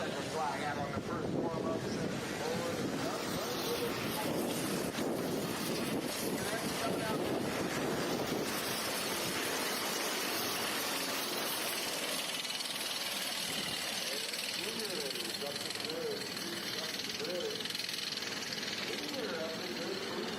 set the flag out on the first warm up, set the forward, and up, coming out. Up the bridge, up the bridge. Here, up the bridge.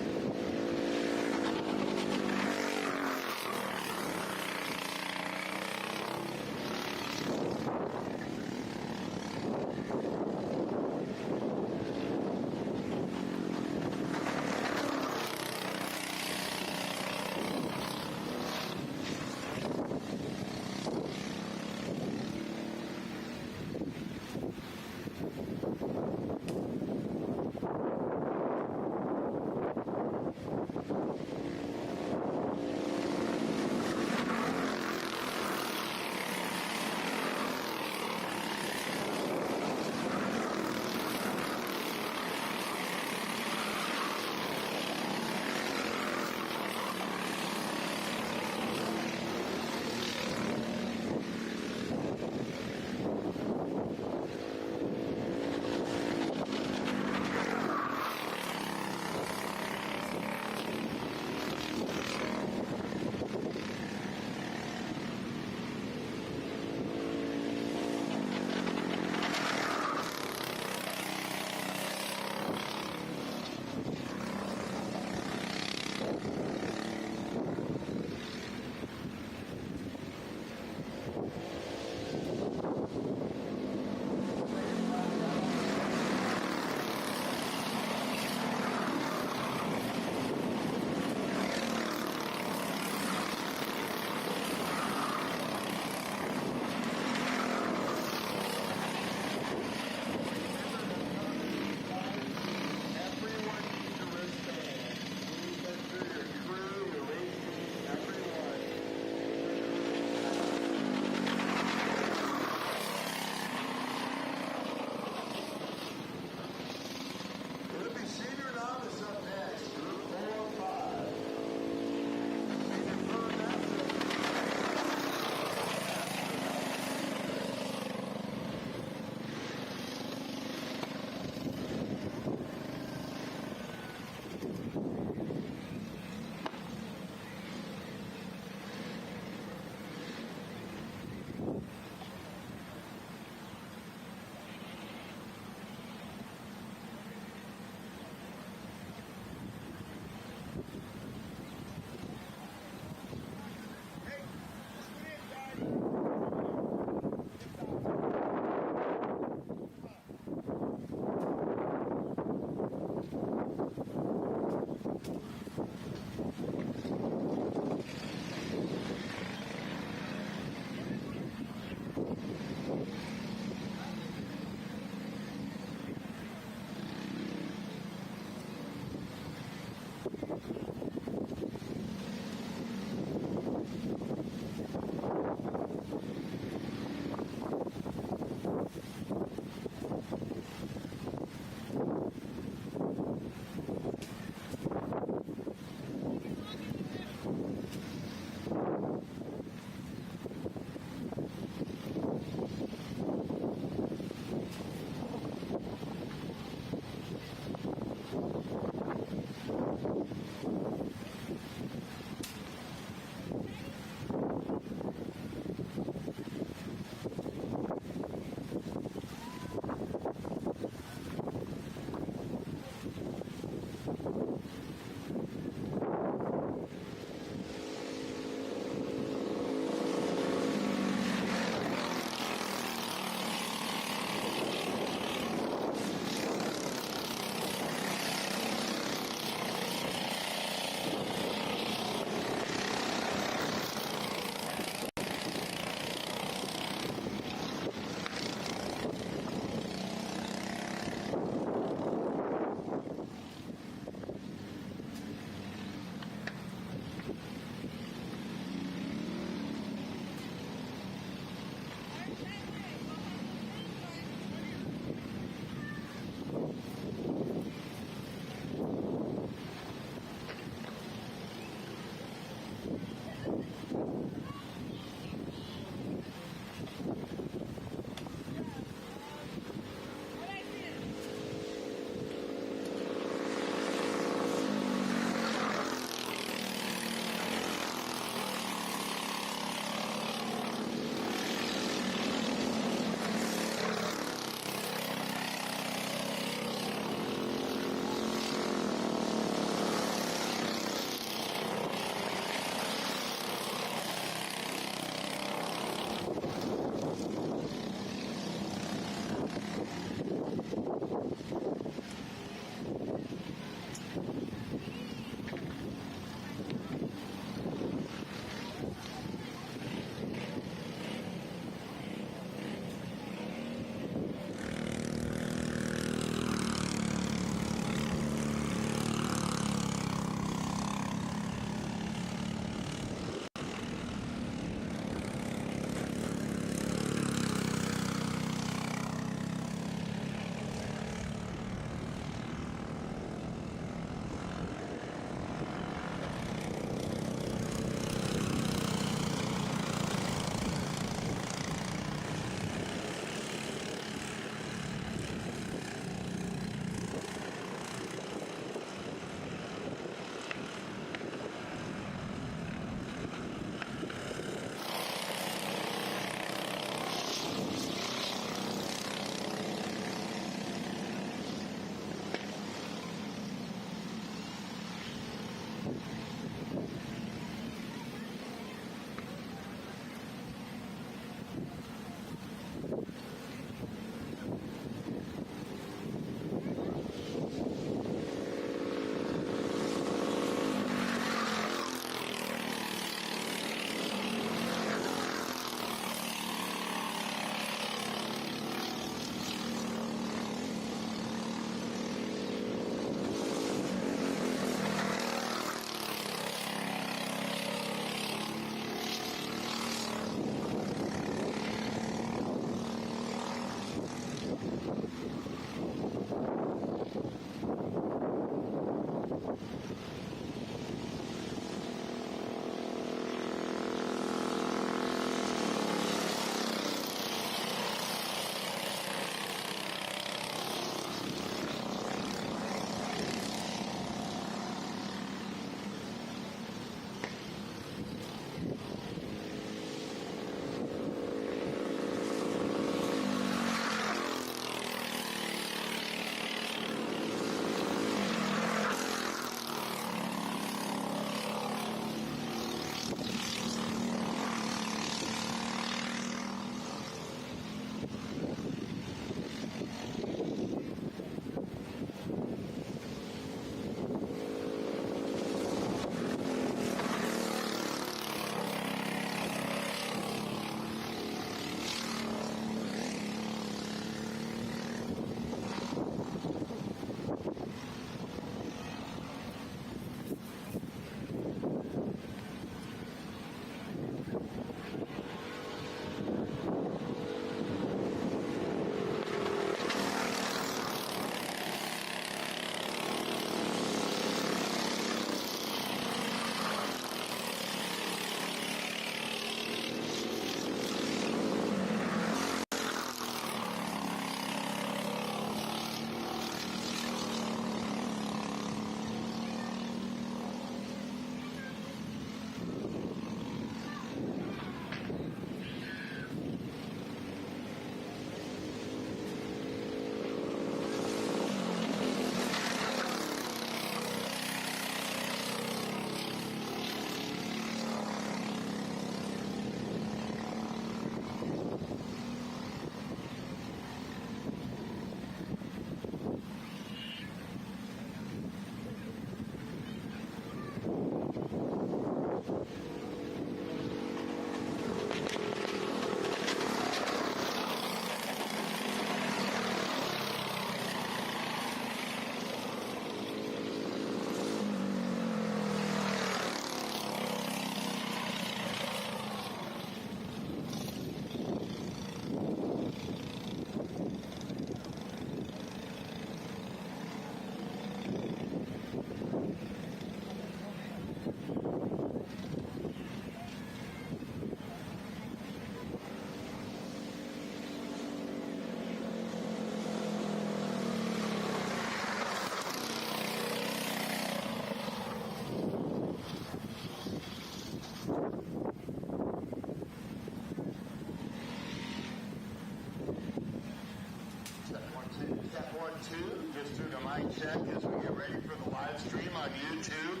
mic check as we get ready for the live stream on YouTube.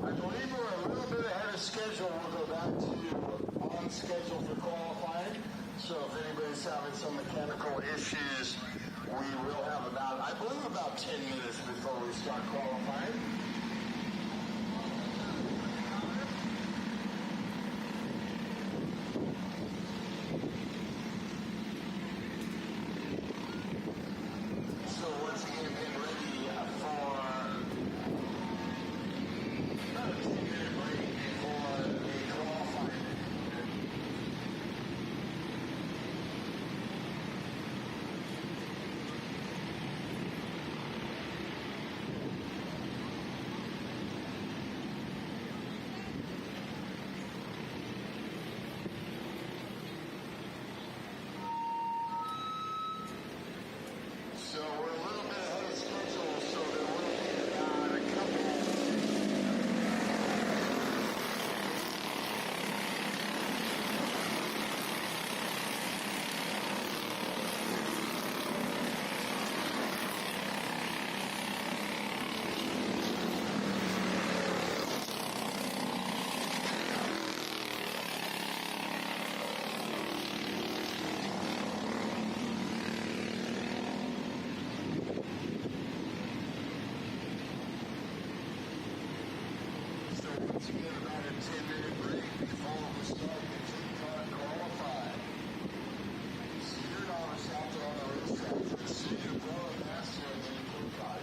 I believe we're a little bit ahead of schedule. We'll go back to on schedule for qualifying. So if anybody's having some mechanical issues, we will have I believe about 10 minutes before we start qualifying. So we're a little bit ahead of schedule, so there will be about a couple. Once again, about a 10-minute break before we start the kart qualify. Senior novice out there on the racetrack. The senior pro and master and then qualify.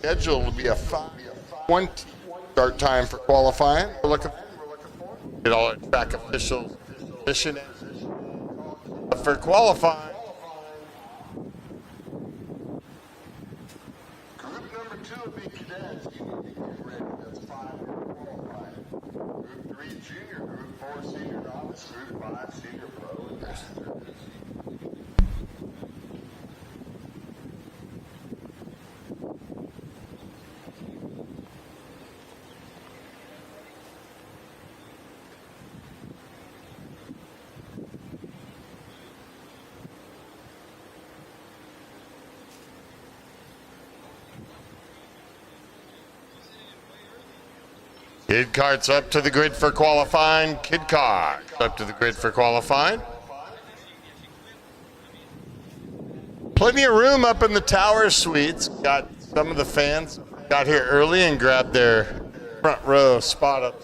schedule will be a 5:20 start time for qualifying. We're looking at all our track officials mission for qualifying. Group number 2 will be cadets. You need to get ready. That's 5 qualifying. Group 3 junior, group 4 senior novice, group 5 senior pro and master. Kid karts up to the grid for qualifying. Kid karts up to the grid for qualifying. Plenty of room up in the tower suites. Got some of the fans got here early and grabbed their front row spot up.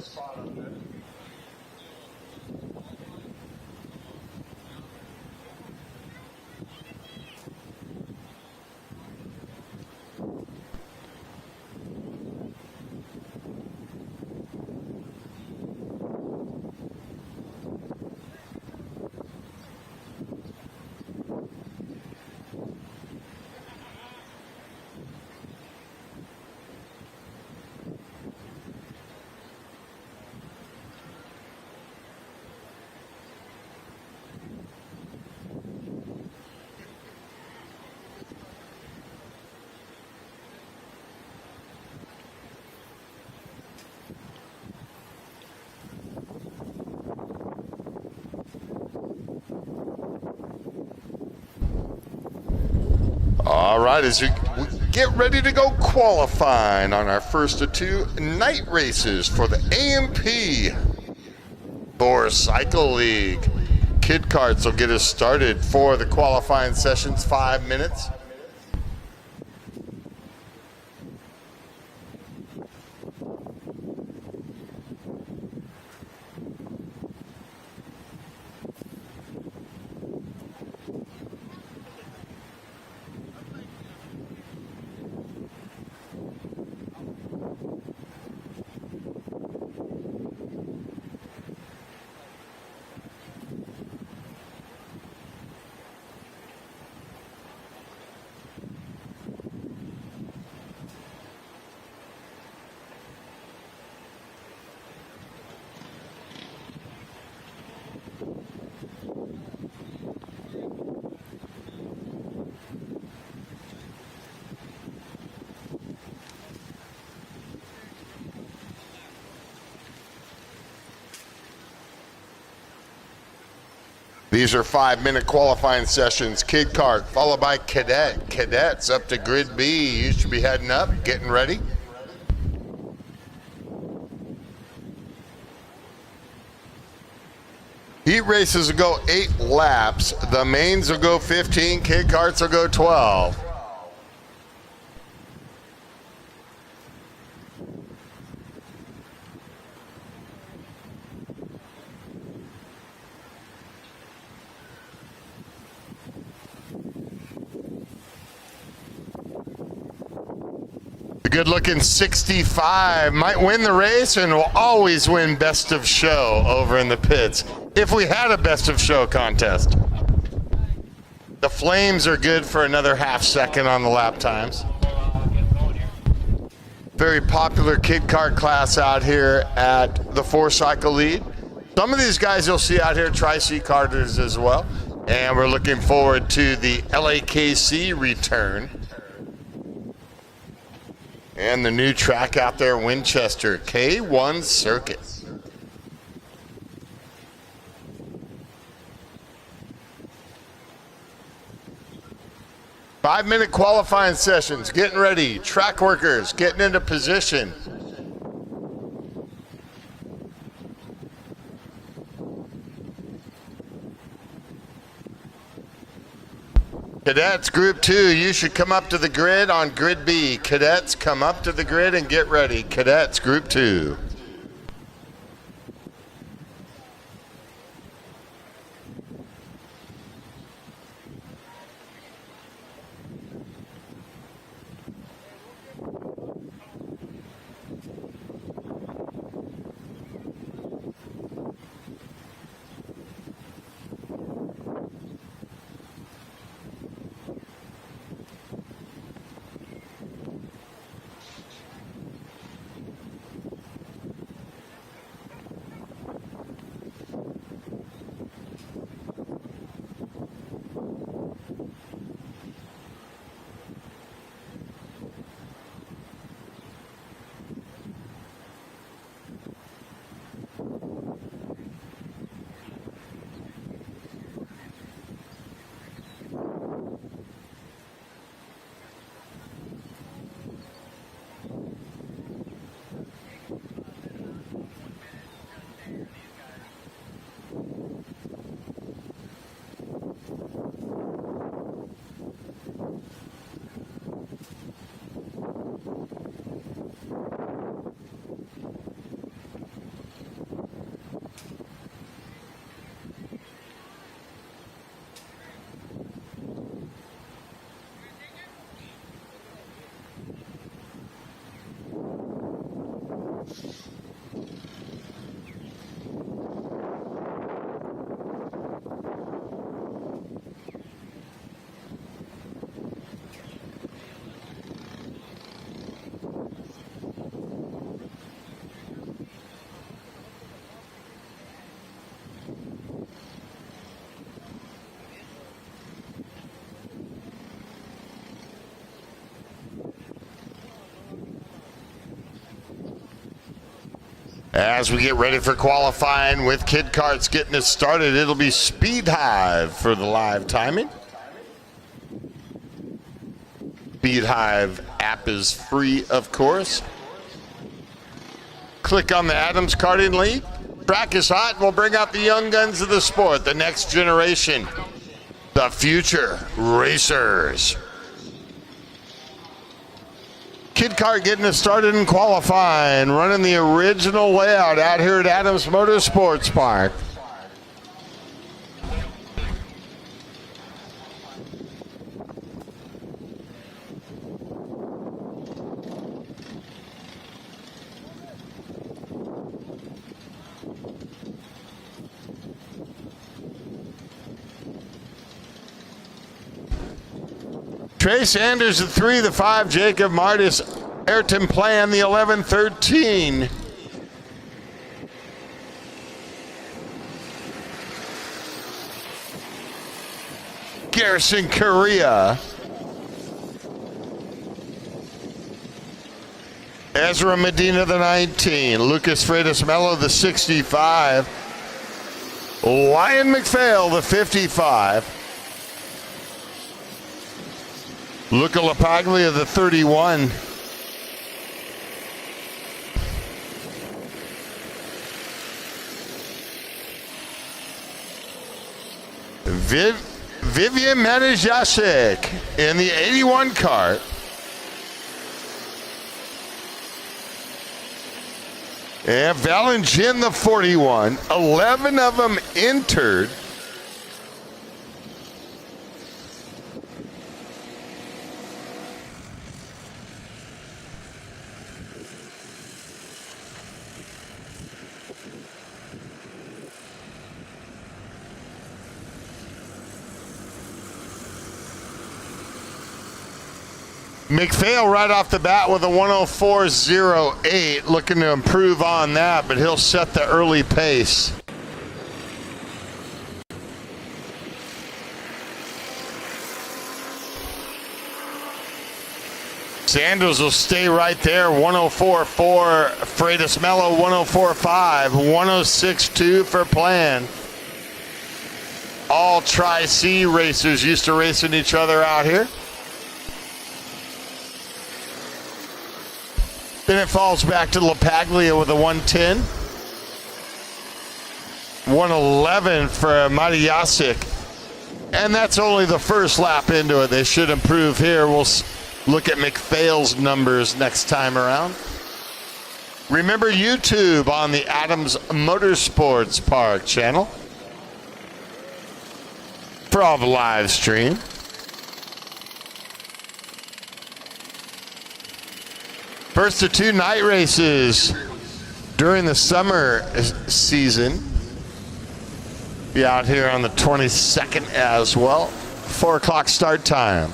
All right, as we get ready to go qualifying on our first of 2 night races for the AMP Motorcycle League. Kid karts will get us started for the qualifying sessions, 5 minutes. These are 5-minute qualifying sessions. Kid kart followed by cadet. Cadets up to grid B. You should be heading up, getting ready. Heat races will go 8 laps. The mains will go 15. Kid karts will go 12. Good looking 65 might win the race and will always win best of show over in the pits if we had a best of show contest. The flames are good for another half second on the lap times. Very popular kid kart class out here at the 4-cycle lead. Some of these guys you'll see out here Tri-C karters as well. And we're looking forward to the LAKC return. And the new track out there, Winchester, K1 Circuit. Five-minute qualifying sessions, getting ready. Track workers getting into position. Cadets, Group 2, you should come up to the grid on Grid B. Cadets, come up to the grid and get ready. Cadets, Group 2. As we get ready for qualifying with Kid Karts getting us started, it'll be Speed Hive for the live timing. Speed Hive app is free, of course. Click on the Adams Karting link. Track is hot, and we'll bring out the young guns of the sport, the next generation, the future racers. Kid Kart getting us started in qualifying, running the original layout out here at Adams Motorsports Park. Trey Sanders at 3, the 5, Jacob Martis, Ayrton Plan, the 11-13. Garrison Korea. Ezra Medina, the 19. Lucas Freitas Mello, the 65. Ryan McPhail, the 55. Luca LaPaglia, the 31. Vivian Manijasek in the 81 kart. And Valentin, the 41. 11 of them entered. McPhail right off the bat with a 104.08, looking to improve on that, but he'll set the early pace. Sanders will stay right there, 104.4, Freitas Mello 104.5, 106.2 for Plan. All Tri-C racers used to racing each other out here. Then it falls back to LaPaglia with a 110. 111 for Matijasic. And that's only the first lap into it. They should improve here. We'll look at McPhail's numbers next time around. Remember YouTube on the Adams Motorsports Park channel for all the live stream. First of 2 night races during the summer season. Be out here on the 22nd as well. 4 o'clock start time.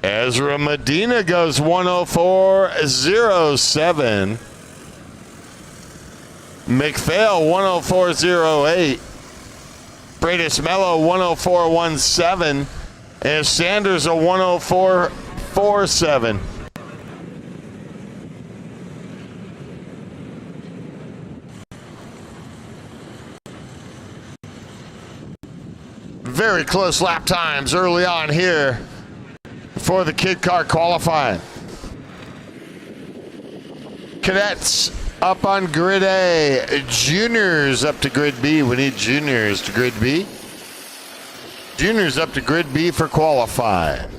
Ezra Medina goes 104.07. McPhail 104.08. Freitas Mello 104.17. And Sanders a 104.47. Very close lap times early on here for the Kid Kart qualifying. Cadets up on grid A, juniors up to grid B. We need juniors to grid B. Juniors up to grid B for qualifying.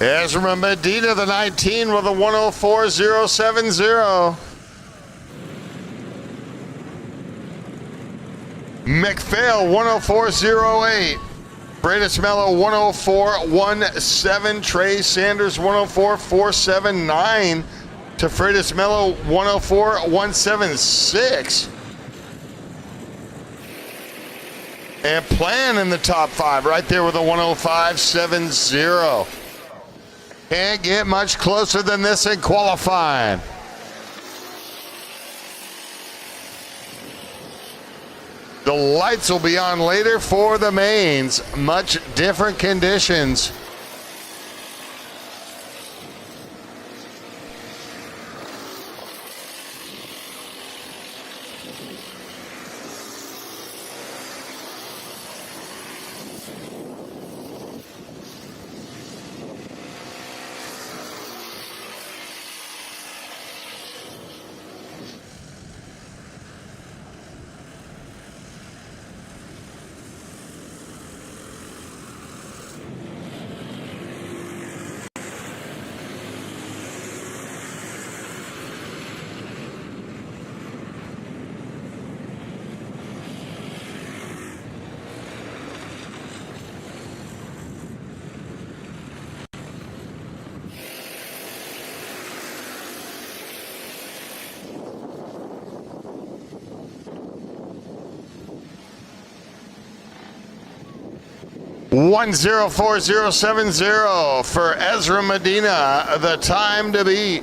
Ezra Medina, the 19, with a 104.070. McPhail, 104.08. Freitas Mello 104.17. Trey Sanders 104.479 to Freitas Mello 104.176. And Plan in the top 5 right there with a 105.70. Can't get much closer than this in qualifying. The lights will be on later for the mains. Much different conditions. $104,070 for Ezra Medina, the time to beat.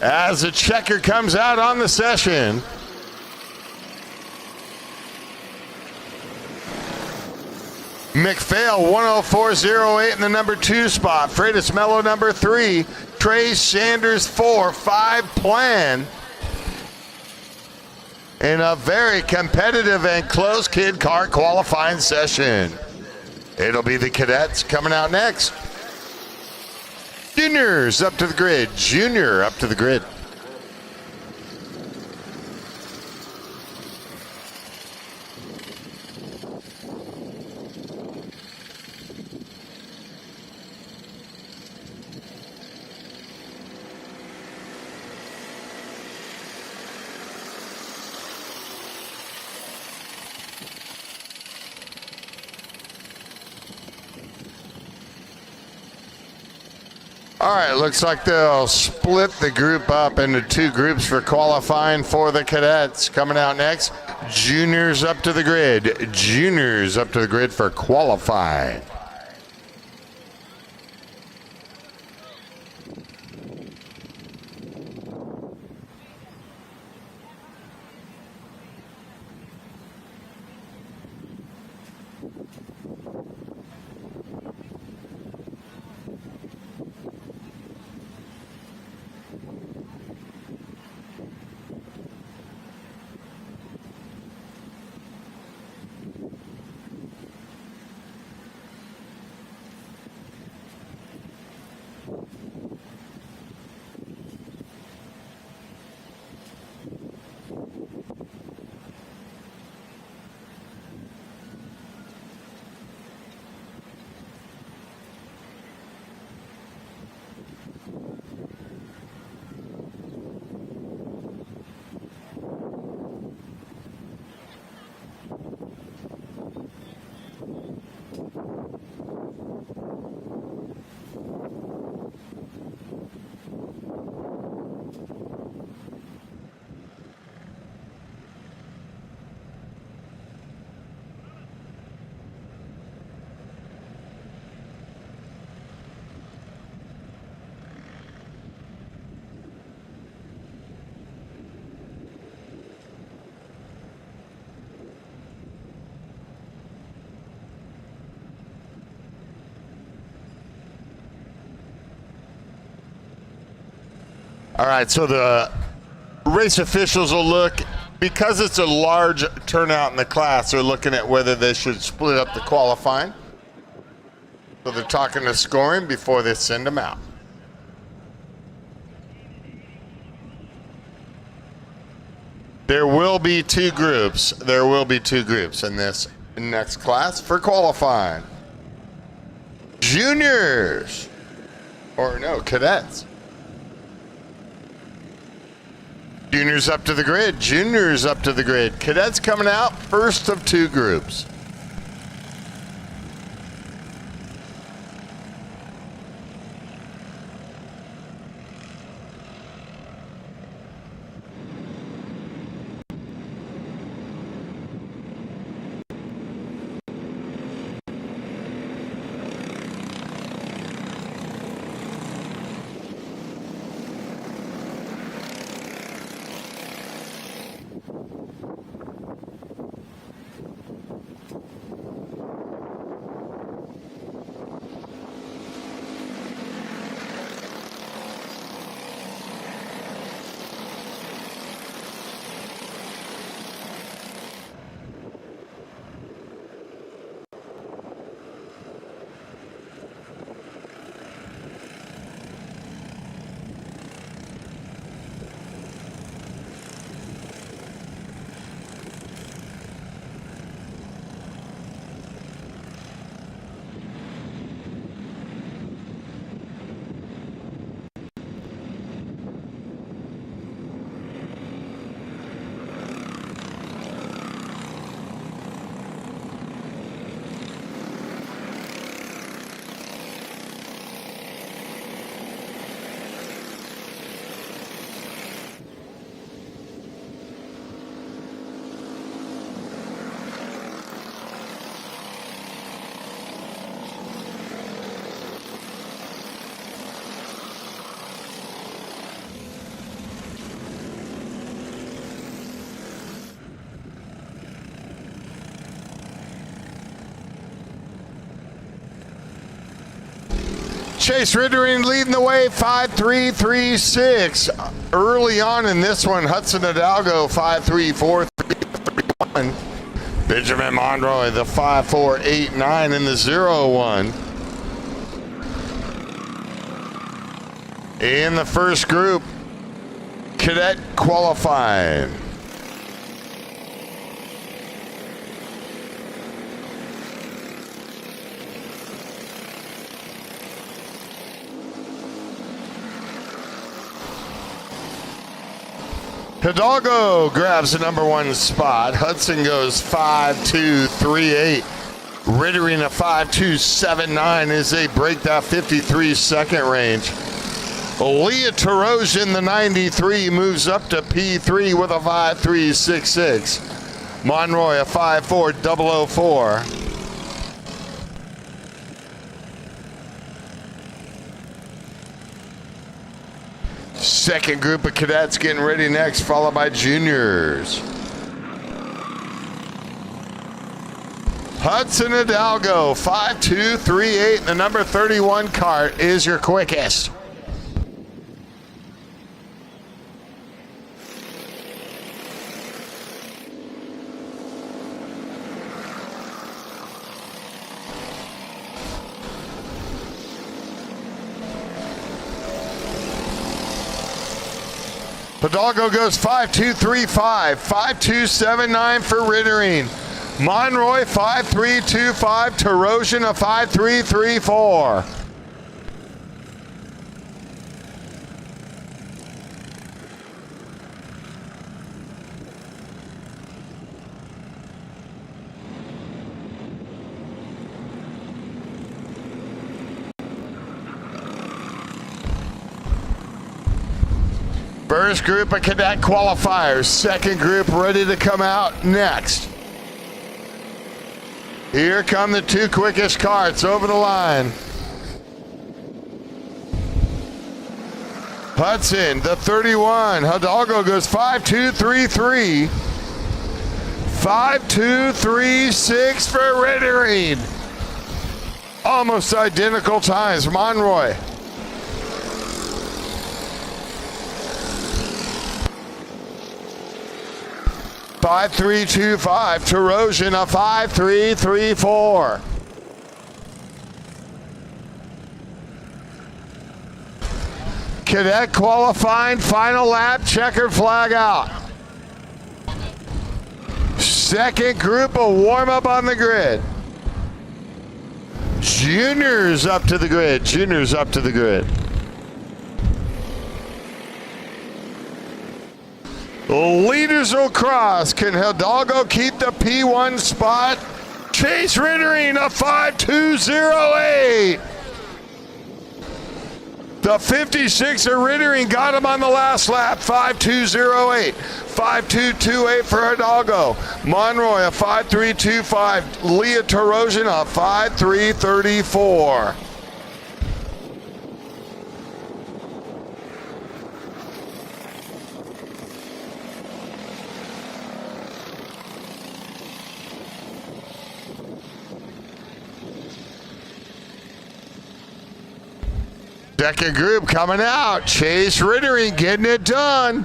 As the checker comes out on the session. McPhail 104.08 in the number 2 spot. Freitas Mello number 3. Trey Sanders 4. 5 Plan. In a very competitive and close kid car qualifying session. It'll be the cadets coming out next. Juniors up to the grid. Junior up to the grid. All right, looks like they'll split the group up into 2 groups for qualifying for the cadets. Coming out next, juniors up to the grid. Juniors up to the grid for qualifying. All right, so the race officials will look, because it's a large turnout in the class, they're looking at whether they should split up the qualifying. So they're talking to scoring before they send them out. There will be 2 groups. There will be 2 groups in this next class for qualifying. Juniors, or no, cadets. Juniors up to the grid. Juniors up to the grid. Cadets coming out, first of two groups. Chase Rittering leading the way, 5.336. Early on in this one, Hudson Hidalgo, 5.343.31. Benjamin Monroy, the 5.489 in the 0-1. In the first group, Cadet qualifying. Hidalgo grabs the number one spot. Hudson goes 5.238. Rittering a 5.279 as they break that 53-second range. Leah Tarosian, the 93, moves up to P3 with a 5.366. Monroy, a 5.4004. Second group of cadets getting ready next, followed by juniors. Hudson Hidalgo, 5.238, and the number 31 kart is your quickest. Hidalgo goes 5.235, 5.279 for Rittering. Monroy 5.325, Tarosian a 5.334. First group of cadet qualifiers. Second group ready to come out next. Here come the two quickest karts over the line. Hudson, the 31. Hidalgo goes 5.233. 5.236 for Rittering. Almost identical times. Monroy. 5.325. Tarosian a 5.334. Cadet qualifying, final lap, checkered flag out. Second group, a warm-up on the grid. Juniors up to the grid. Juniors up to the grid. Leaders will cross. Can Hidalgo keep the P1 spot? Chase Rittering, a 5.208. The 56 of Rittering got him on the last lap, 5.208. 5.228 for Hidalgo. Monroy, a 5.325. Leah Tarosian, a 5.334. Second group coming out. Chase Rittering getting it done.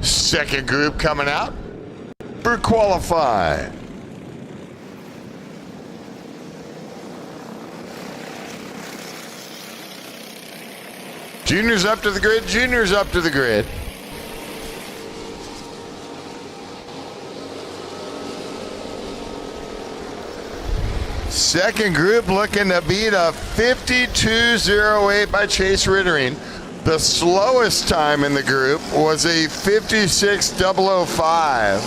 Second group coming out for qualify. Juniors up to the grid, juniors up to the grid. Second group looking to beat a 52.08 by Chase Rittering. The slowest time in the group was a 56.005.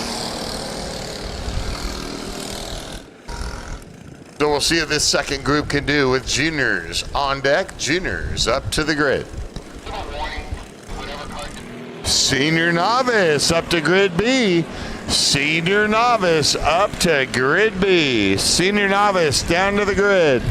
So we'll see what this second group can do with juniors on deck. Juniors up to the grid. Senior novice up to grid B. Senior novice up to grid B. Senior novice down to the grid.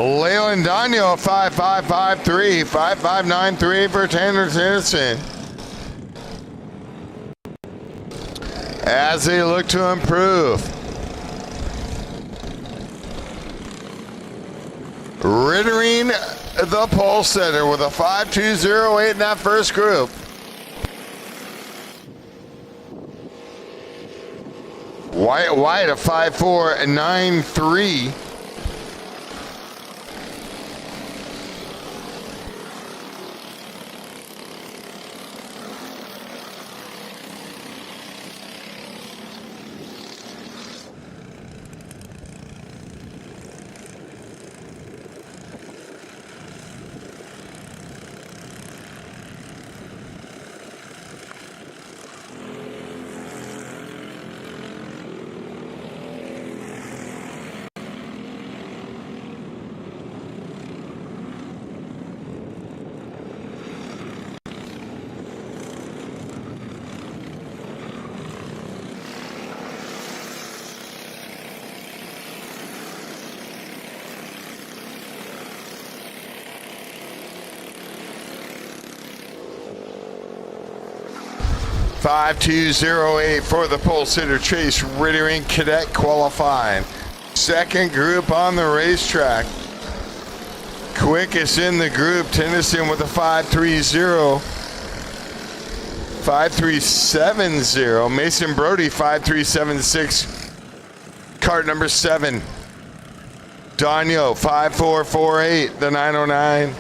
Leyland Daniel, 5.553, 5.593 for Tanner Tennyson. As they look to improve. Rittering the pole setter with a 5.208 in that first group. White a 5.493. $5.208 for the pole sitter Chase Rittering Cadet qualifying. Second group on the racetrack. Quickest in the group, Tennyson with a 5.30. 5.370. Mason Brody 5.376. Kart number 7. Danyo 5.448. The 909.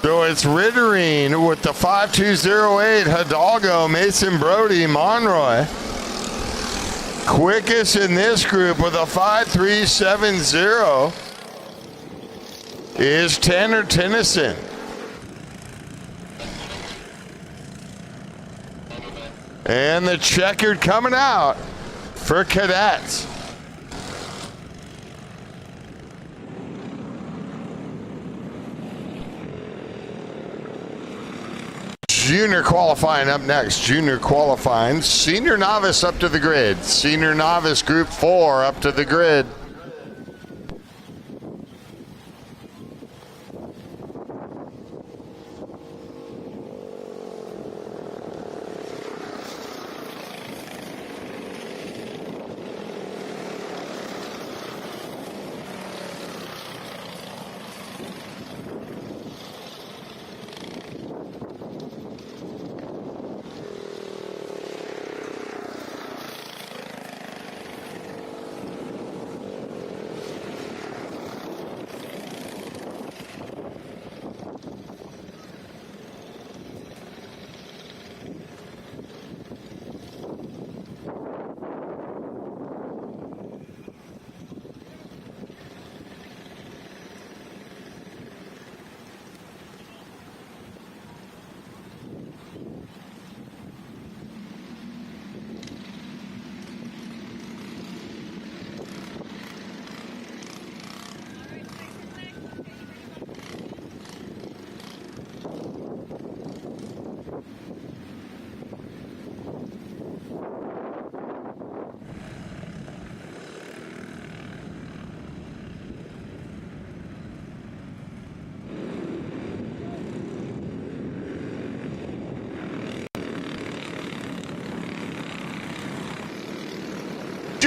So it's Rittering with the 5208, Hidalgo, Mason Brody, Monroy. Quickest in this group with a 5370 is Tanner Tennyson. And the checkered coming out for Cadets. Junior qualifying up next. Junior qualifying. Senior novice up to the grid. Senior novice group 4 up to the grid.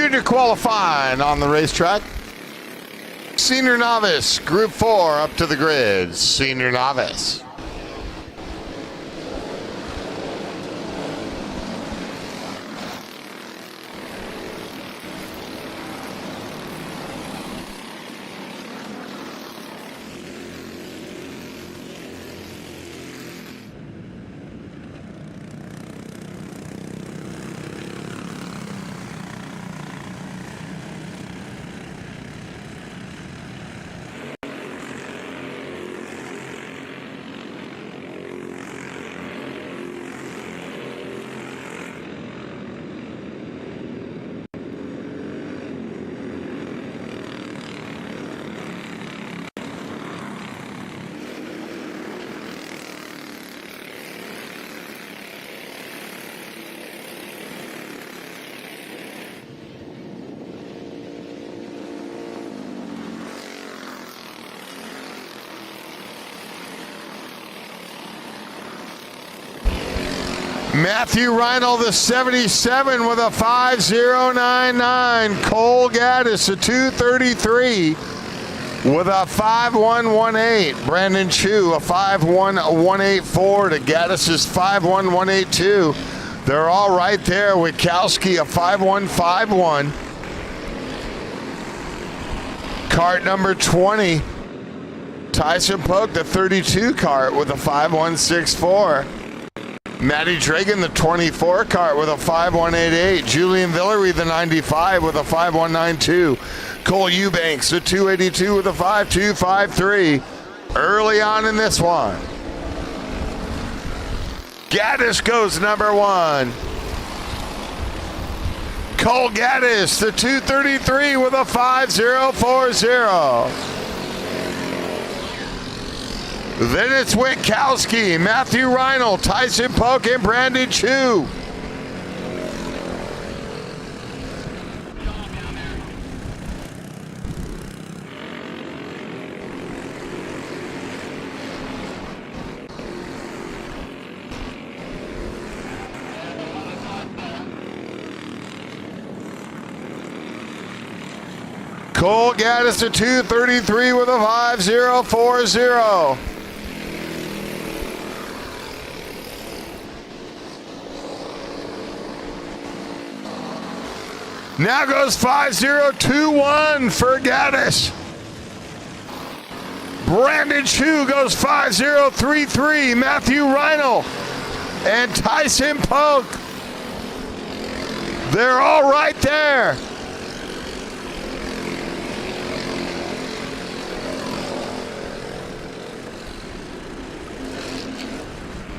Junior qualifying on the racetrack. Senior novice, group 4 up to the grid. Senior novice. Matthew Reinl, the 77 with a 5099. Cole Gaddis, the 233 with a 5118. Brandon Chu, a 51184 to Gaddis's 51182. They're all right there. Witkowski, a 5151. Kart number 20. Tyson Polk, the 32 kart with a 5164. Matty Dragan, the 24 kart with a 5188. Julian Villery, the 95 with a 5192. Cole Eubanks, the 282 with a 5253. Early on in this one. Gaddis goes number 1. Cole Gaddis, the 233 with a 5040. Then it's Witkowski, Matthew Reinl, Tyson Polk, and Brandon Chu. Cole Gaddis, the 233 with a 5040. Now goes 5021 for Gaddis. Brandon Chu goes 5:033. Matthew Reinl and Tyson Polk. They're all right there.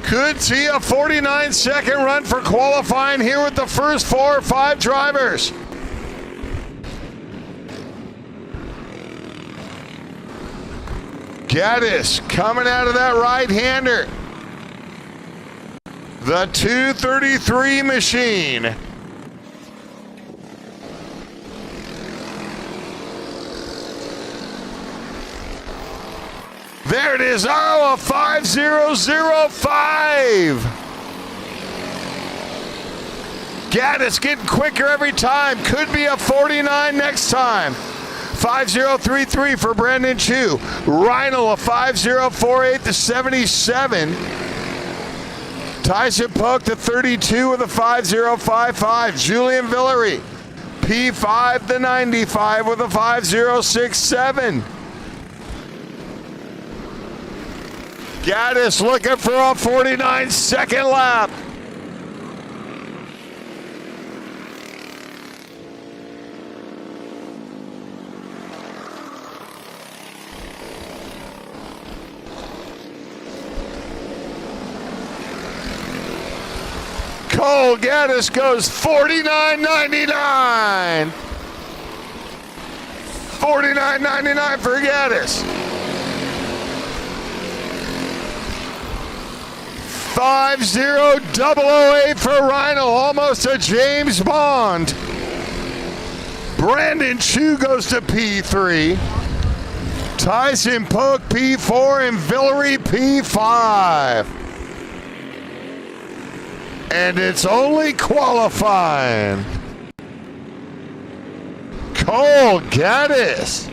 Could see a 49-second run for qualifying here with the first 4 or 5 drivers. Gaddis coming out of that right-hander. The 233 machine. There it is. Oh, a 5:005. Gaddis getting quicker every time. Could be a 49 next time. 5:033 for Brandon Chu. Reinl a 5:048 to 77. Tyson Polk to 32 with a 5:055. Julian Villery, P5 to 95 with a 5:067. Gaddis looking for a 49-second lap. Cole Gaddis goes 49.99. 49.99 for Gaddis. 5:008 for Reinl, almost a James Bond. Brandon Chu goes to P3. Tyson Polk P4 and Villery P5. And it's only qualifying. Cole Gaddis.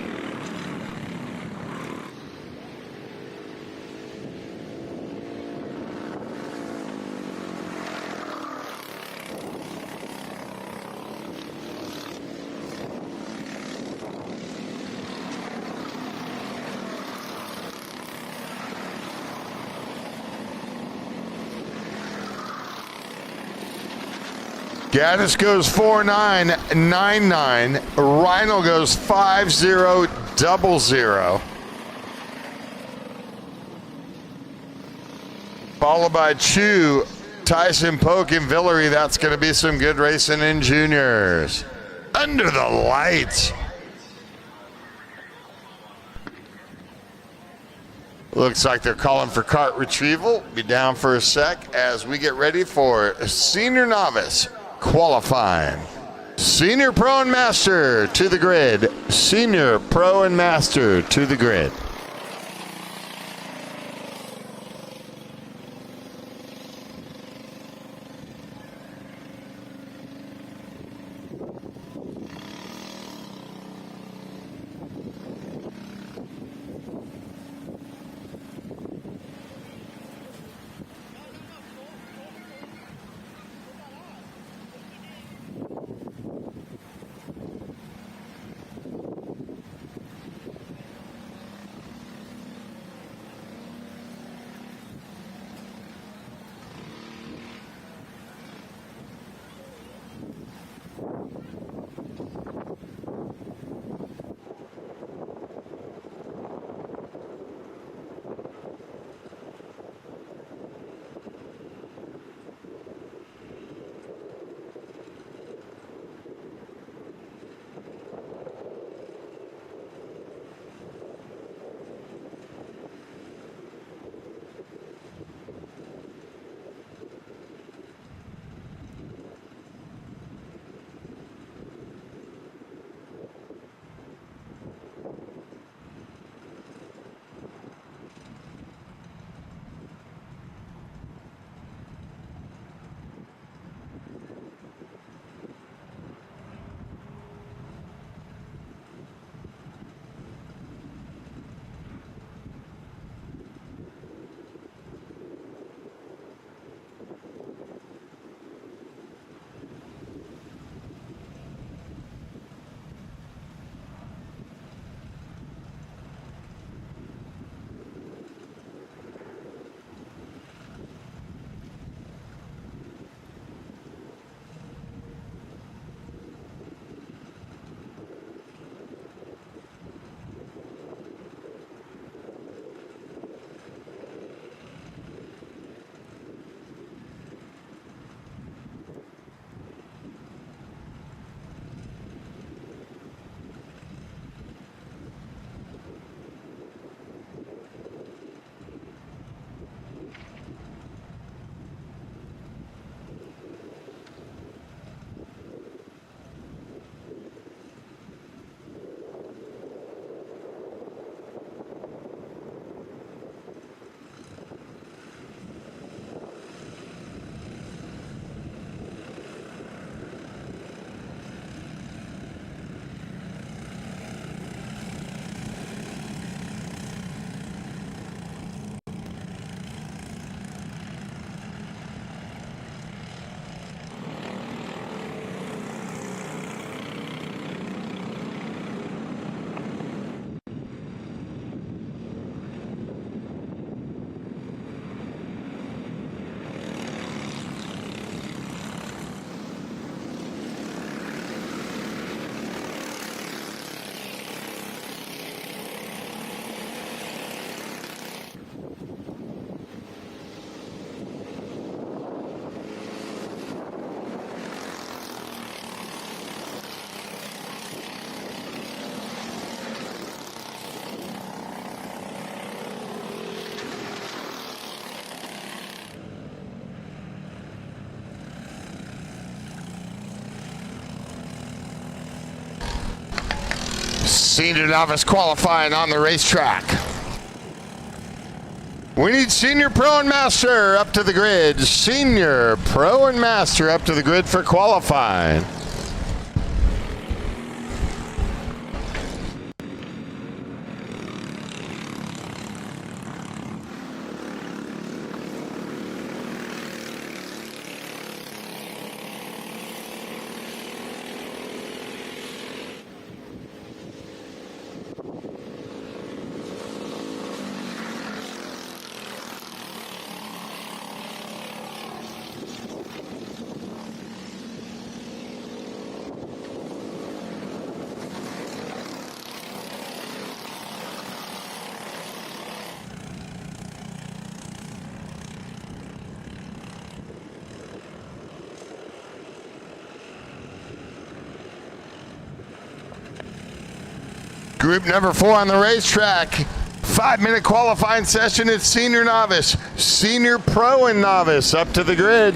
Gaddis goes 4.999. Reinl goes 5.000. Followed by Chu, Tyson Polk, and Villery. That's going to be some good racing in juniors. Under the lights. Looks like they're calling for kart retrieval. Be down for a sec as we get ready for senior novice qualifying. Senior Pro and Master to the grid. Senior Pro and Master to the grid. Senior novice qualifying on the racetrack. We need senior pro and master up to the grid. Senior pro and master up to the grid for qualifying. Group number 4 on the racetrack. 5-minute qualifying session. It's senior novice, senior pro and novice up to the grid.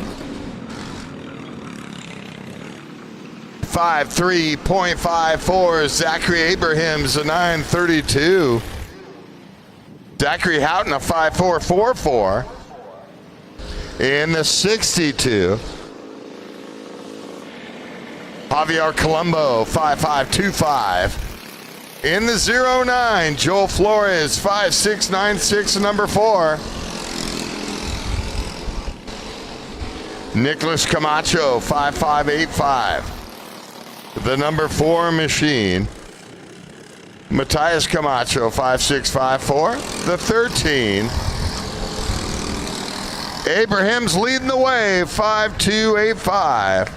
5.3.54. Zachary Abrahams, a 9:32. Zachary Houghton, a 5.4.44. In the 62. Javier Colombo, 5.5.25. In the 09, Joel Flores, 5.6.96, number 4. Nicholas Camacho, 5.5.85. The number 4 machine. Matthias Camacho, 5.6.54. The 13. Abraham's leading the way, 5.2.85.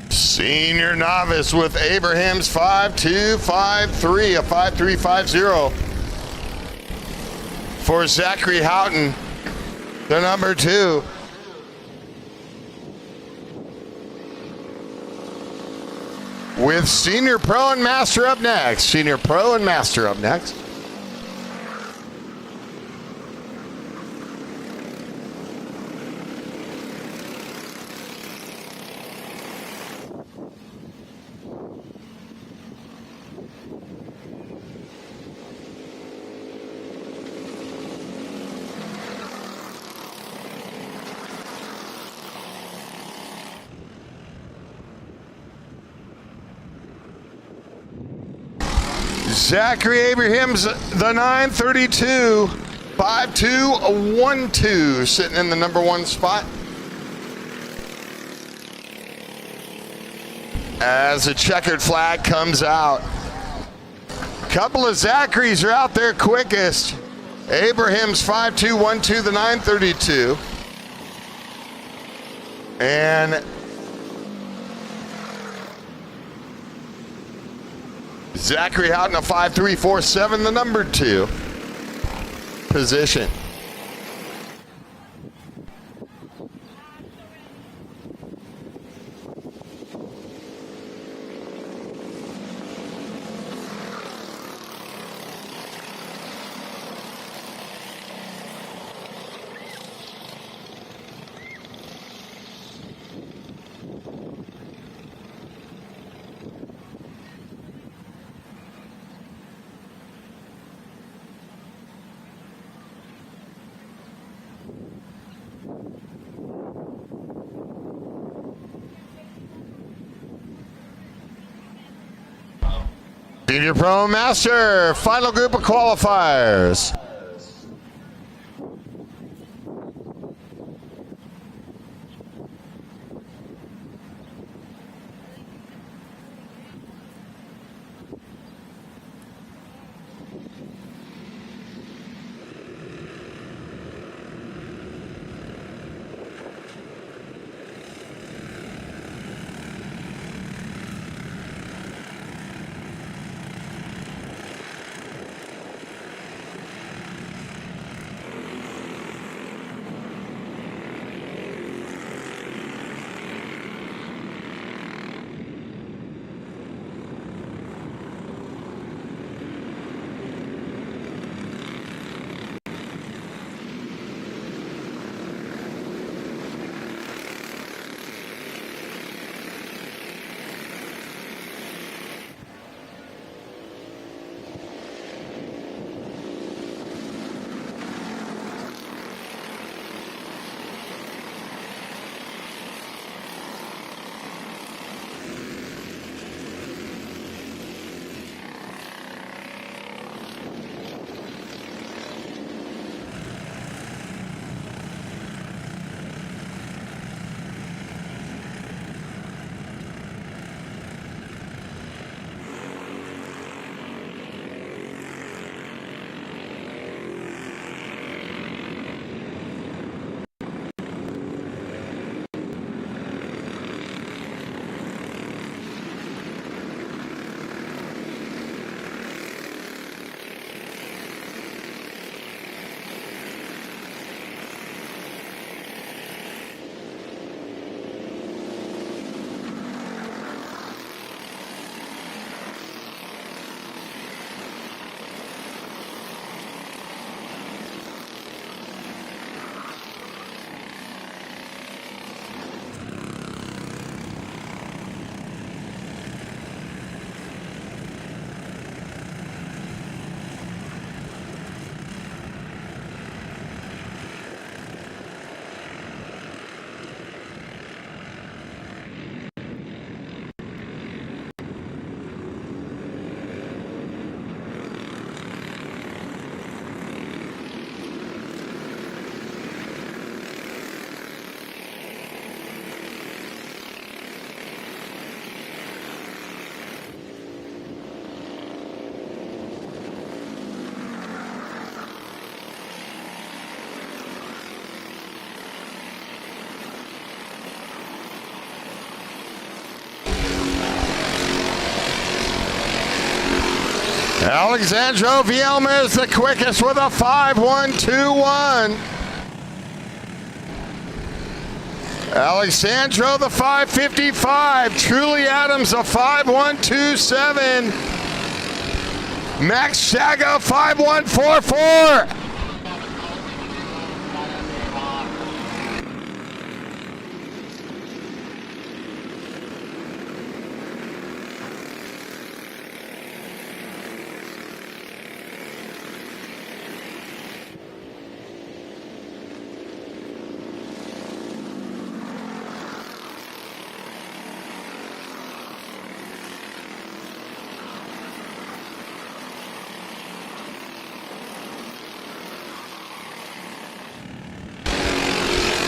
Senior novice with Abraham's 5.2.53, a 5.3.50 for Zachary Houghton, the number 2. With senior pro and master up next. Senior pro and master up next. Zachary Abrahams, the 932, 5.2.12, sitting in the number 1 spot. As the checkered flag comes out. Couple of Zacharys are out there quickest. Abrahams 5.2.12, the 932. And Zachary Houghton, a 5.347, the number 2 position. Junior Pro Master, final group of qualifiers. Alexandro Vielma is the quickest with a 5.121. Alexandro the 5.55. Truly Adams a 5.127. Max Chaga 5.144.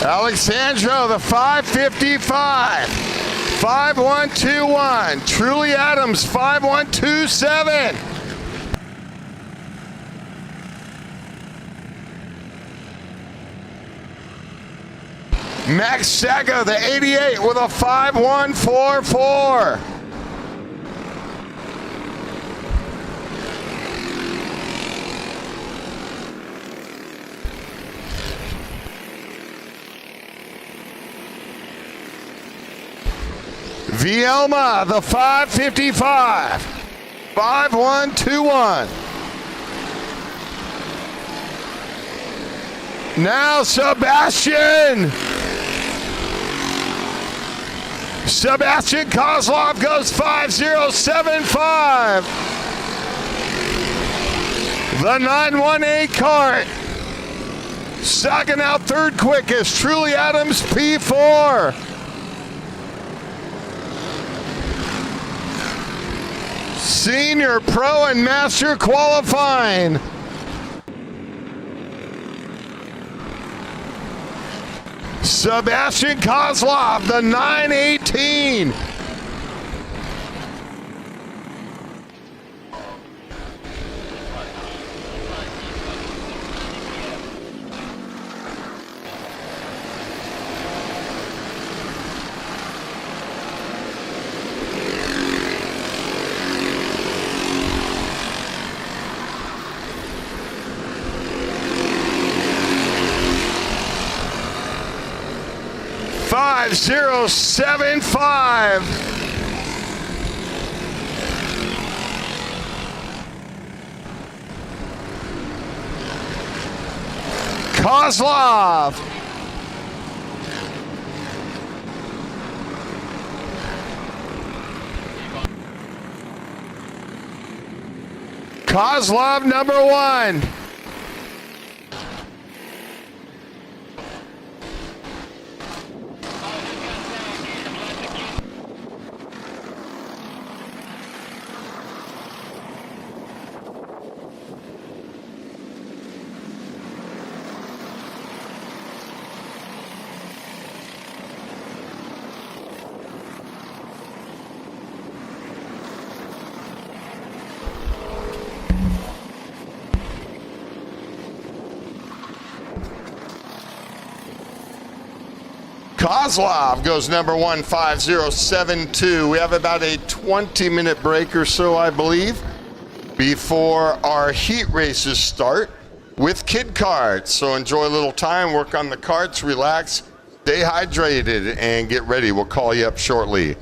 Alexandro, the 5.55, 5.121. Truly Adams, 5.127. Max Saga, the 88 with a 5.144. Vielma, the 555, 5.121. Now Sebastian Kozlov goes 5.075. The 918 kart. Second out, third quickest. Truly Adams P4. Senior, Pro, and Master qualifying. Sebastian Kozlov, the 918. $5.075. Kozlov. Kozlov, number one. Kozlov goes number one, 5.072. We have about a 20-minute break or so, I believe, before our heat races start with kid karts. So enjoy a little time, work on the karts, relax, stay hydrated, and get ready. We'll call you up shortly.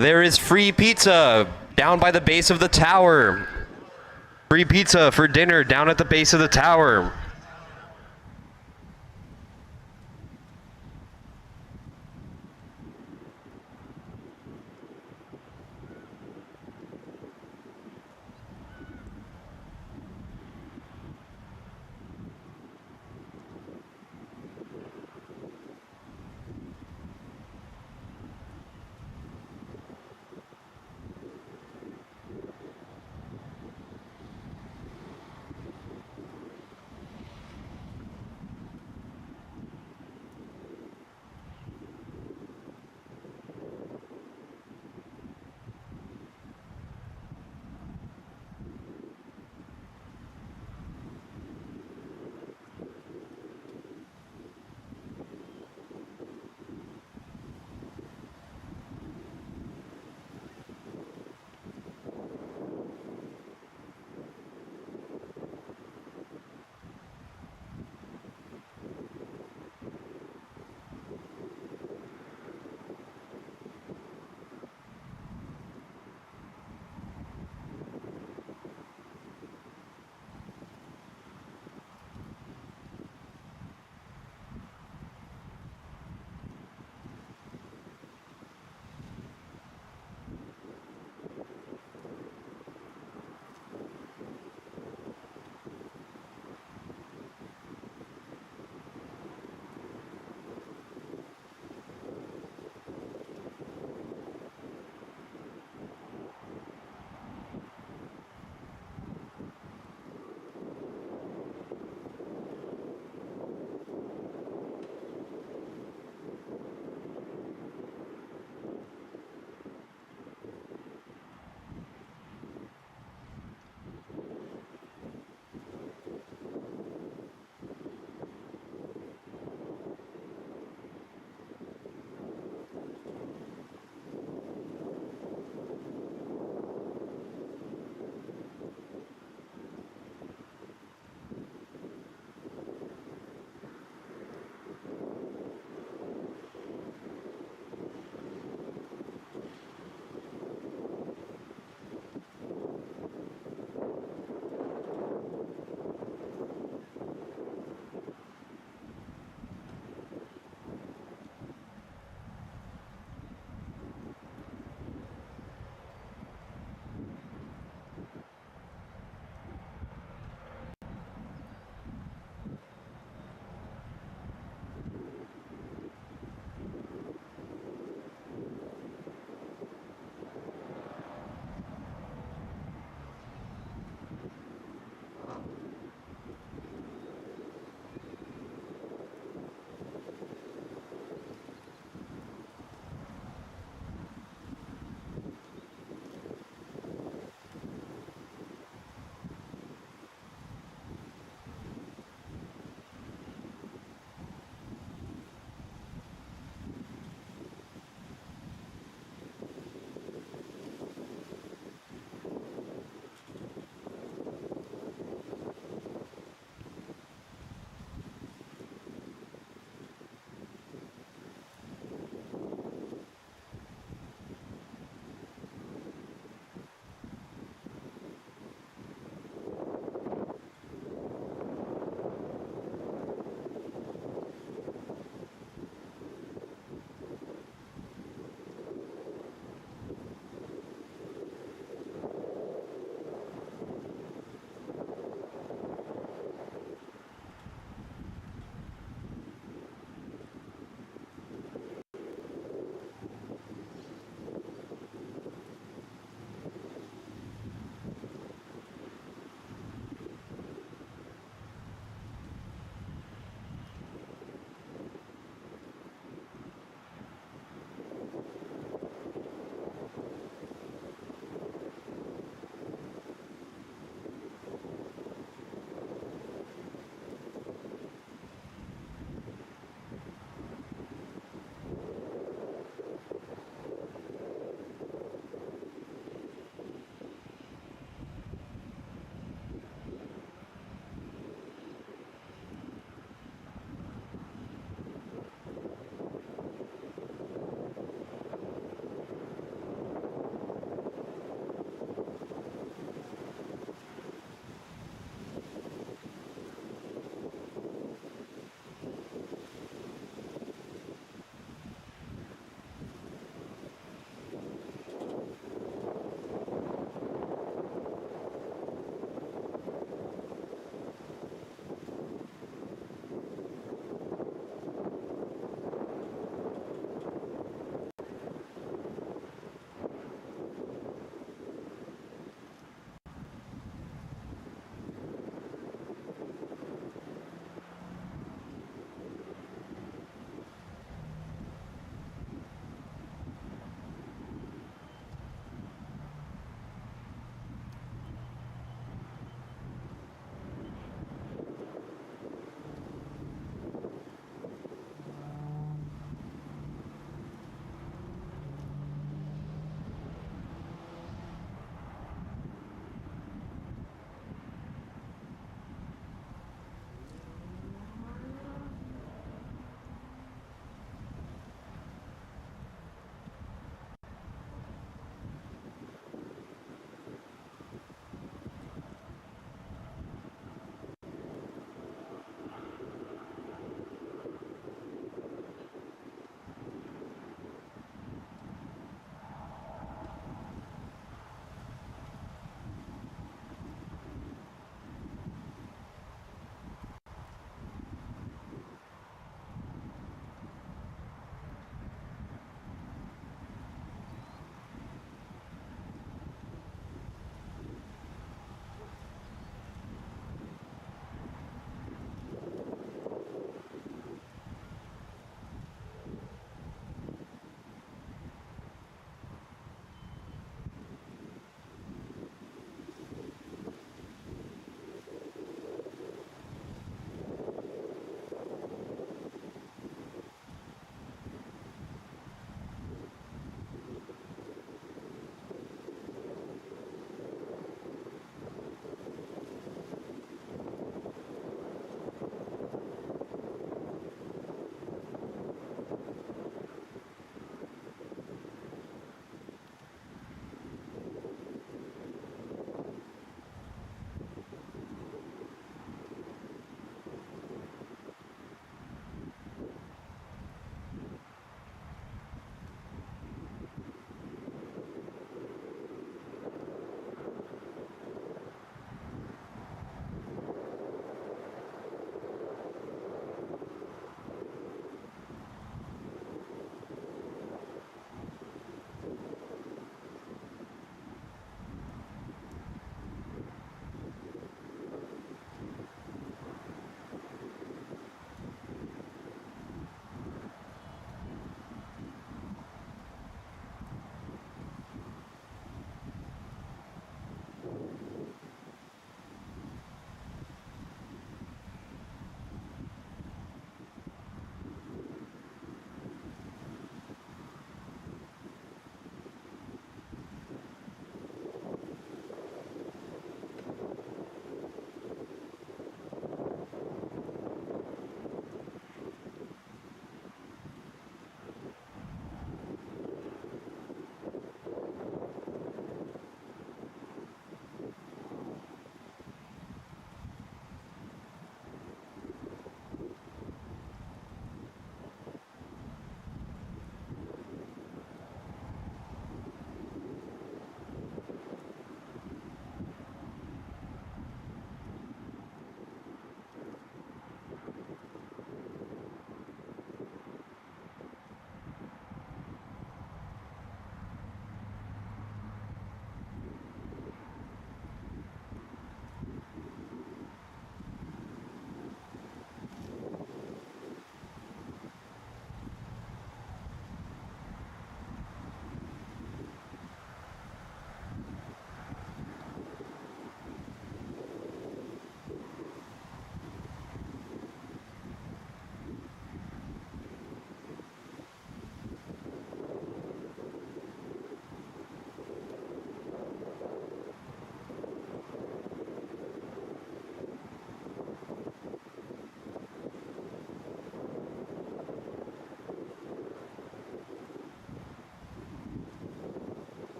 There is free pizza down by the base of the tower. Free pizza for dinner down at the base of the tower.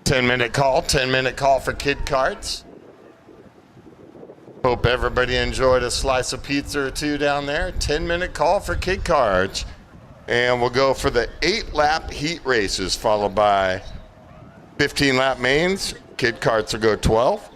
10-minute call, 10-minute call for kid karts. Hope everybody enjoyed a slice of pizza or two down there. 10-minute call for kid karts. And we'll go for the 8-lap heat races, followed by 15-lap mains. Kid karts will go 12.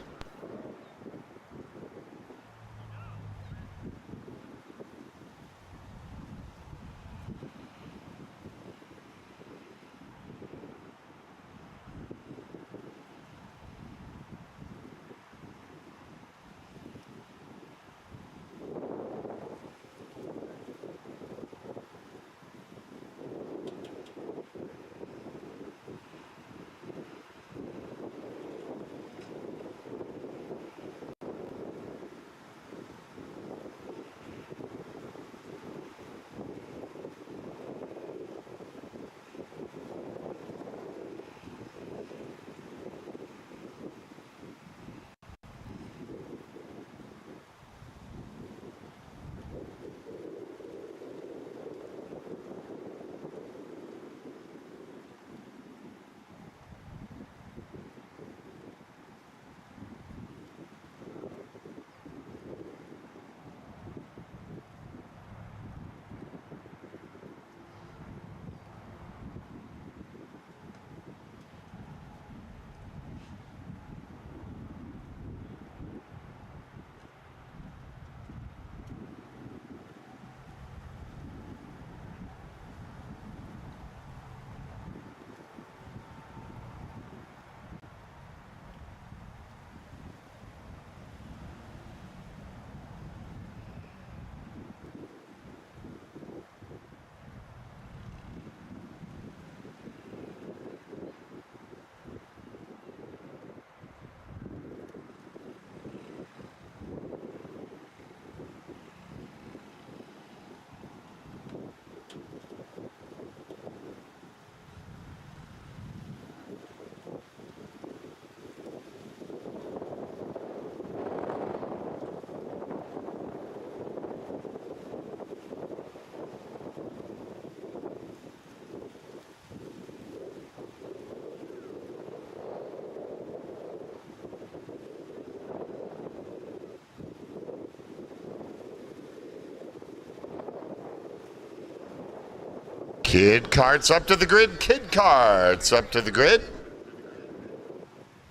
Kid karts up to the grid. Kid karts up to the grid.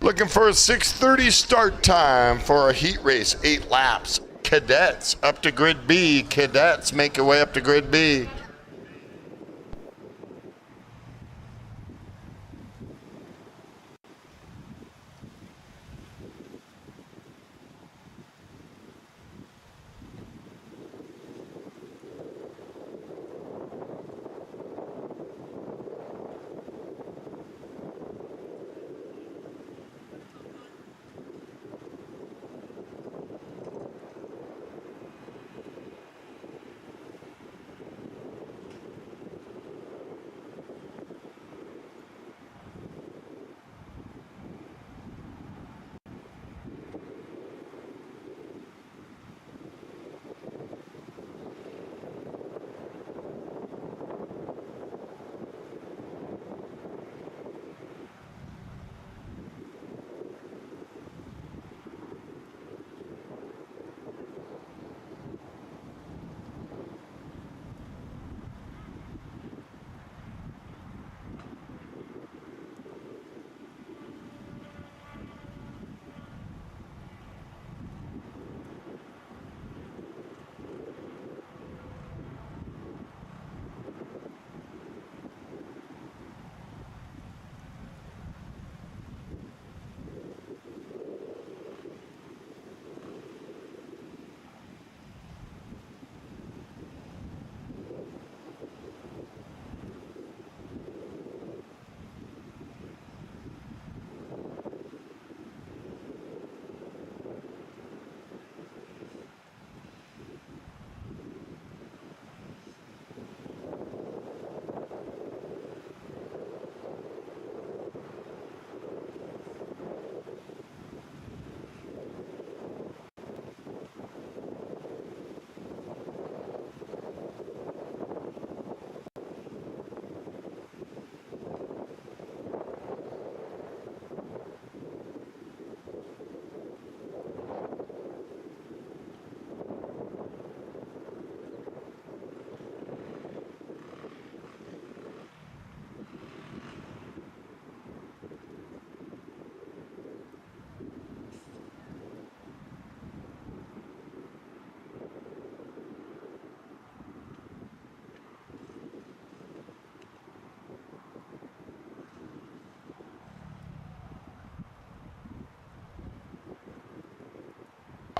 Looking for a 6:30 start time for a heat race, 8 laps. Cadets up to grid B. Cadets make your way up to grid B.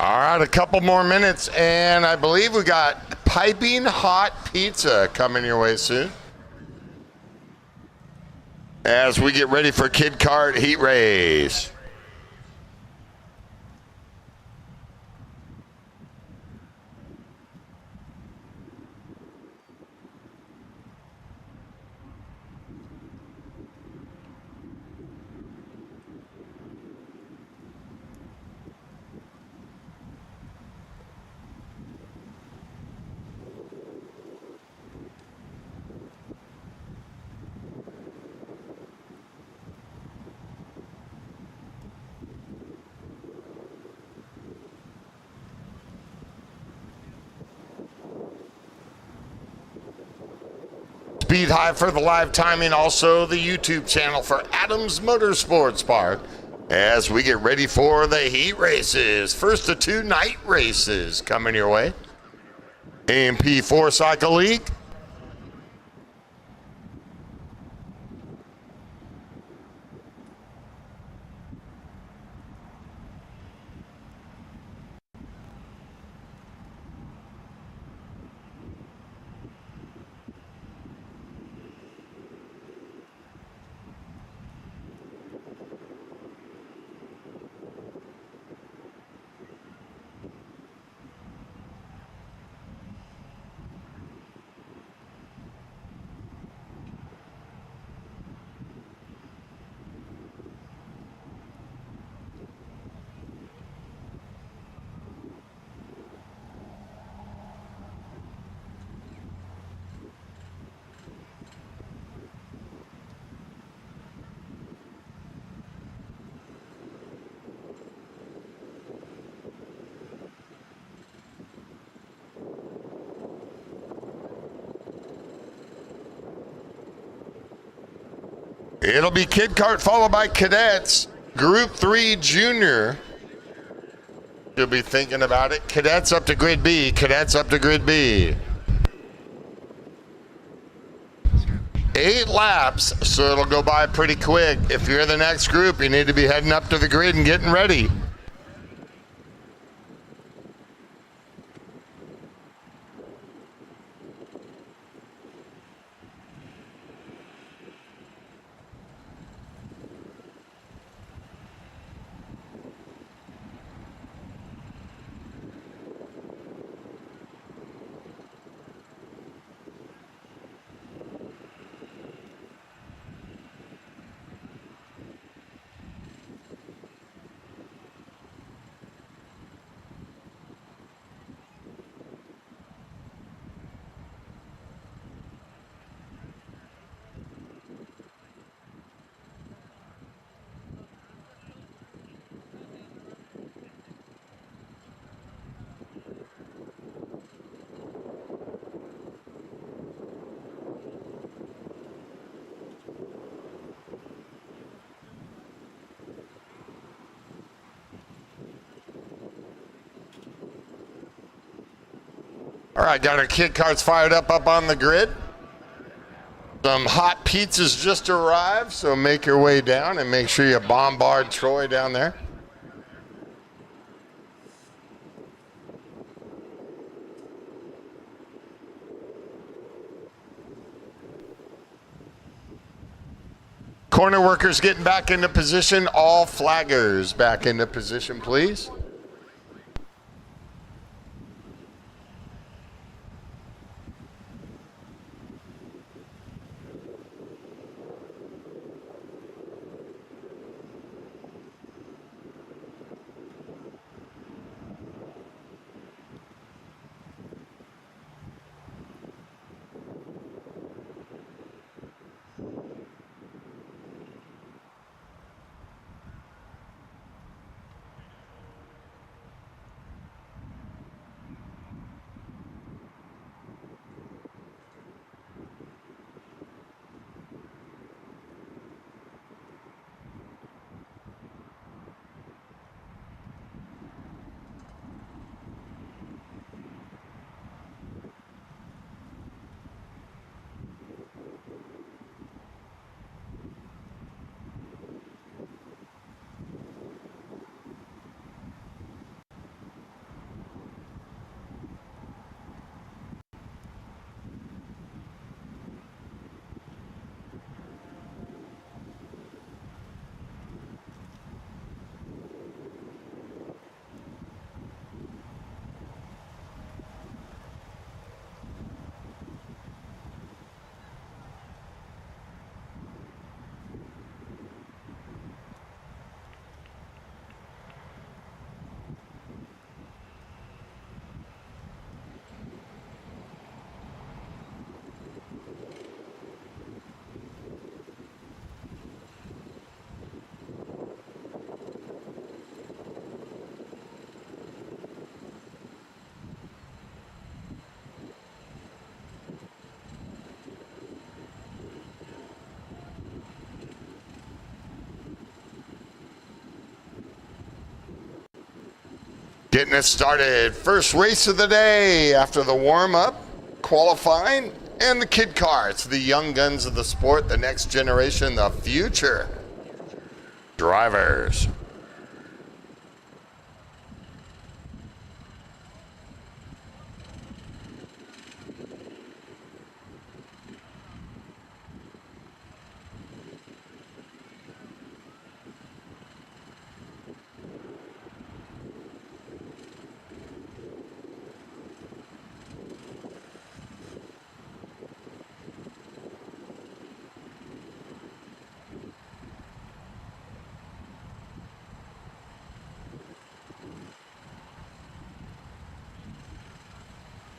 All right, a couple more minutes, and I believe we got piping hot pizza coming your way soon. As we get ready for Kid Kart Heat Race. Speed high for the live timing, also the YouTube channel for Adams Motorsports Park as we get ready for the heat races. First of 2 night races coming your way. AMP 4 Cycle League. It'll be Kid Kart followed by Cadets. Group 3 Junior. You'll be thinking about it. Cadets up to Grid B. Cadets up to Grid B. 8 laps, so it'll go by pretty quick. If you're the next group, you need to be heading up to the grid and getting ready. All right, got our Kid Karts fired up on the grid. Some hot pizzas just arrived, so make your way down and make sure you bombard Troy down there. Corner workers getting back into position. All flaggers back into position, please. Getting us started. First race of the day after the warm-up, qualifying, and the kid karts, the young guns of the sport, the next generation, the future drivers.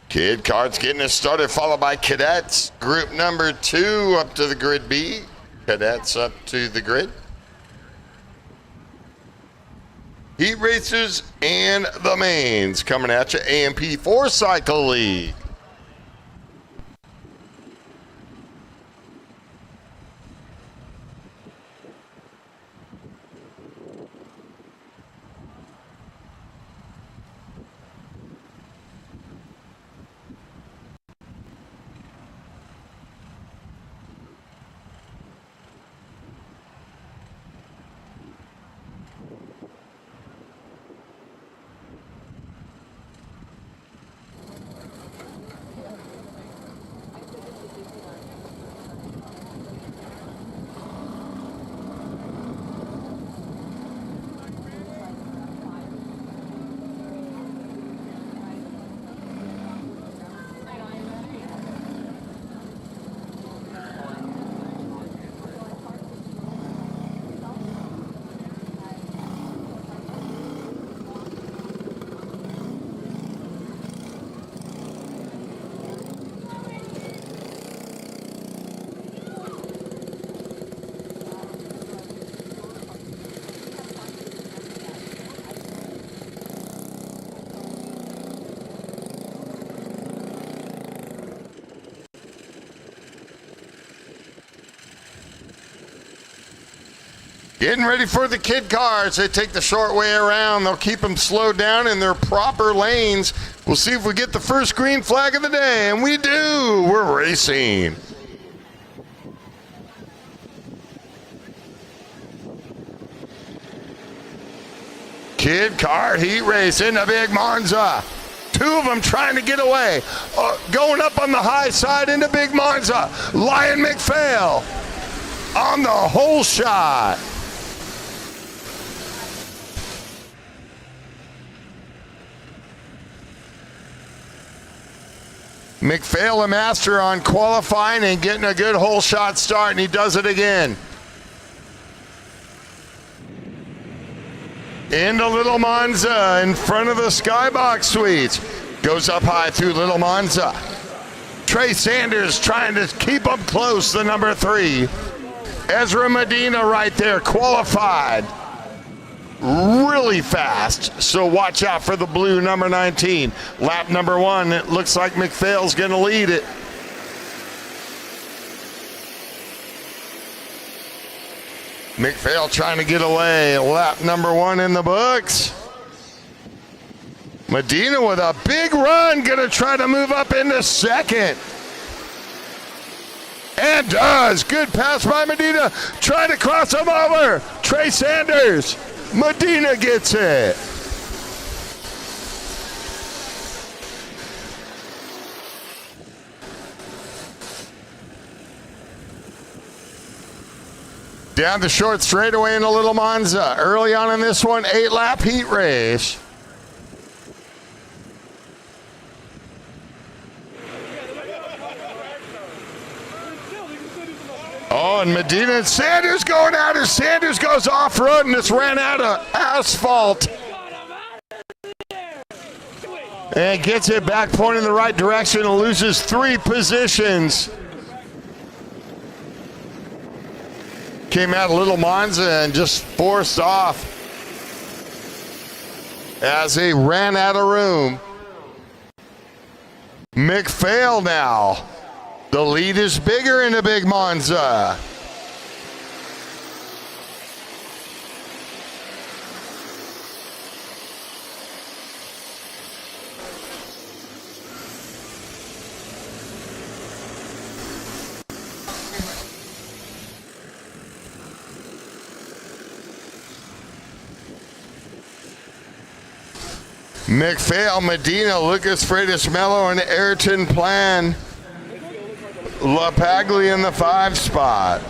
Kid karts getting us started, followed by cadets. Group number 2 up to the grid B. Cadets up to the grid. Heat racers and the mains coming at you. AMP 4-cycle lead. Getting ready for the kid cars. They take the short way around. They'll keep them slowed down in their proper lanes. We'll see if we get the first green flag of the day, and we do. We're racing. Kid car heat race in the big Monza. 2 of them trying to get away. Going up on the high side into big Monza. Lion McPhail on the whole shot. McPhail a master on qualifying and getting a good hole shot start, and he does it again. Into Little Monza in front of the Skybox Suites. Goes up high through Little Monza. Trey Sanders trying to keep up close, the number 3. Ezra Medina right there, qualified. Really fast, so watch out for the blue number 19. Lap number 1, it looks like McPhail's going to lead it. McPhail trying to get away. Lap number 1 in the books. Medina with a big run, going to try to move up into second. And does. Good pass by Medina. Trying to cross him over. Trey Sanders. Medina gets it. Down the short straightaway in a Little Monza. Early on in this one, 8-lap heat race. Oh, and Medina and Sanders going at it. Sanders goes off-road and just ran out of asphalt. And gets it back, pointing in the right direction, and loses 3 positions. Came out of Little Monza and just forced off as he ran out of room. McPhail now. The lead is bigger in the big Monza. McPhail, Medina, Lucas Freitas Mello, and Ayrton Plan. LaPaglia in the 5 spot.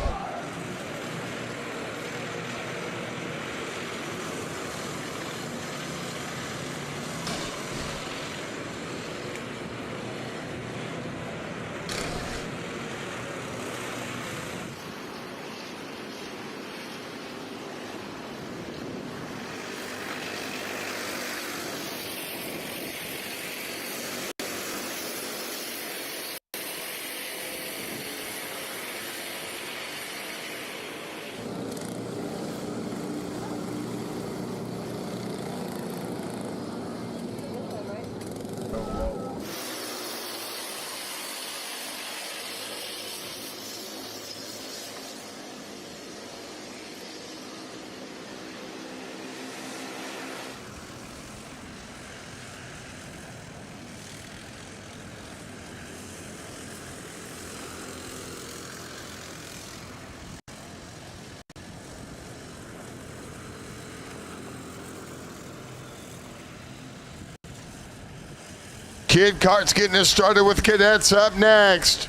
Kid Kart's getting us started with Cadets up next.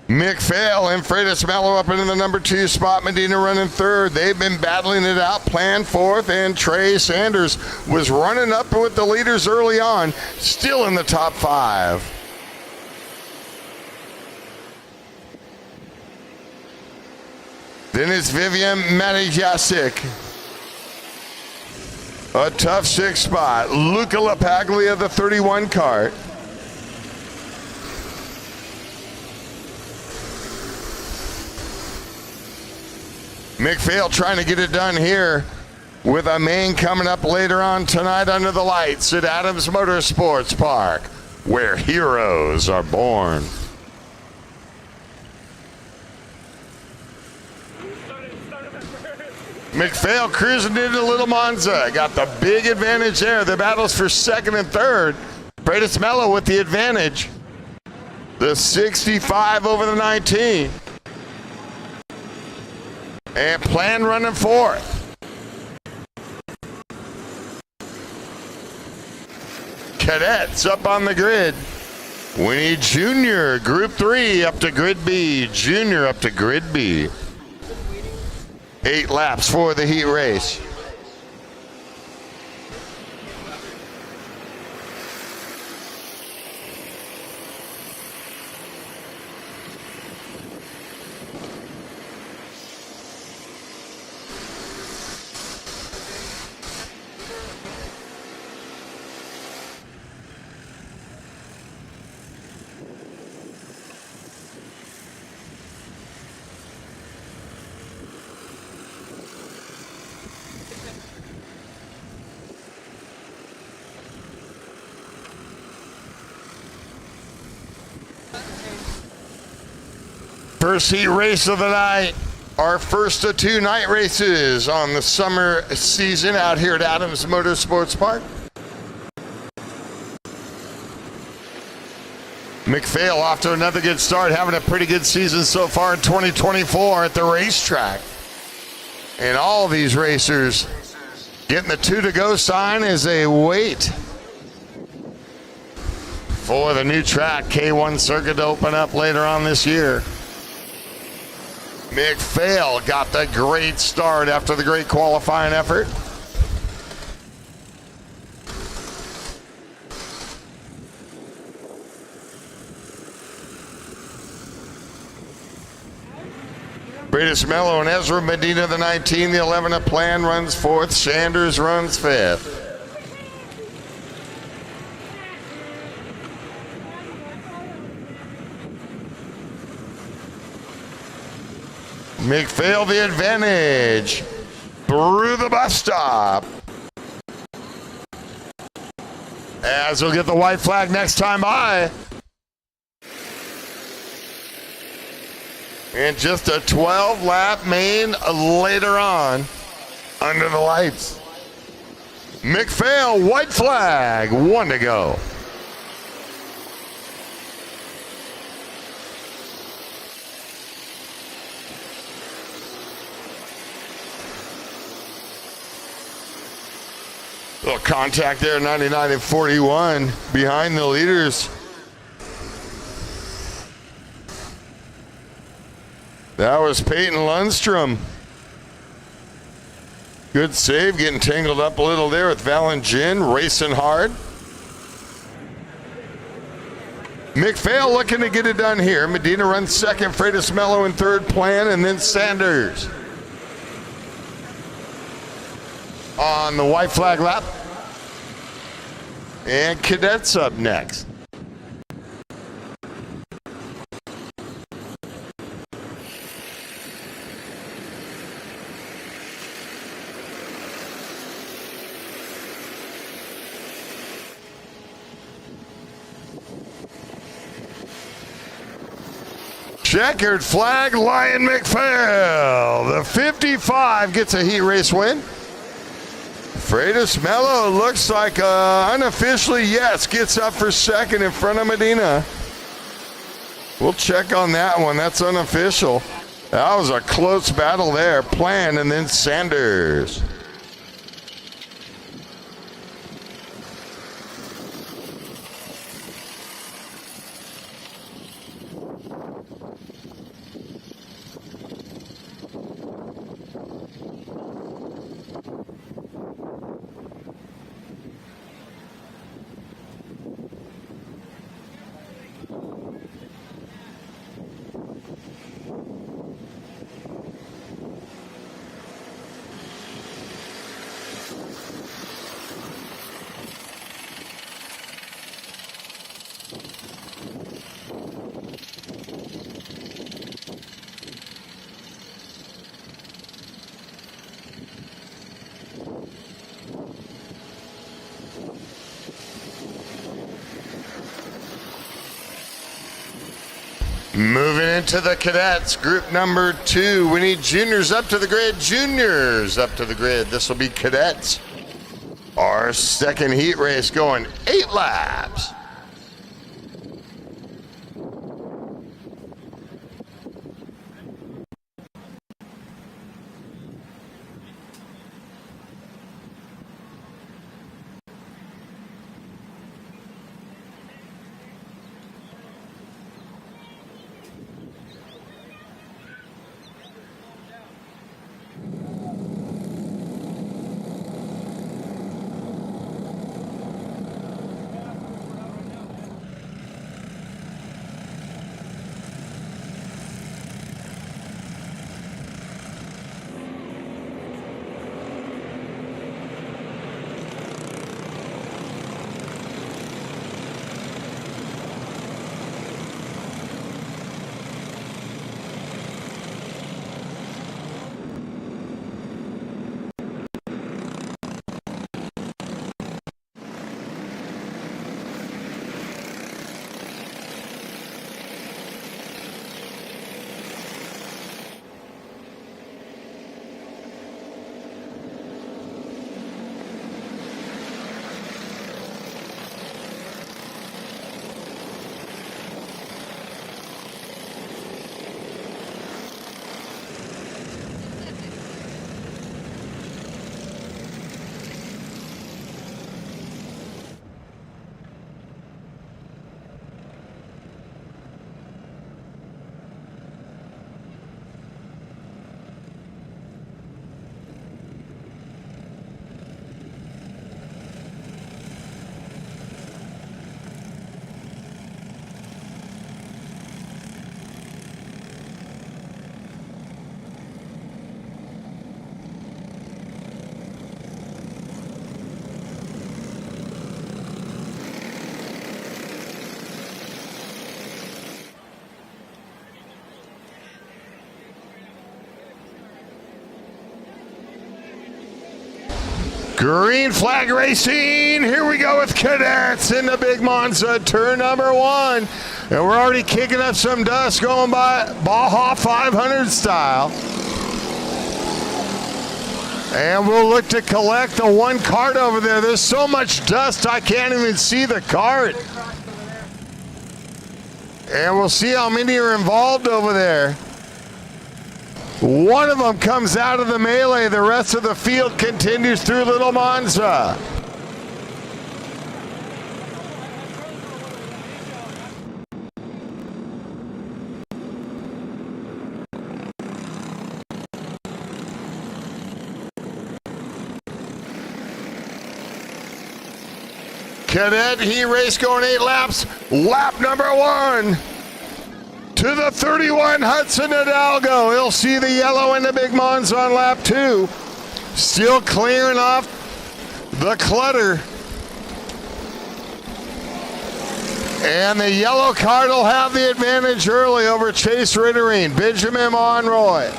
McPhail and Freitas Mello up into the number 2 spot. Medina running 3rd. They've been battling it out. Plan 4th, and Trey Sanders was running up with the leaders early on, still in the top 5. Then it's Vivian Matijasic. A tough 6th spot. Luca LaPaglia, the 31 kart. McPhail trying to get it done here with a main coming up later on tonight under the lights at Adams Motorsports Park, where heroes are born. McPhail cruising into Little Monza. Got the big advantage there. The battles for 2nd and 3rd. Freitas Mello with the advantage. The 65 over the 19. And Plan running 4th. Cadets up on the grid. We need Junior, Group 3 up to Grid B. Junior up to Grid B. 8 laps for the heat race. First heat race of the night. Our first of 2 night races on the summer season out here at Adams Motorsports Park. McPhail off to another good start, having a pretty good season so far in 2024 at the racetrack. And all these racers getting the 2 to go sign as they wait for the new track K1 circuit to open up later on this year. McPhail got the great start after the great qualifying effort. Freitas Mello and Ezra Medina, the 19, the 11 of Plan runs 4th. Sanders runs 5th. McPhail the advantage through the bus stop. As we'll get the white flag next time by. And just a 12-lap main later on under the lights. McPhail, white flag, 1 to go. Little contact there, 99 and 41 behind the leaders. That was Peyton Lundstrom. Good save, getting tangled up a little there with Valengin, racing hard. McPhail looking to get it done here. Medina runs second, Freitas Mello in third, Plan, and then Sanders. On the white flag lap. And Cadet's up next. Checkered flag, Lion McPhail. The 55 gets a heat race win. Freitas Mello looks like unofficially, yes, gets up for second in front of Medina. We'll check on that one. That's unofficial. That was a close battle there. Plan and then Sanders. Moving into the cadets, group number 2. We need juniors up to the grid. Juniors up to the grid. This will be cadets. Our second heat race going 8 laps. Green flag racing. Here we go with cadets in the big Monza, turn number 1. And we're already kicking up some dust going by Baja 500 style. And we'll look to collect the one cart over there. There's so much dust I can't even see the cart. And we'll see how many are involved over there. One of them comes out of the melee. The rest of the field continues through Little Monza. Cadet heat race going 8 laps. Lap number 1 to the 31 Hudson Hidalgo. He'll see the yellow in the Big Mons on lap 2. Still clearing off the clutter. And the yellow card will have the advantage early over Chase Ritterine. Benjamin Monroy.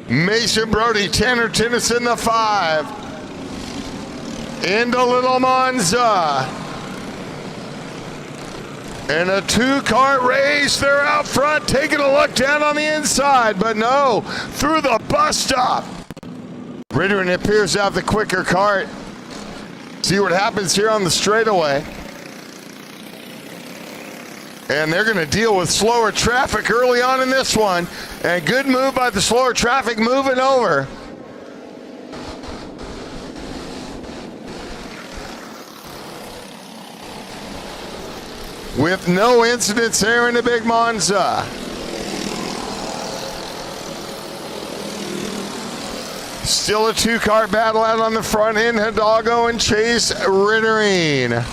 Mason Brody, Tanner Tennyson the 5. Into Little Monza. In a 2-kart race, they're out front taking a look down on the inside, but no, through the bus stop. Ritterine appears to have the quicker kart. See what happens here on the straightaway. And they're going to deal with slower traffic early on in this one. And good move by the slower traffic moving over. With no incidents there in the Big Monza. Still a 2-kart battle out on the front end. Hidalgo and Chase Ritterine.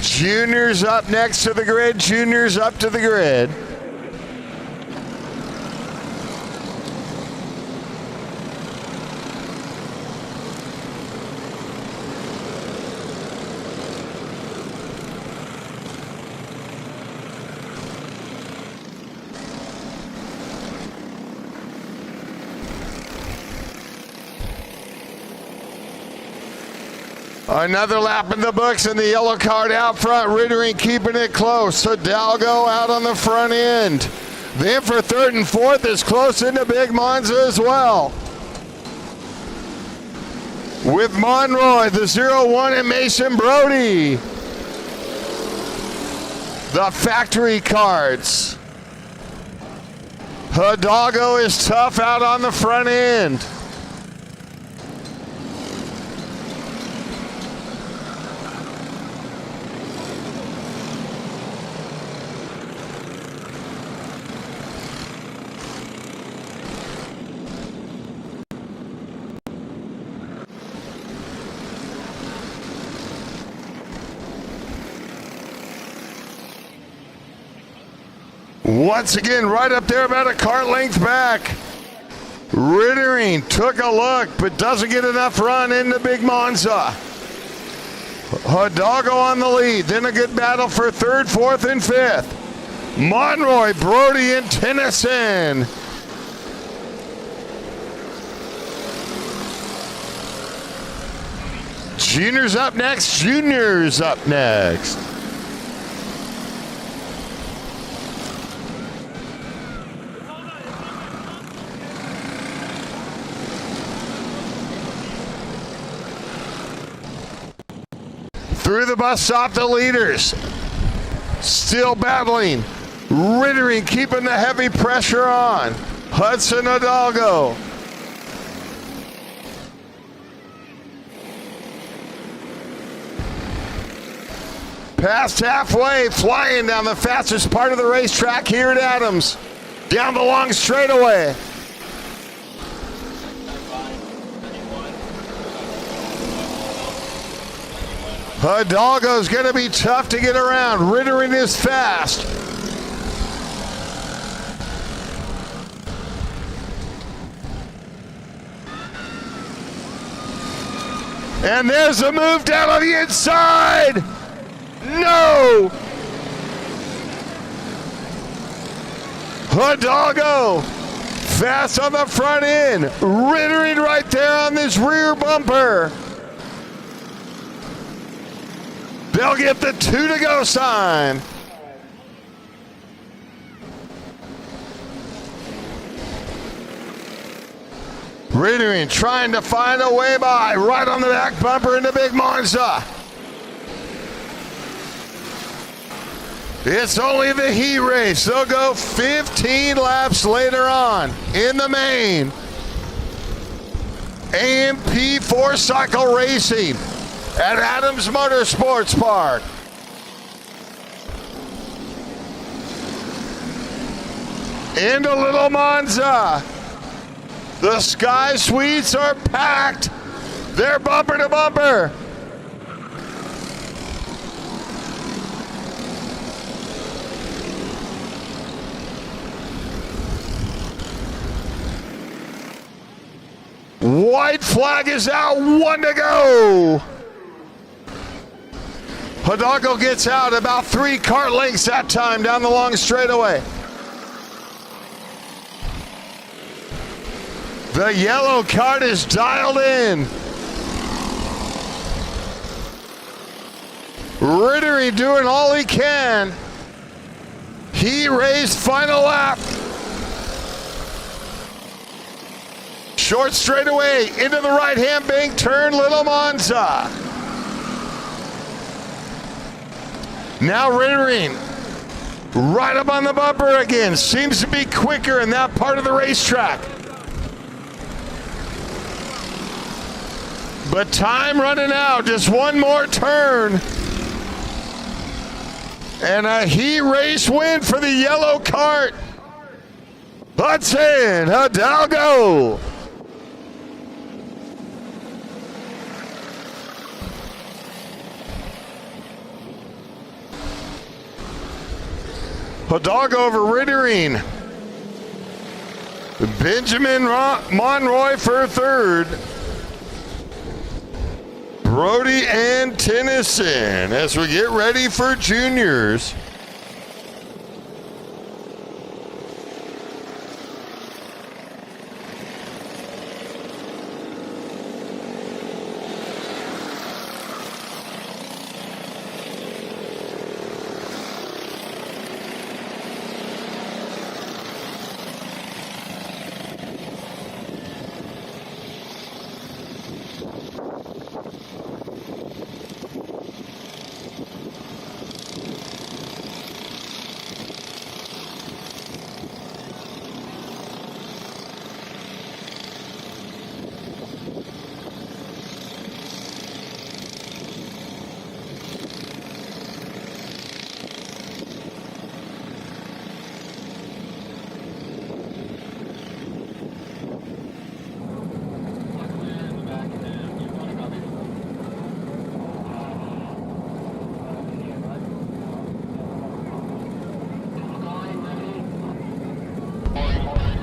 Junior's up next to the grid. Junior's up to the grid. Another lap in the books and the yellow card out front. Ritterine keeping it close. Hidalgo out on the front end. Then for 3rd and 4th is close into Big Monza as well. With Monroy, the 0-1 and Mason Brody. The factory cards. Hidalgo is tough out on the front end. Once again, right up there about a kart length back. Ritterine took a look, but doesn't get enough run into Big Monza. Hidalgo on the lead. Then a good battle for 3rd, 4th, and 5th. Monroy, Brody, and Tennyson. Junior's up next. Junior's up next. Through the bus stop, the leaders still battling. Ritterine keeping the heavy pressure on. Hudson Hidalgo. Past halfway, flying down the fastest part of the racetrack here at Adams. Down the long straightaway. Hidalgo's going to be tough to get around. Ritterine is fast. And there's a move down on the inside. No! Hidalgo fast on the front end. Ritterine right there on this rear bumper. They'll get the 2 to go sign. Ritterine trying to find a way by, right on the back bumper into Big Monza. It's only the heat race. They'll go 15 laps later on in the main. AMP 4-cycle racing at Adams Motorsports Park. Into Little Monza. The Sky Suites are packed. They're bumper to bumper. White flag is out, 1 to go. Hidalgo gets out about 3 kart lengths that time down the long straightaway. The yellow kart is dialed in. Rittery doing all he can. He raced final lap. Short straightaway into the right-hand bank turn, Little Monza. Now Rittering right up on the bumper again. Seems to be quicker in that part of the racetrack. But time running out, just one more turn. And a heat race win for the yellow kart. Hudson Hidalgo. Hidalgo over Rittering. Benjamin Monroy for third. Brody and Tennyson as we get ready for juniors.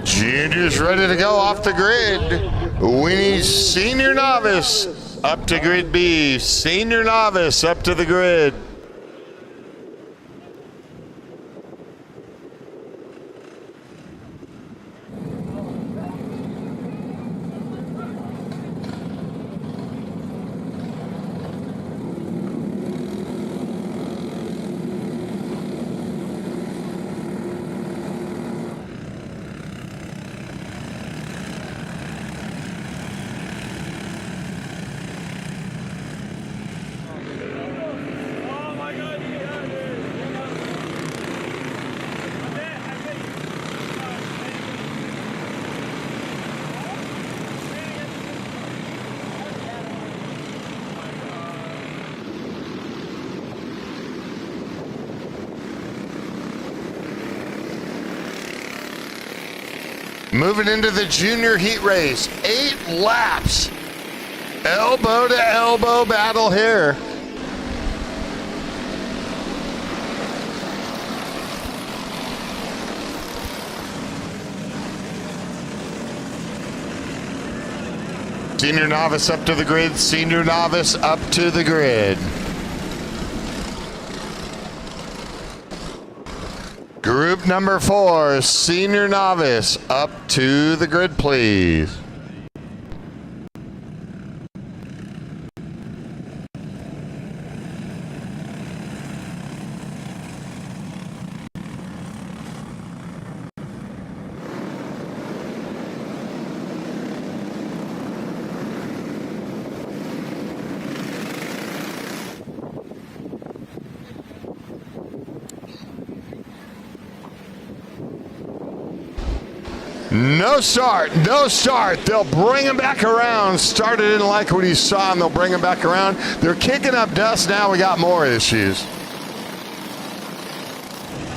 Juniors ready to go off the grid. We need senior novice up to grid B. Senior novice up to the grid. Moving into the junior heat race, 8 laps. Elbow to elbow battle here. Senior novice up to the grid, senior novice up to the grid. Group number 4, senior novice, up to the grid, please. No start, no start. They'll bring him back around. Started didn't like what he saw, and they'll bring him back around. They're kicking up dust. Now we got more issues.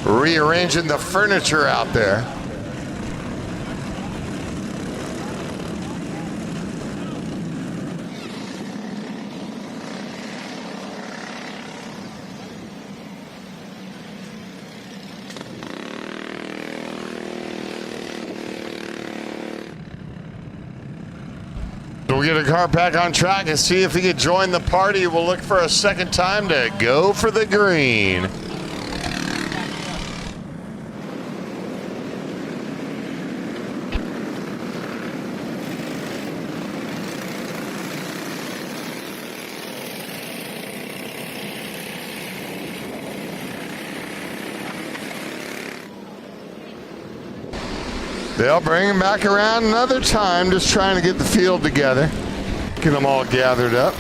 Rearranging the furniture out there. get a car back on track and see if he could join the party. We'll look for a second time to go for the green. They'll bring him back around another time, just trying to get the field together. Get them all gathered up.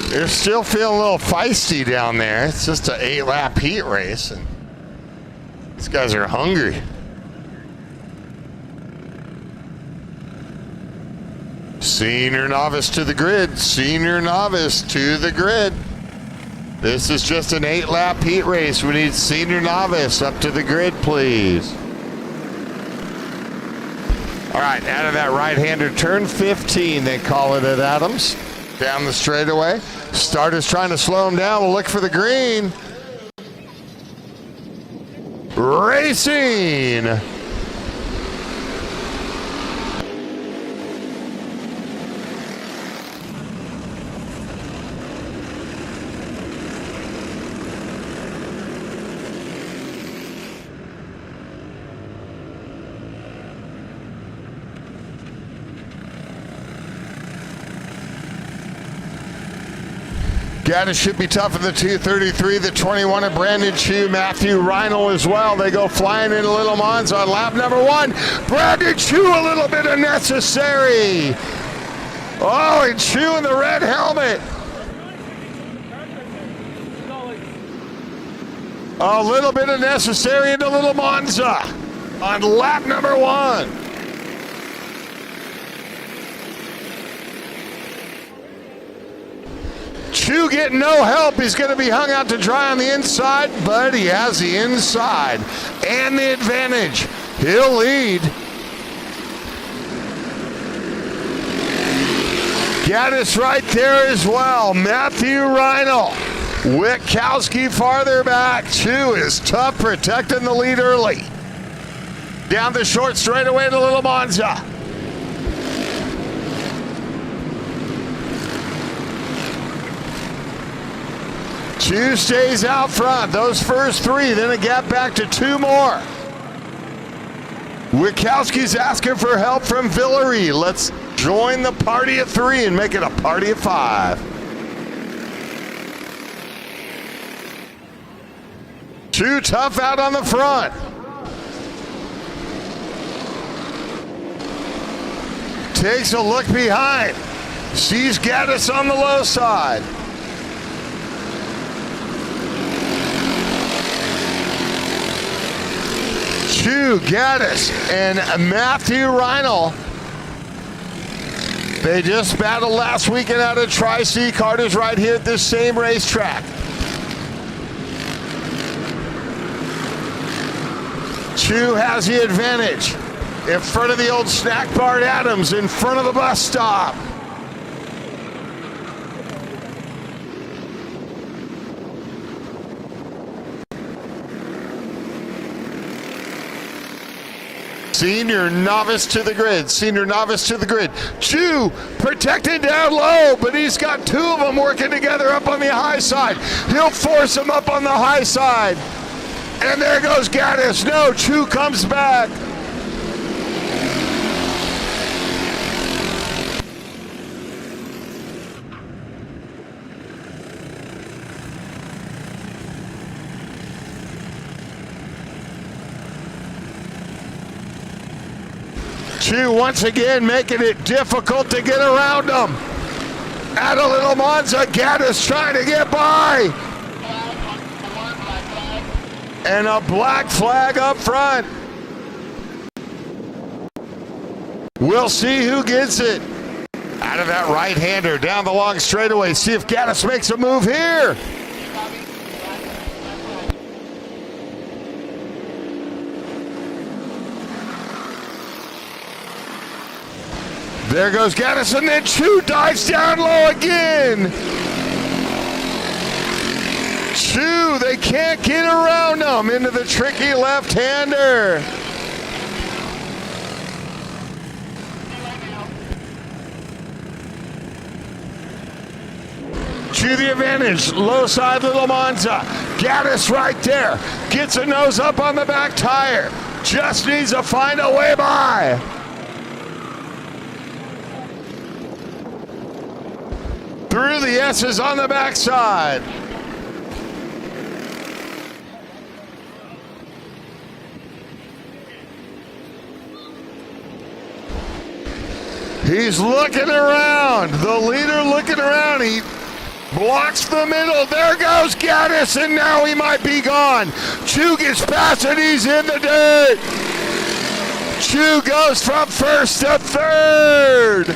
They're still feeling a little feisty down there. It's just an 8-lap heat race, and these guys are hungry. Senior novice to the grid. Senior novice to the grid. This is just an 8-lap heat race. We need senior novice up to the grid, please. All right, out of that right-hander, turn 15, they call it at Adams. Down the straightaway. Starter's trying to slow him down. We'll look for the green. Racing. Gaddis should be tough in the 233. The 21 of Brandon Chu, Matthew Reinl as well. They go flying into Little Monza on lap number 1. Brandon Chu, a little bit unnecessary. Oh, and Chu in the red helmet. A little bit unnecessary into Little Monza on lap number 1. Chu getting no help. He's going to be hung out to dry on the inside, but he has the inside and the advantage. He'll lead. Gaddis right there as well. Matthew Reinl. Witkowski farther back. Chu is tough, protecting the lead early. Down the short straightaway to Little Monza. Chu stays out front. Those first 3, then a gap back to 2 more. Witkowski's asking for help from Villery. Let's join the party of 3 and make it a party of 5. Chu tough out on the front. Takes a look behind. Sees Gaddis on the low side. Chu, Gaddis, and Matthew Reinl. They just battled last weekend out at Tri-C. Carter's right here at this same racetrack. Chu has the advantage in front of the old snack bar at Adams, in front of the bus stop. Senior novice to the grid. Senior novice to the grid. Chu protected down low, but he's got 2 of them working together up on the high side. He'll force them up on the high side. And there goes Gaddis. No, Chu comes back. Chu once again making it difficult to get around him. At a Little Monza, Gaddis trying to get by. And a black flag up front. We'll see who gets it. Out of that right-hander, down the long straightaway. See if Gaddis makes a move here. There goes Gaddis, and then Chu dives down low again. Chew, they can't get around him into the tricky left-hander. Chew the advantage, low side Little Monza. Gaddis right there, gets a nose up on the back tire. Just needs to find a way by. Through the S's on the backside. He's looking around. The leader looking around. He blocks the middle. There goes Gaddis, and now he might be gone. Chew gets past it. He's in the dirt. Chew goes from first to third.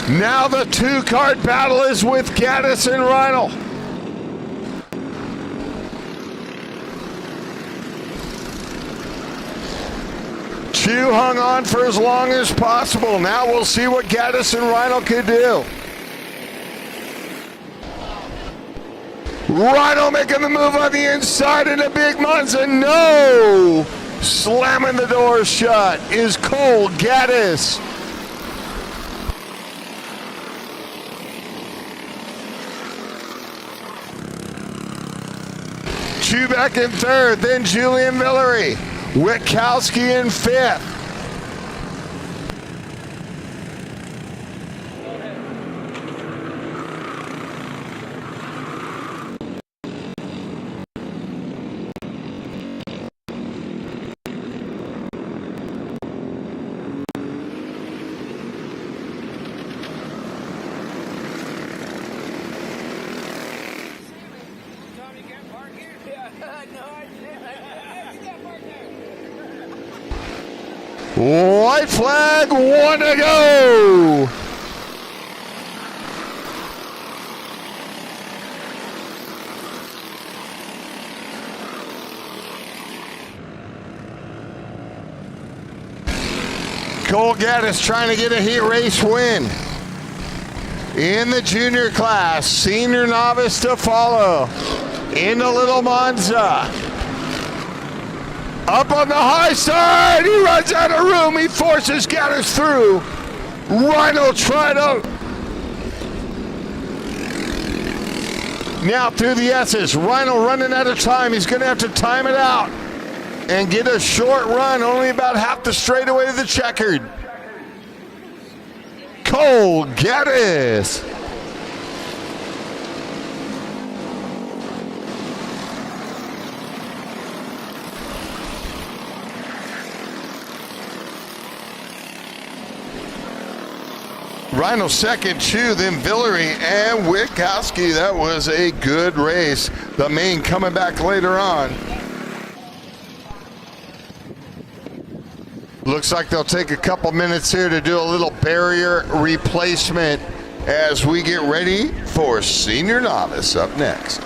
Now the two-kart battle is with Cadet and Reinl. Chew hung on for as long as possible. Now we'll see what Cadet and Reinl can do. Reinl making the move on the inside in a big Monza. No! Slamming the door shut is Cole Gaddis. Chew back in third, then Julian Villery. Witkowski in fifth. White flag, one to go. Cole Gaddis trying to get a heat race win. In the junior class, senior novice to follow. Into Little Monza. Up on the high side, he runs out of room. He forces Gaddis through. Reinl tried out. Now through the S's. Reinl running out of time. He's going to have to time it out and get a short run, only about half the straightaway to the checkered. Cole Gaddis. Reinl second, Chew, then Villery and Witkowski. That was a good race. The main coming back later on. Looks like they'll take a couple minutes here to do a little barrier replacement as we get ready for senior novice up next.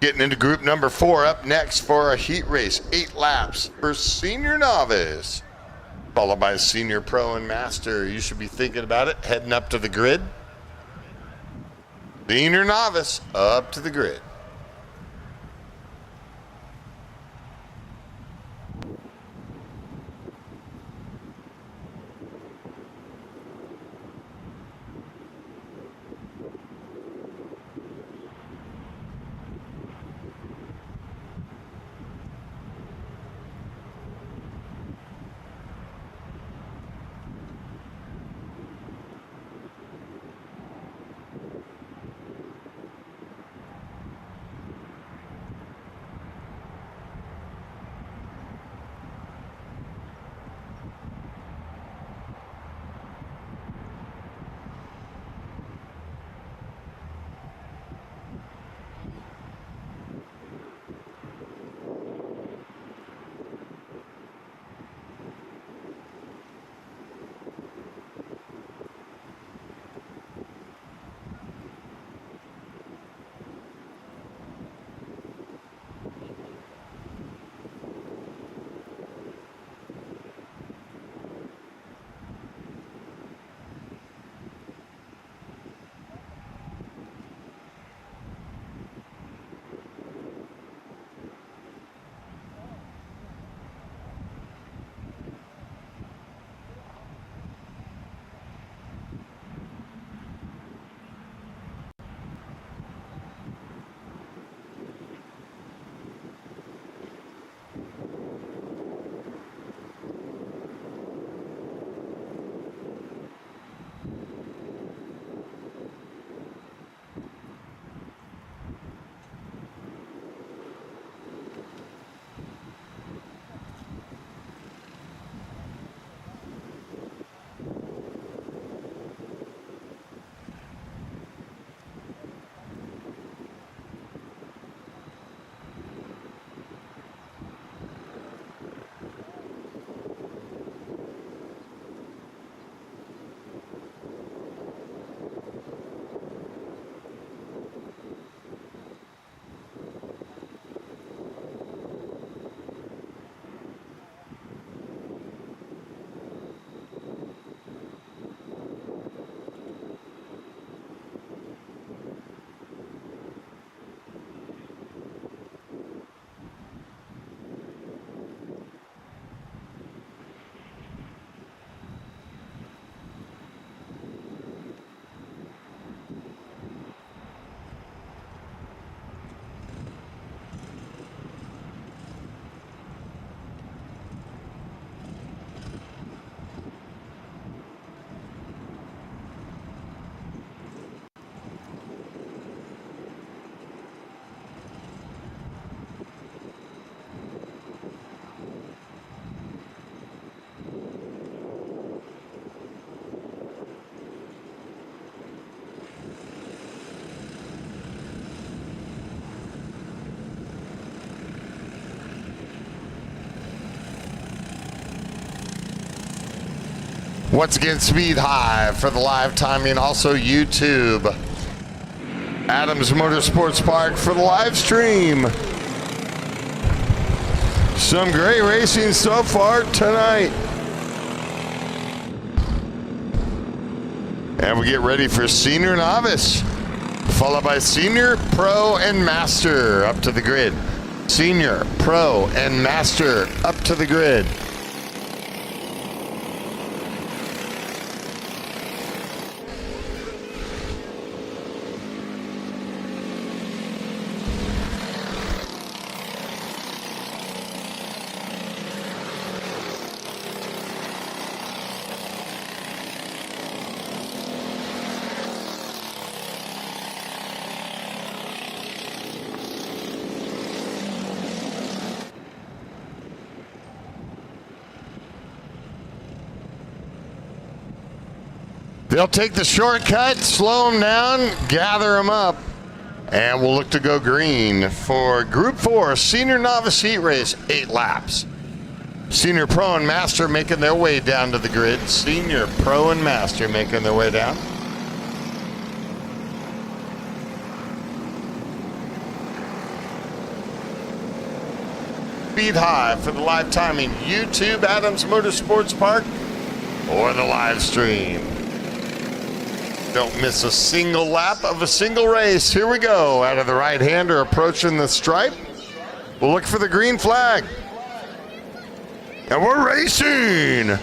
Getting into group number 4 up next for a heat race, 8 laps for senior novice, followed by senior pro and master. You should be thinking about it, heading up to the grid. Senior novice up to the grid. Once again, Speed High for the live timing, also YouTube. Adams Motorsports Park for the live stream. Some great racing so far tonight. And we get ready for senior novice, followed by senior, pro, and master up to the grid. Senior, pro, and master up to the grid. They'll take the shortcut, slow them down, gather them up, and we'll look to go green for Group 4 Senior Novice Heat Race, 8 laps. Senior Pro and Master making their way down to the grid. Senior Pro and Master making their way down. speed high for the live timing. YouTube Adams Motorsports Park or the live stream. Don't miss a single lap of a single race. Here we go. Out of the right hander approaching the stripe. We'll look for the green flag. And we're racing.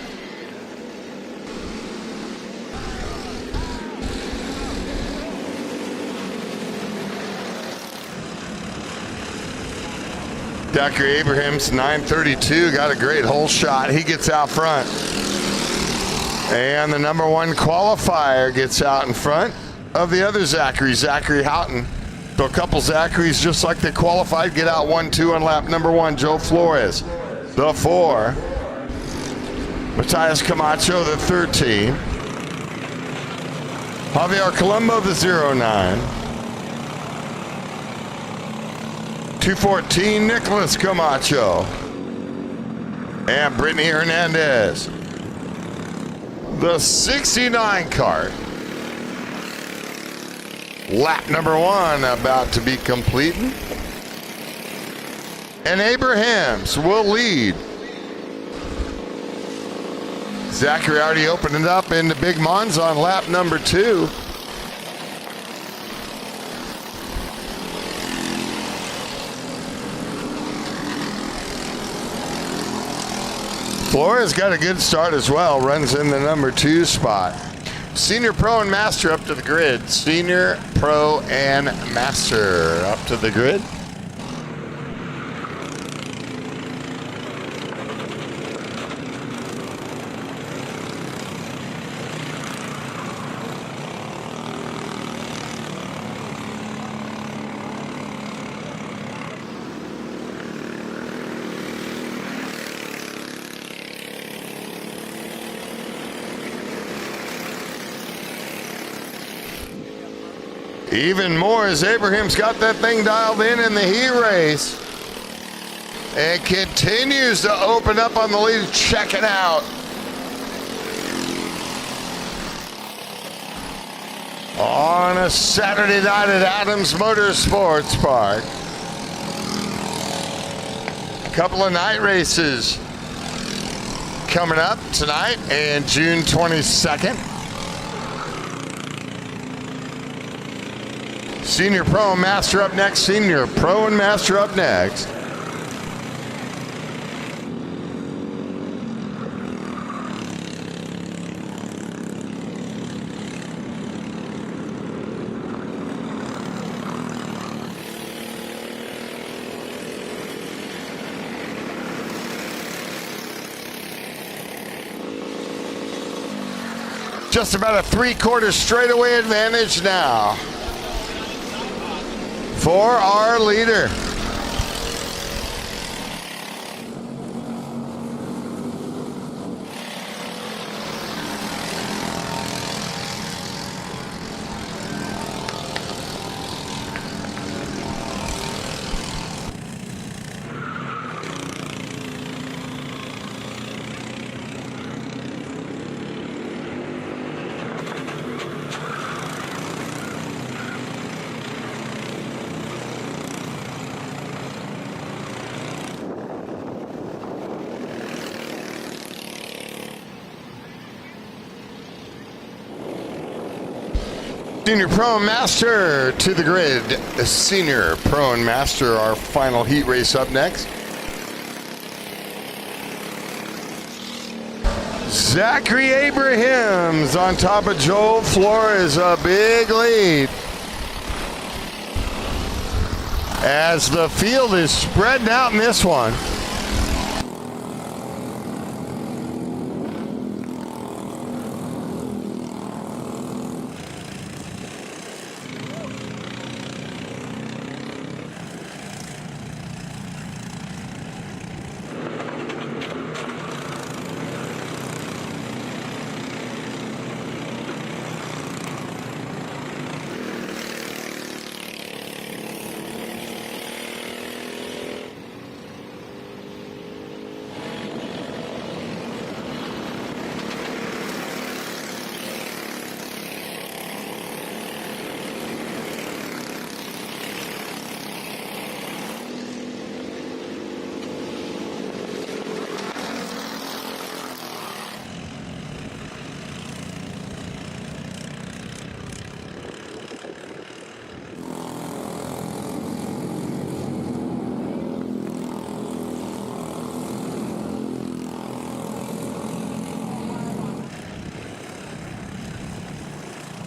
Zachary Abrahams, 932, got a great hole shot. He gets out front. And the number one qualifier gets out in front of the other Zachary, Zachary Houghton. So a couple Zacharys, just like they qualified, get out 1-2 on lap number 1. Joe Flores, the 4. Matthias Camacho, the 13. Javier Colombo, the 09. 214, Nicholas Camacho. And Brittany Hernandez. The 69 kart. Lap number 1 about to be completed. And Abrahams will lead. Zachary already opened it up into Big Monza on lap number 2. Flores got a good start as well, runs in the number 2 spot. Senior Pro and Master up to the grid. Senior Pro and Master up to the grid. Even more as Abraham's got that thing dialed in the heat race. And continues to open up on the lead. Check it out. On a Saturday night at Adams Motorsports Park. A couple of night races coming up tonight and June 22nd. Senior Pro and Master up next. Senior Pro and Master up next. Just about a 3/4 straightaway advantage now for our leader. Senior Pro and Master to the grid. The Senior Pro and Master, our final heat race up next. Zachary Abrahams on top of Joel Flores, a big lead. As the field is spreading out in this one.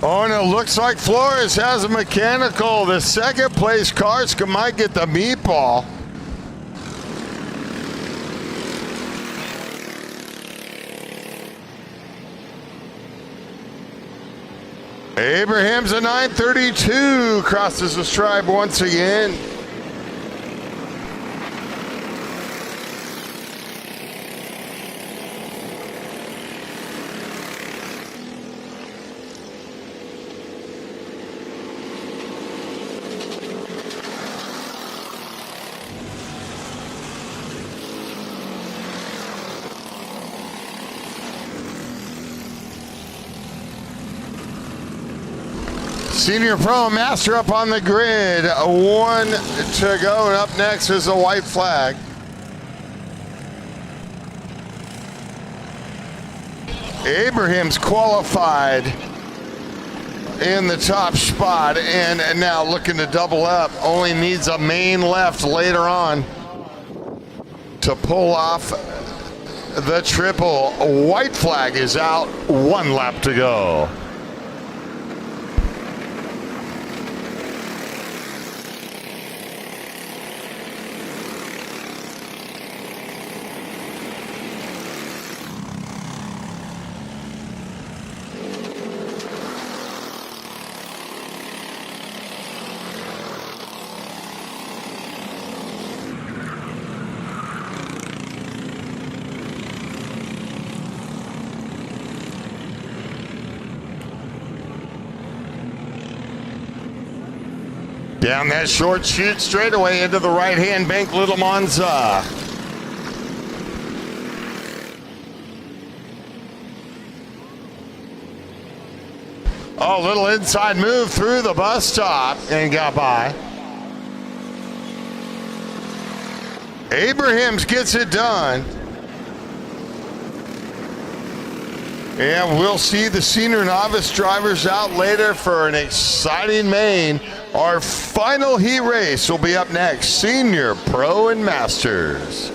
Oh, and it looks like Flores has a mechanical. The second place cars might get the meatball. Abraham's a 932, crosses the stripe once again. Senior Pro Master up on the grid. One to go, and up next is a white flag. Abraham's qualified in the top spot, and now looking to double up. Only needs a main left later on to pull off the triple. White flag is out, 1 lap to go. Down that short chute straightaway into the right-hand bank, Little Monza. Oh, little inside move through the bus stop and got by. Abrahams gets it done. And we'll see the senior novice drivers out later for an exciting main. Our final heat race will be up next, Senior, Pro, and Masters.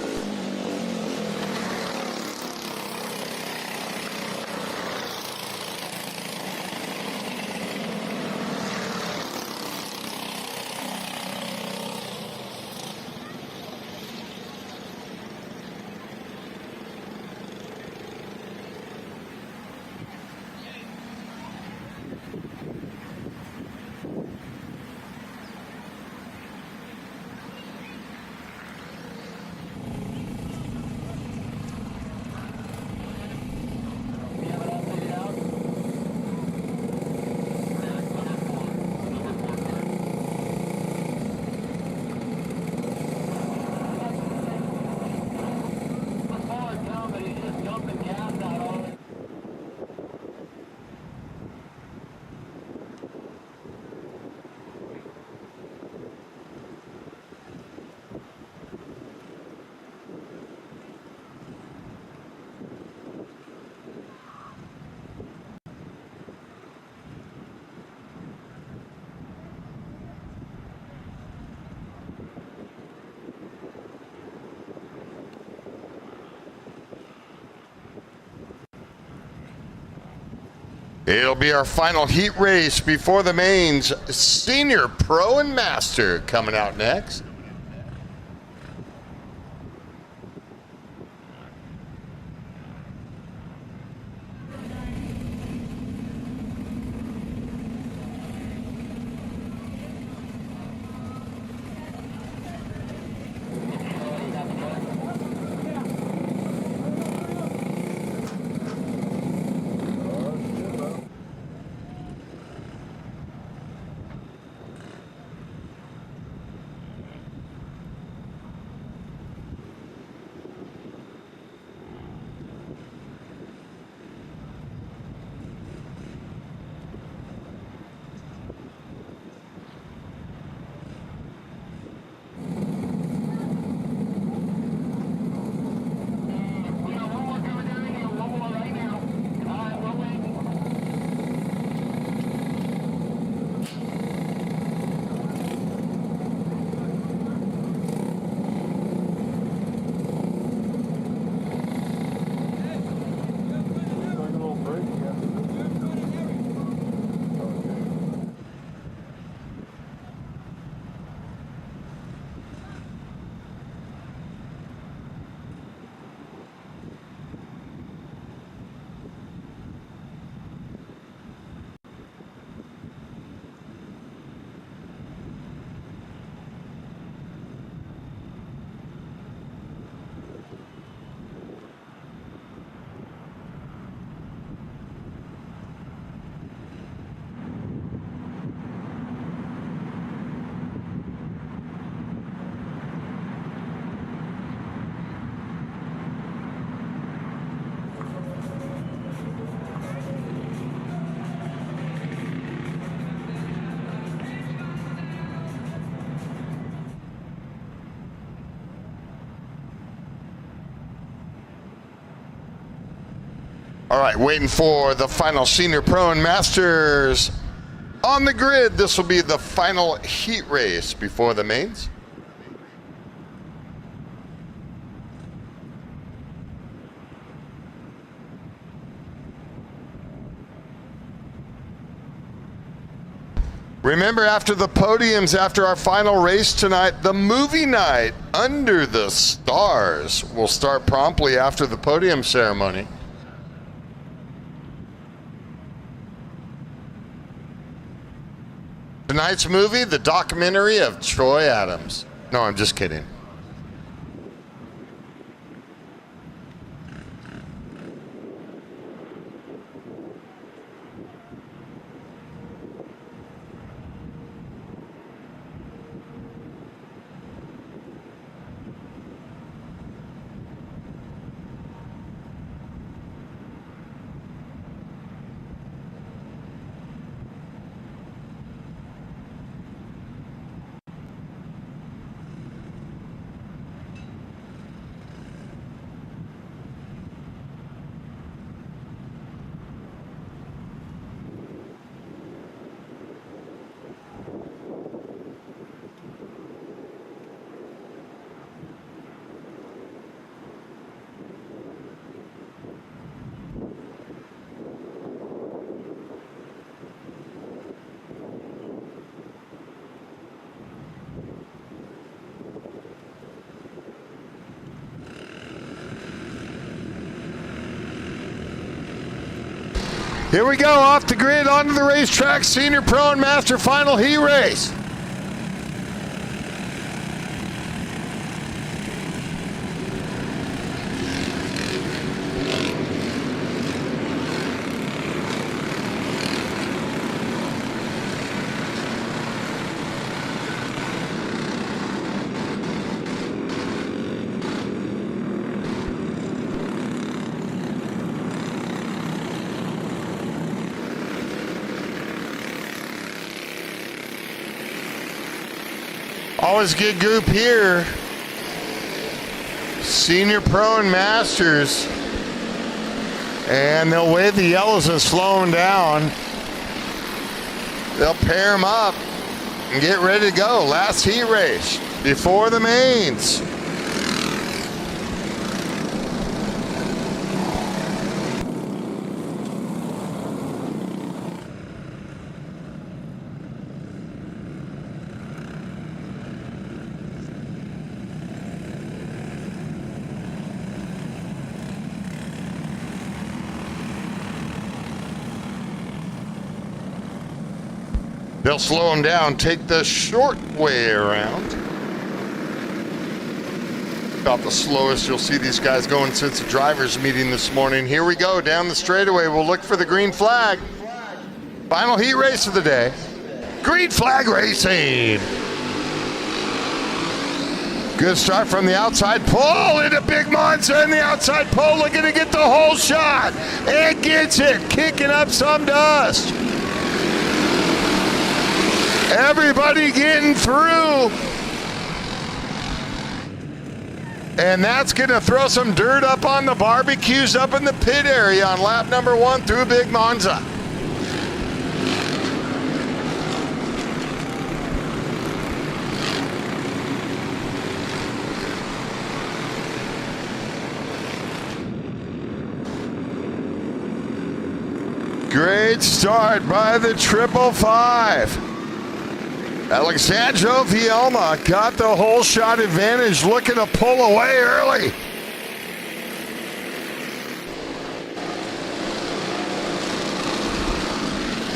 It'll be our final heat race before the mains. Senior, Pro, and Master coming out next. All right, waiting for the final Senior Pro and Masters on the grid. This will be the final heat race before the mains. Remember, after the podiums, after our final race tonight, the movie night Under the Stars will start promptly after the podium ceremony. Tonight's movie, the documentary of Troy Adams. No, I'm just kidding. Here we go, off the grid, onto the racetrack, Senior Pro and Master final heat race. Always good group here. Senior Pro and Masters. And they'll wave the yellows and slow them down. They'll pair them up and get ready to go. Last heat race before the mains. They'll slow them down, take the short way around. About the slowest you'll see these guys going since the drivers' meeting this morning. Here we go, down the straightaway. We'll look for the green flag. Final heat race of the day. Green flag racing. Good start from the outside pole into Big Monza in the outside pole, looking to get the whole shot. And gets it, kicking up some dust. Everybody getting through. And that's going to throw some dirt up on the barbecues up in the pit area on lap number 1 through Big Monza. Great start by the 555. Alexandro Vielma got the whole shot advantage, looking to pull away early.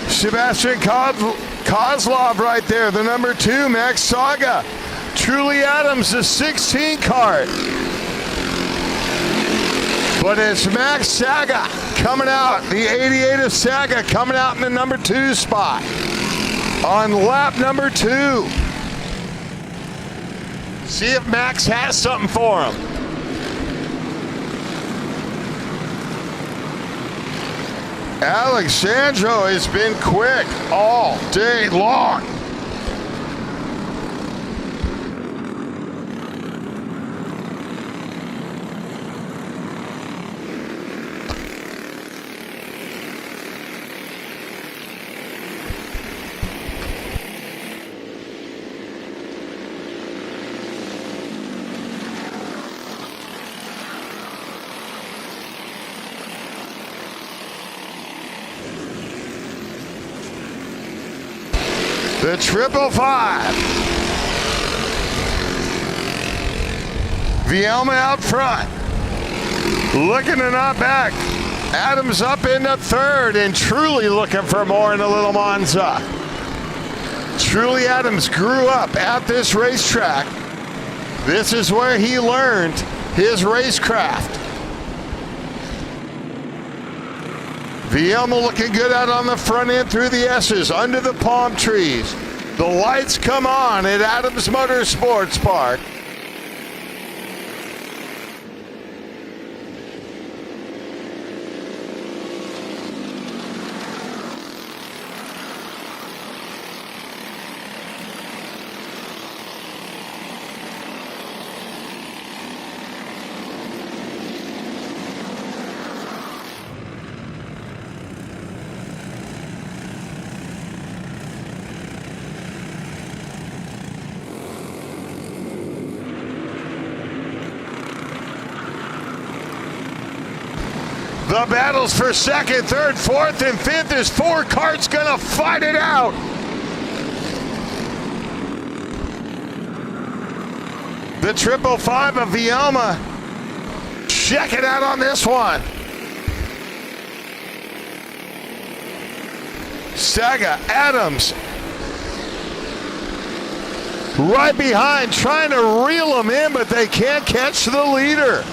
Sebastian Kozlov right there, the number 2, Max Saga. Truly Adams, the 16 kart. But it's Max Saga coming out, the 88 of Saga coming out in the number 2 spot. On lap number 2. See if Max has something for him. Alexandro has been quick all day long. The 555. Vielma out front. Looking to not back. Adams up into third and Truly looking for more in a little Monza. Truly Adams grew up at this racetrack. This is where he learned his racecraft. Vielma looking good out on the front end through the S's, under the palm trees. The lights come on at Adams Motorsports Park. The battles for second, third, fourth, and fifth. There's 4 karts gonna fight it out. The 555 of Vielma. Check it out on this one. Saga, Adams. Right behind, trying to reel them in, but they can't catch the leader.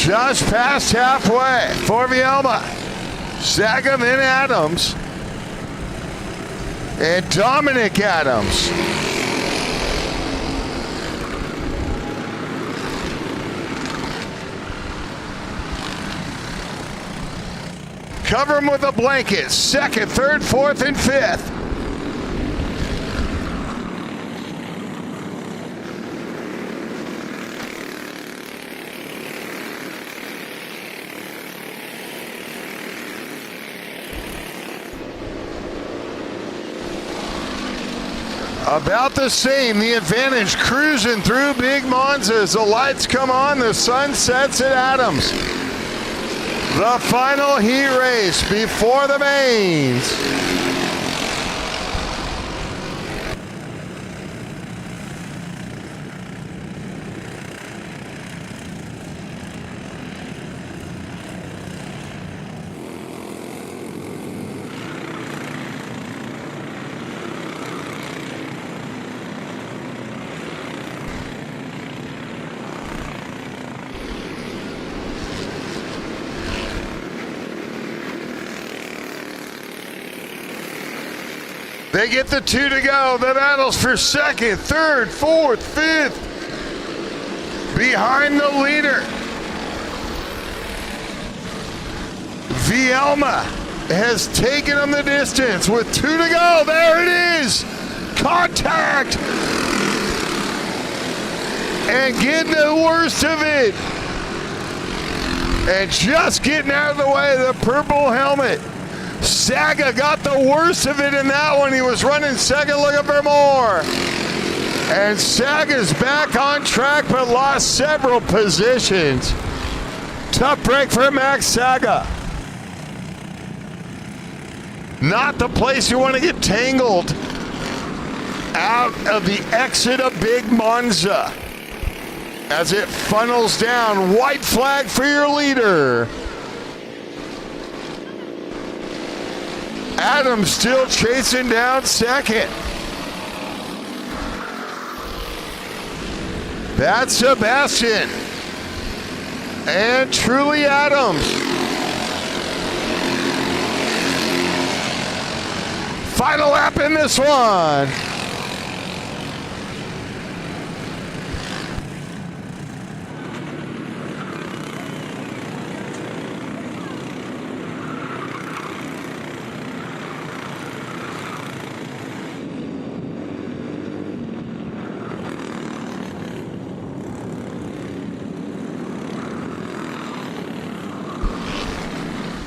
Just past halfway for Vielma. Saga, then Adams. And Dominic Adams. Cover him with a blanket. Second, third, fourth, and fifth. About the same, the advantage cruising through Big Monza as the lights come on, the sun sets at Adams. The final heat race before the mains. They get the 2 to go. The battles for second, third, fourth, fifth. Behind the leader. Vielma has taken them the distance with 2 to go. There it is. Contact. And getting the worst of it. And just getting out of the way, the purple helmet. Saga got the worst of it in that one. He was running second, looking for more. And Saga's back on track, but lost several positions. Tough break for Max Saga. Not the place you want to get tangled out of the exit of Big Monza. As it funnels down, white flag for your leader. Adams still chasing down second. That's Sebastian. And Truly Adams. Final lap in this one.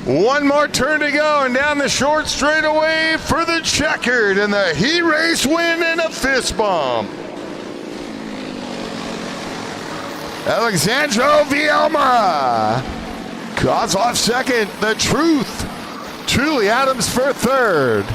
One more turn to go, and down the short straightaway for the checkered, and the heat race win and a fist bump. Alexandro Vielma. Kozlov second. The Truth. Truly Adams for third.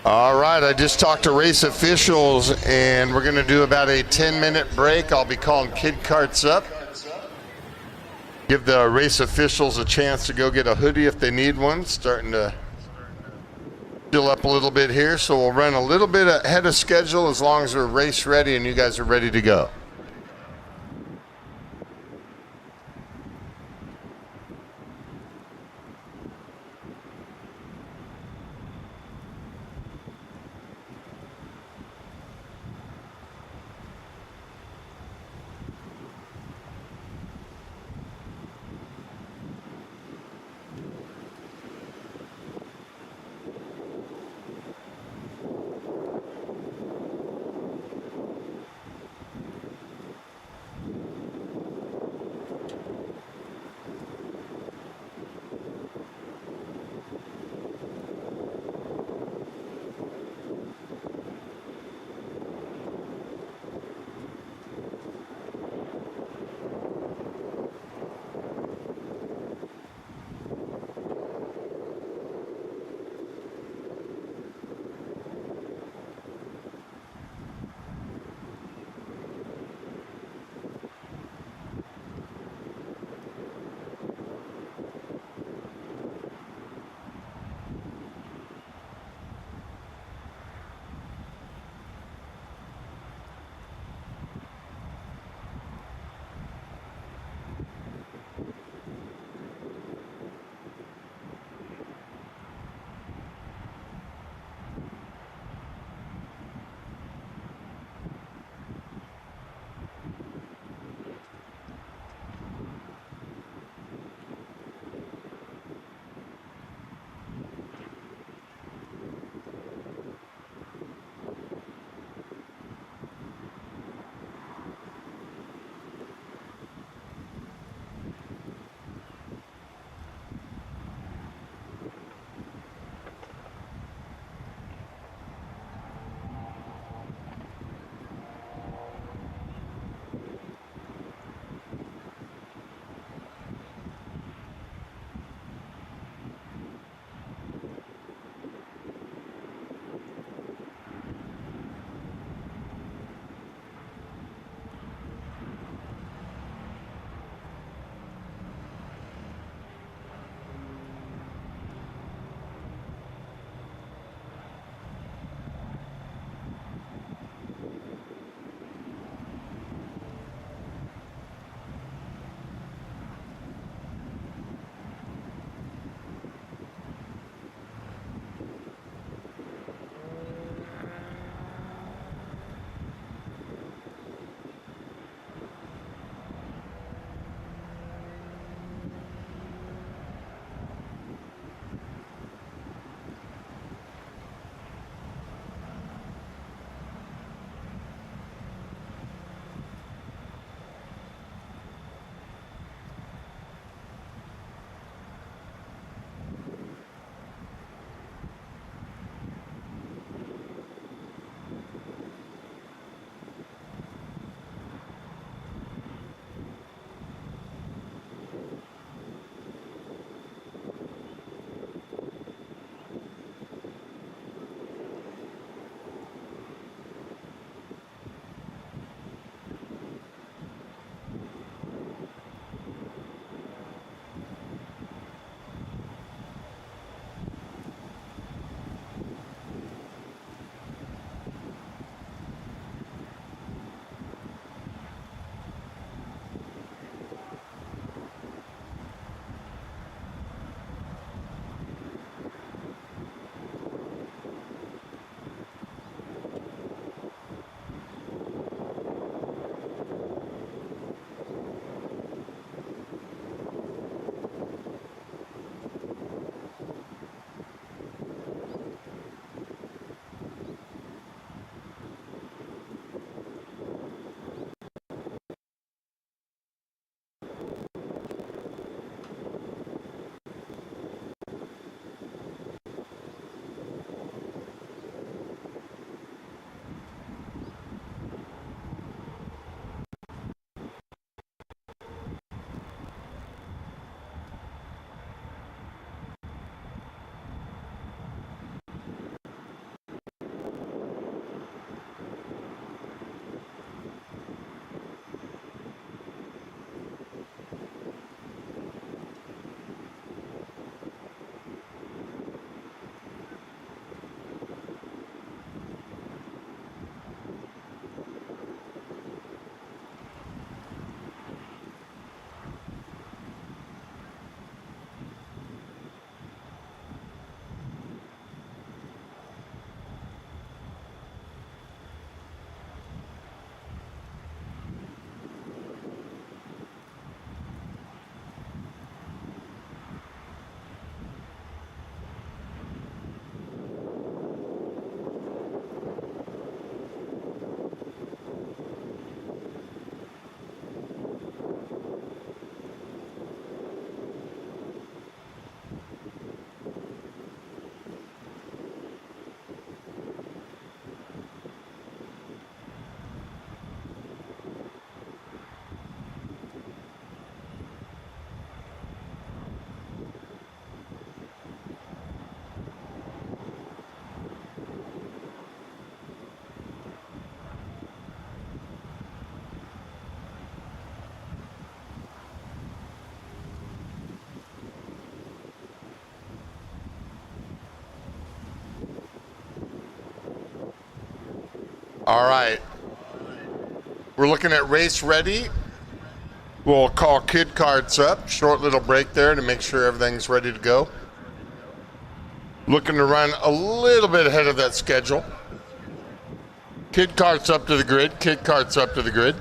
All right, I just talked to race officials, and we're going to do about a 10-minute break. I'll be calling kid karts up. Give the race officials a chance to go get a hoodie if they need one. Starting to fill up a little bit here, so we'll run a little bit ahead of schedule as long as we're race ready and you guys are ready to go. All right. We're looking at race ready. We'll call kid carts up. Short little break there to make sure everything's ready to go. Looking to run a little bit ahead of that schedule. Kid carts up to the grid. Kid carts up to the grid.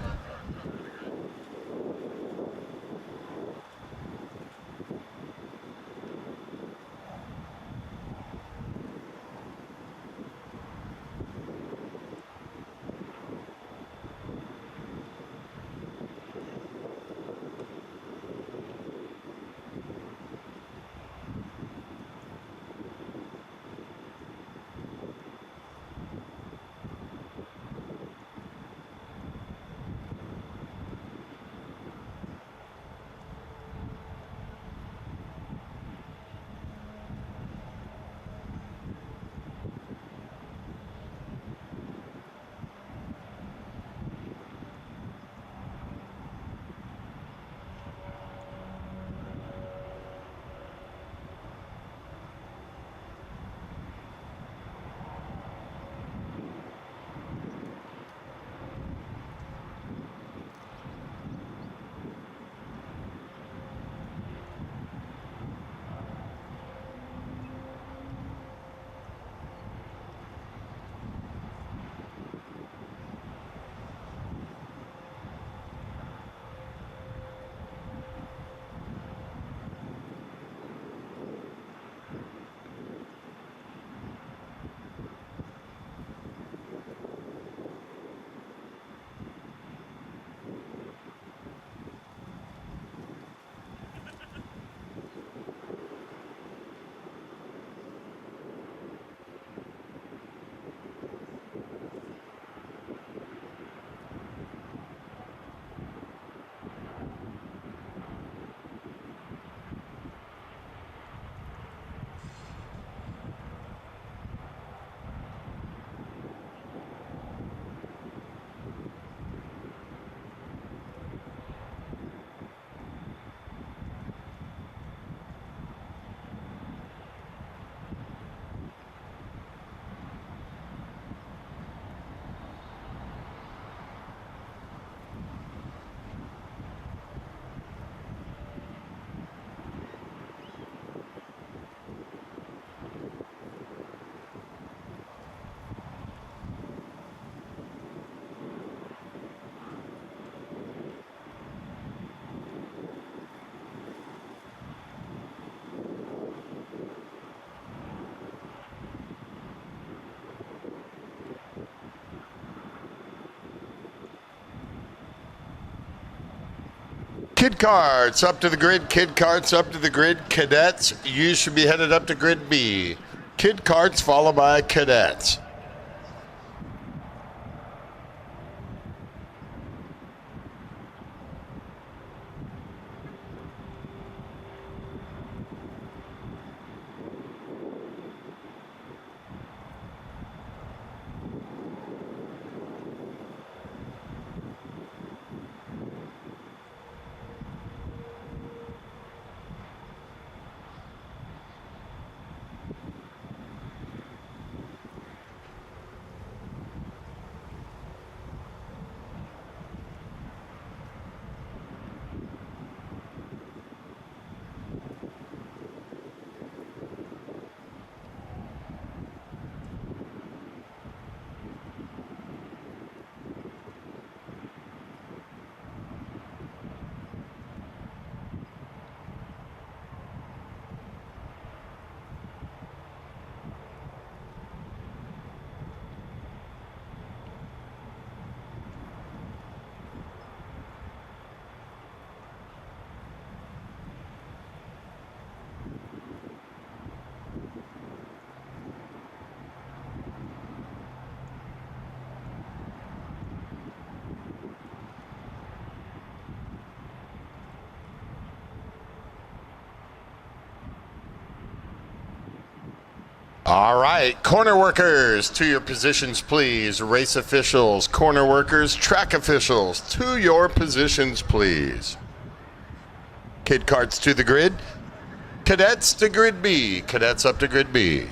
Kid carts up to the grid. Kid carts up to the grid. Cadets, you should be headed up to grid B. Kid carts followed by cadets. All right, corner workers, to your positions, please. Race officials, corner workers, track officials, to your positions, please. Kid carts to the grid. Cadets to grid B. Cadets up to grid B.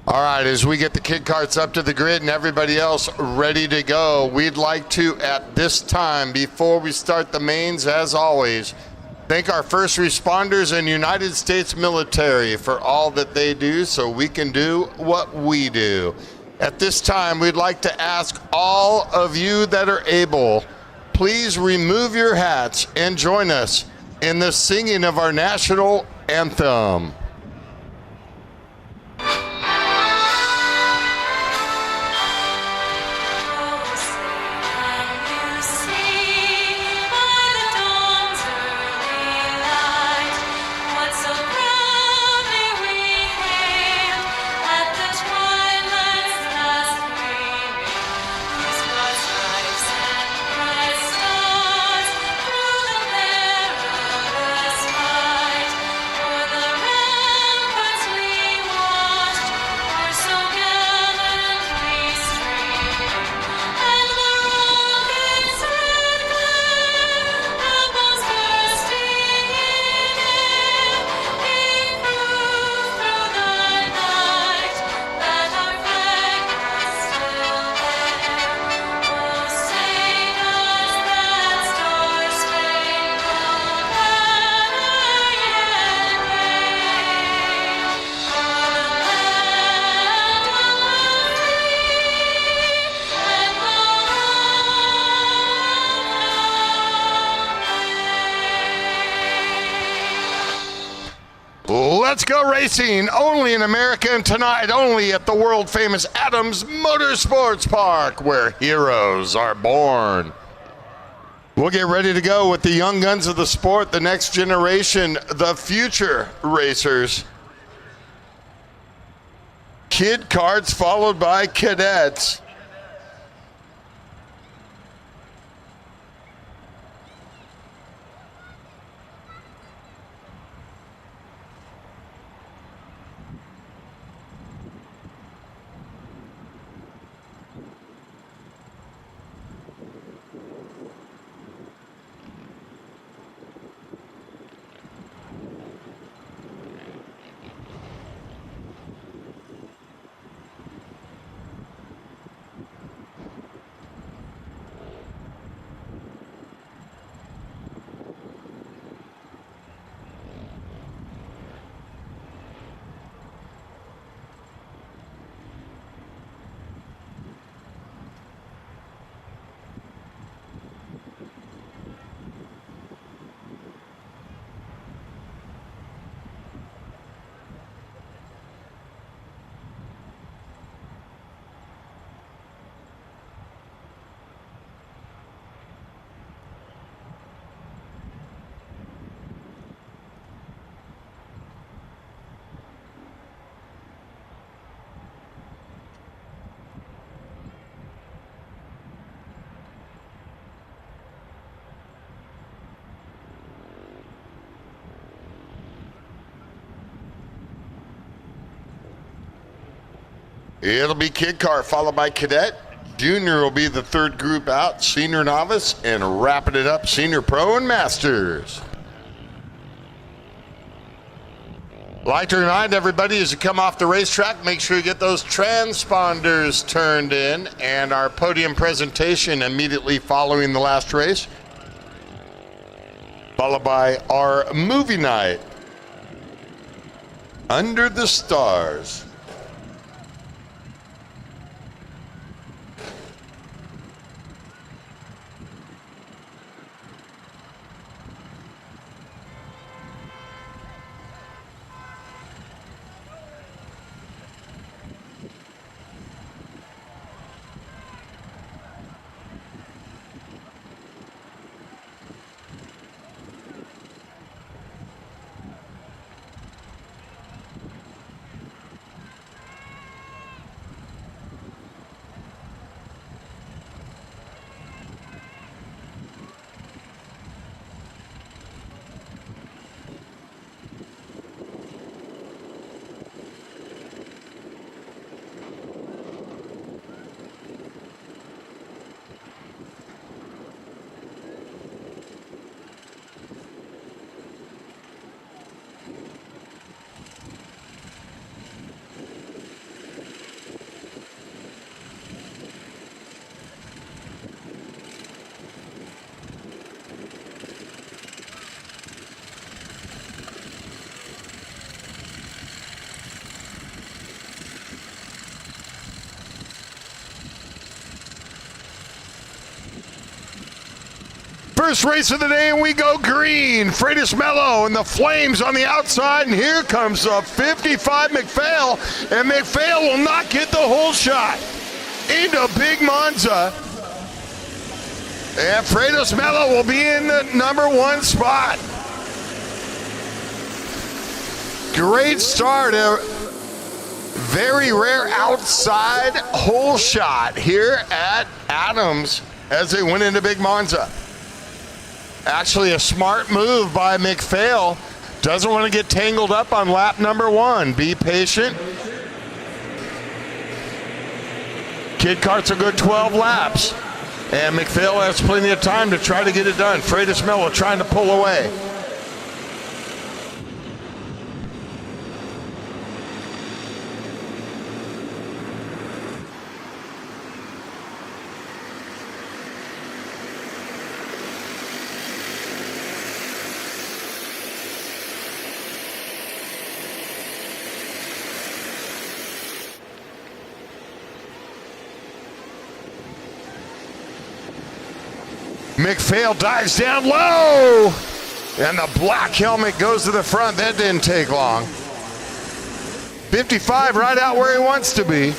All right, as we get the kid carts up to the grid and everybody else ready to go, we'd like to, at this time, before we start the mains, as always, thank our first responders and United States military for all that they do so we can do what we do. At this time, we'd like to ask all of you that are able, please remove your hats and join us in the singing of our national anthem. Let's go racing, only in America, and tonight only at the world famous Adams Motorsports Park, where heroes are born. We'll get ready to go with the young guns of the sport, the next generation, the future racers. Kid karts followed by cadets. It'll be kid kart followed by cadet. Junior will be the third group out, senior novice, and wrapping it up, senior pro and masters. Like to remind everybody as you come off the racetrack, make sure you get those transponders turned in, and our podium presentation immediately following the last race, followed by our movie night, Under the Stars. First race of the day, and we go green. Freitas Mello and the Flames on the outside, and here comes a 55 McPhail, and McPhail will not get the whole shot into Big Monza. And Freitas Mello will be in the number 1 spot. Great start. A very rare outside hole shot here at Adams as they went into Big Monza. Actually, a smart move by McPhail. Doesn't want to get tangled up on lap number 1. Be patient. Kid kart's a good 12 laps. And McPhail has plenty of time to try to get it done. Freitas Mello trying to pull away. McPhail dives down low, and the black helmet goes to the front. That didn't take long. 55 right out where he wants to be.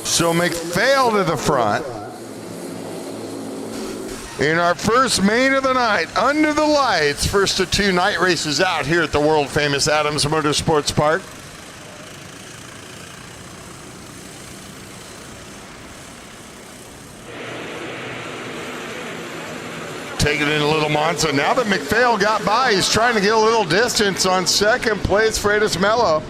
So McPhail to the front. In our first main of the night, under the lights, first of 2 night races out here at the world famous Adams Motorsports Park. Taking in a little Monza. Now that McPhail got by, he's trying to get a little distance on second place, Freitas Mello.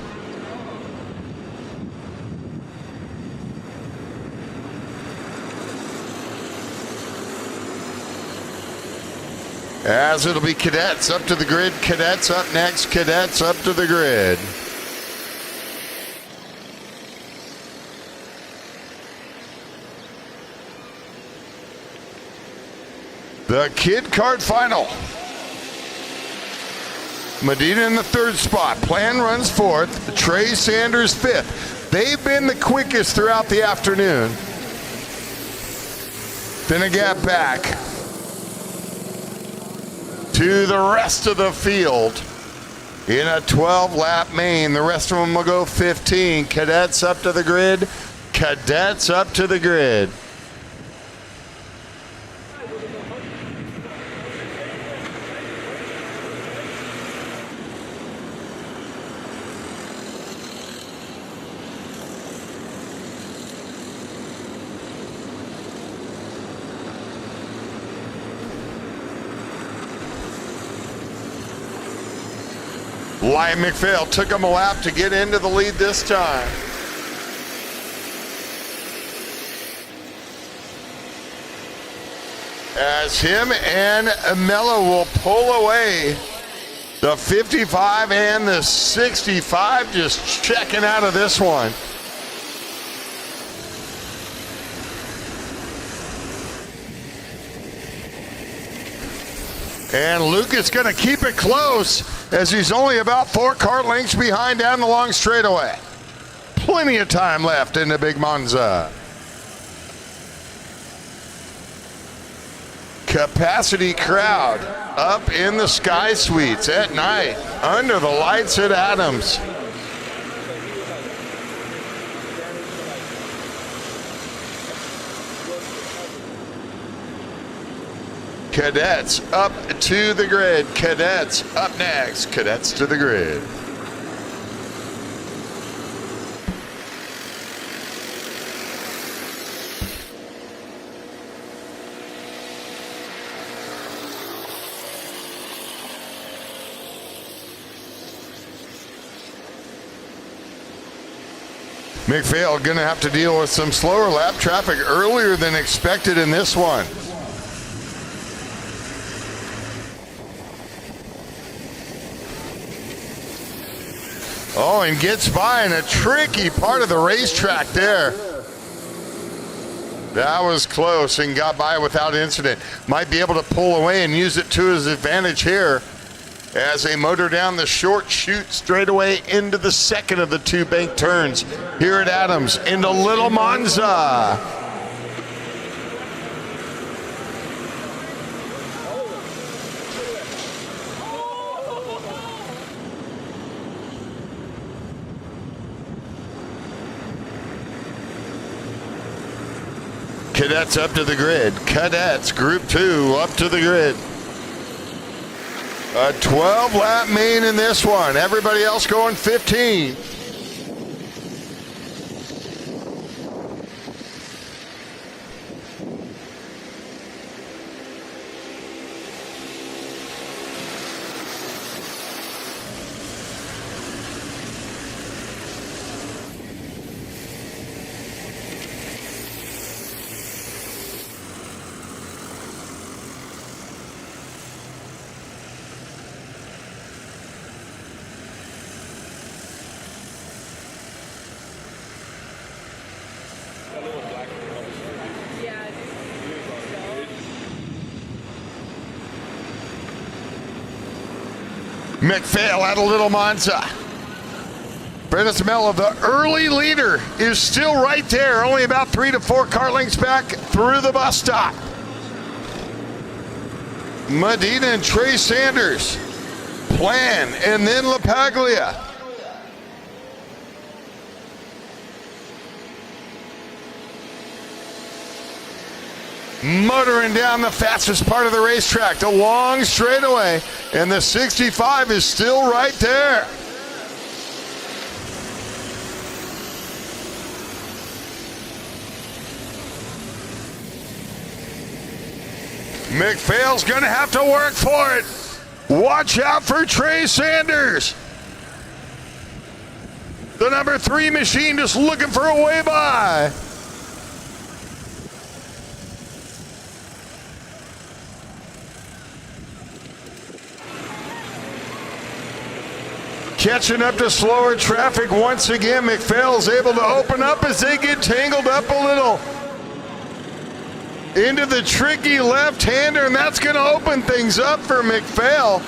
As it'll be Cadets up to the grid. Cadets up next. Cadets up to the grid. The Kid Kart Final. Medina in the 3rd spot. Plan runs 4th. Trey Sanders 5th. They've been the quickest throughout the afternoon. Then a gap back to the rest of the field in a 12-lap main. The rest of them will go 15. Cadets up to the grid. Cadets up to the grid. Liam McPhail took him a lap to get into the lead this time. As him and Mello will pull away. The 55 and the 65 just checking out of this one. And Lucas going to keep it close as he's only about 4 kart lengths behind down the long straightaway. Plenty of time left in the Big Monza. Capacity crowd up in the Sky Suites at night under the lights at Adams. Cadets up to the grid. Cadets up next. Cadets to the grid. McPhail going to have to deal with some slower lap traffic earlier than expected in this one. Oh, and gets by in a tricky part of the racetrack there. That was close and got by without incident. Might be able to pull away and use it to his advantage here as they motor down the short chute straightaway into the second of the 2 bank turns here at Adams into Little Monza. Cadets up to the grid. Cadets, Group 2, up to the grid. A 12-lap main in this one. Everybody else going 15. McPhail at a little Monza. Brandon Mello, the early leader, is still right there, only about 3 to 4 car lengths back through the bus stop. Medina and Trey Sanders, Plan, and then LaPaglia. Motoring down the fastest part of the racetrack, the long straightaway, and the 65 is still right there. McPhail's gonna have to work for it. Watch out for Trey Sanders. The number 3 machine just looking for a way by. Catching up to slower traffic once again. McPhail's able to open up as they get tangled up a little into the tricky left-hander, and that's going to open things up for McPhail.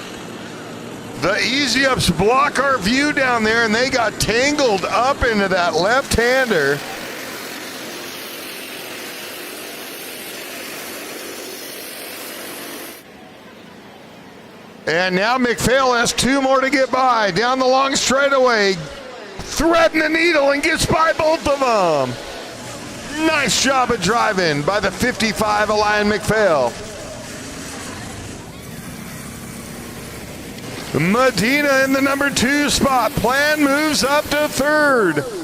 The easy ups block our view down there, and they got tangled up into that left-hander. And now McPhail has 2 more to get by. Down the long straightaway, threading the needle and gets by both of them. Nice job of driving by the 55 Elian McPhail. Medina in the number 2 spot. Plan moves up to 3rd.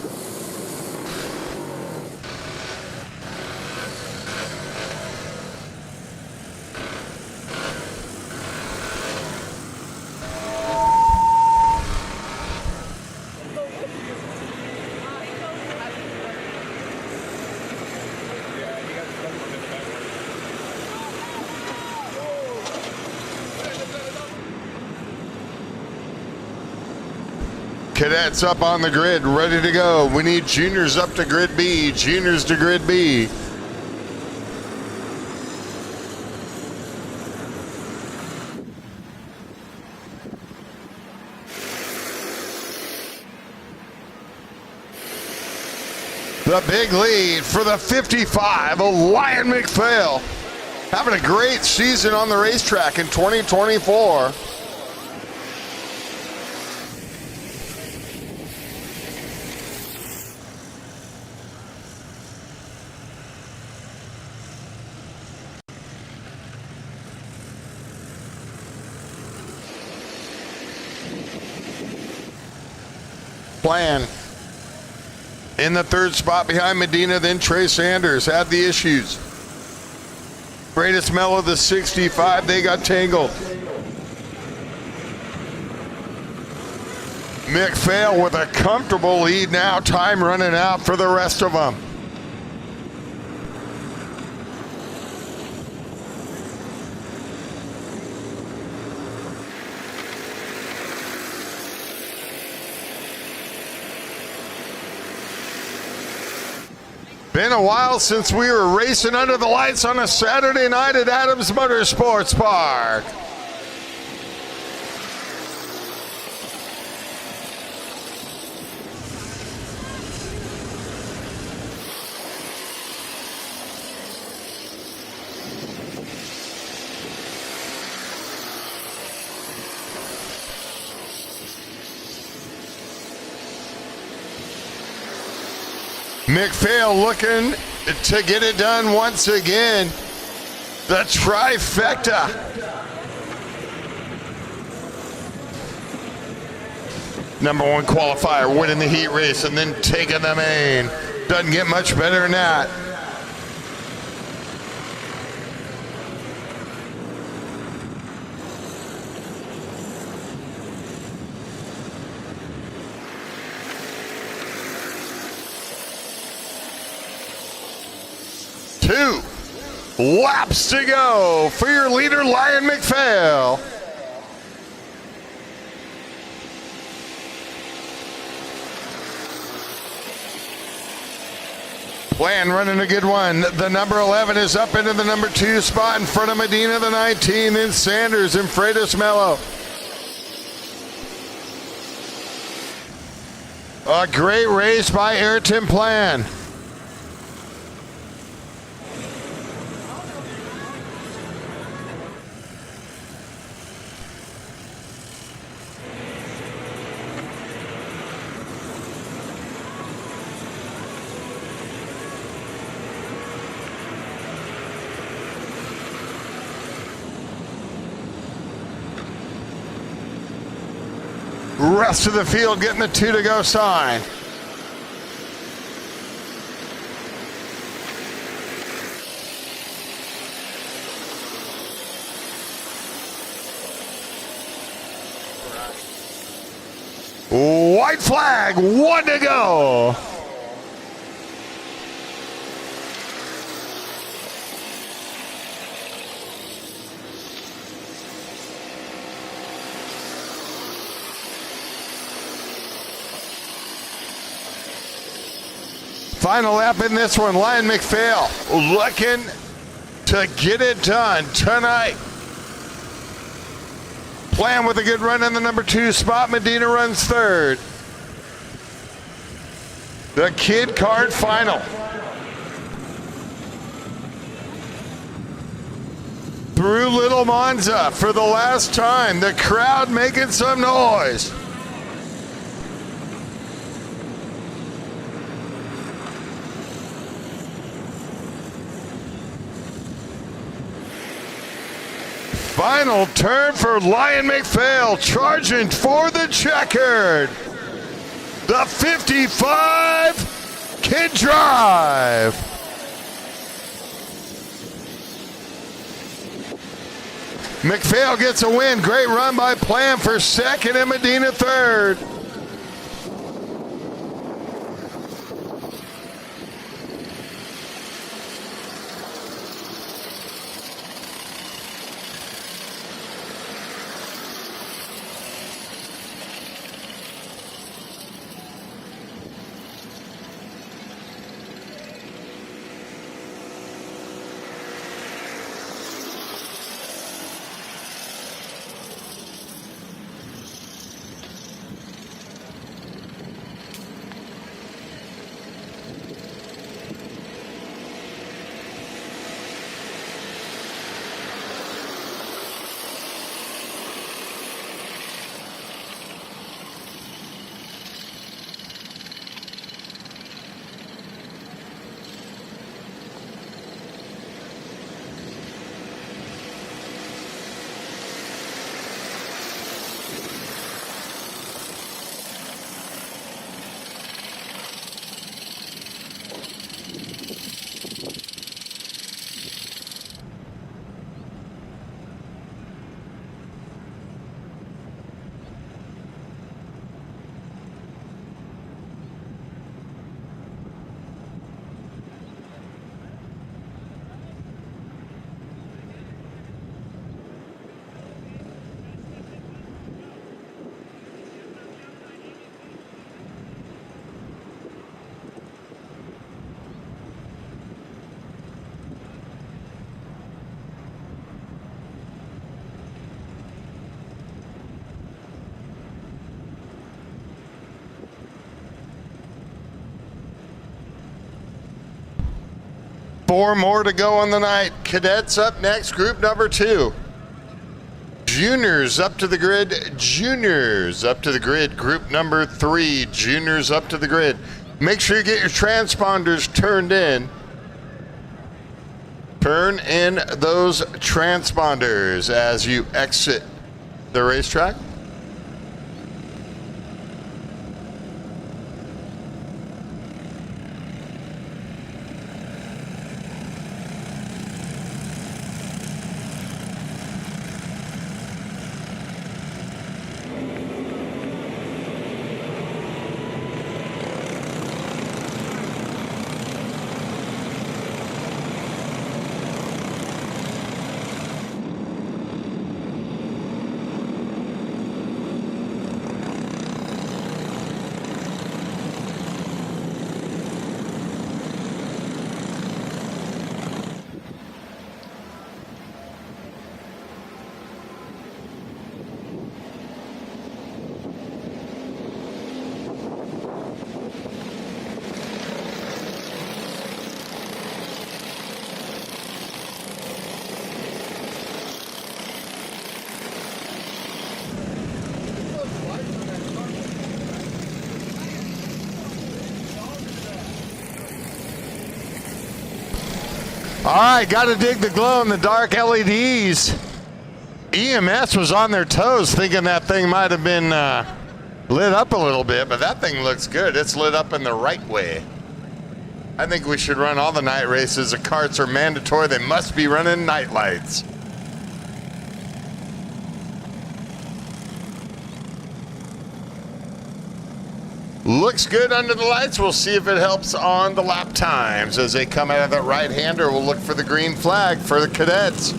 Cadets up on the grid, ready to go. We need juniors up to grid B, juniors to grid B. The big lead for the 55, Elian McPhail. Having a great season on the racetrack in 2024. Plan in the 3rd spot behind Medina, then Trey Sanders had the issues. Greatest Mello, the 65, they got tangled. McPhail with a comfortable lead now, time running out for the rest of them. Been a while since we were racing under the lights on a Saturday night at Adams Motorsports Park. McPhail looking to get it done once again. The trifecta. Number one qualifier, winning the heat race and then taking the main. Doesn't get much better than that. Two laps to go for your leader, Ryan McPhail. Plan running a good one. The number 11 is up into the number 2 spot in front of Medina, the 19, then Sanders and Freitas Mello. A great race by Ayrton Plan. Rest of the field getting the 2 to go sign. White flag, 1 to go. Final lap in this one, Ryan McPhail looking to get it done tonight. Plan with a good run in the number 2 spot. Medina runs 3rd. The Kid Kart final. Through Little Monza for the last time. The crowd making some noise. Final turn for Ryan McPhail, charging for the checkered. The 55 can drive. McPhail gets a win. Great run by Plan for 2nd and Medina 3rd. Four more to go on the night. Cadets up next, group number 2. Juniors up to the grid. Juniors up to the grid. Group number 3. Juniors up to the grid. Make sure you get your transponders turned in. Turn in those transponders as you exit the racetrack. All right, got to dig the glow-in-the-dark LEDs. EMS was on their toes thinking that thing might have been lit up a little bit, but that thing looks good. It's lit up in the right way. I think we should run all the night races. The karts are mandatory. They must be running night lights. Looks good under the lights. We'll see if it helps on the lap times. As they come out of that right-hander, we'll look for the green flag for the cadets.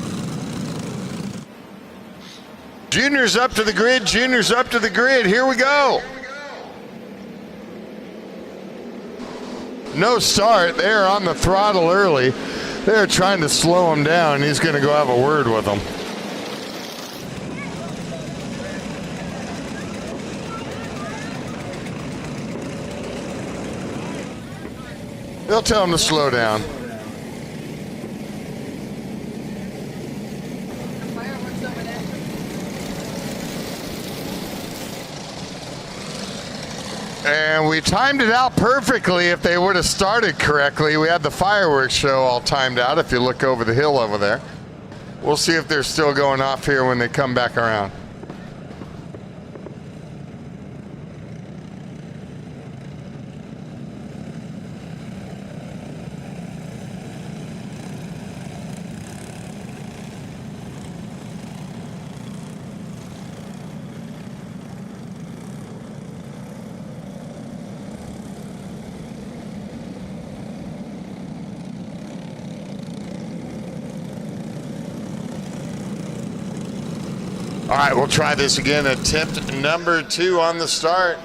Junior's up to the grid. Junior's up to the grid. Here we go. No start. They're on the throttle early. They're trying to slow him down. He's going to go have a word with them. They'll tell him to slow down. And we timed it out perfectly. If they would have started correctly, we had the fireworks show all timed out. If you look over the hill over there, we'll see if they're still going off here when they come back around. All right, we'll try this again. Attempt number 2 on the start.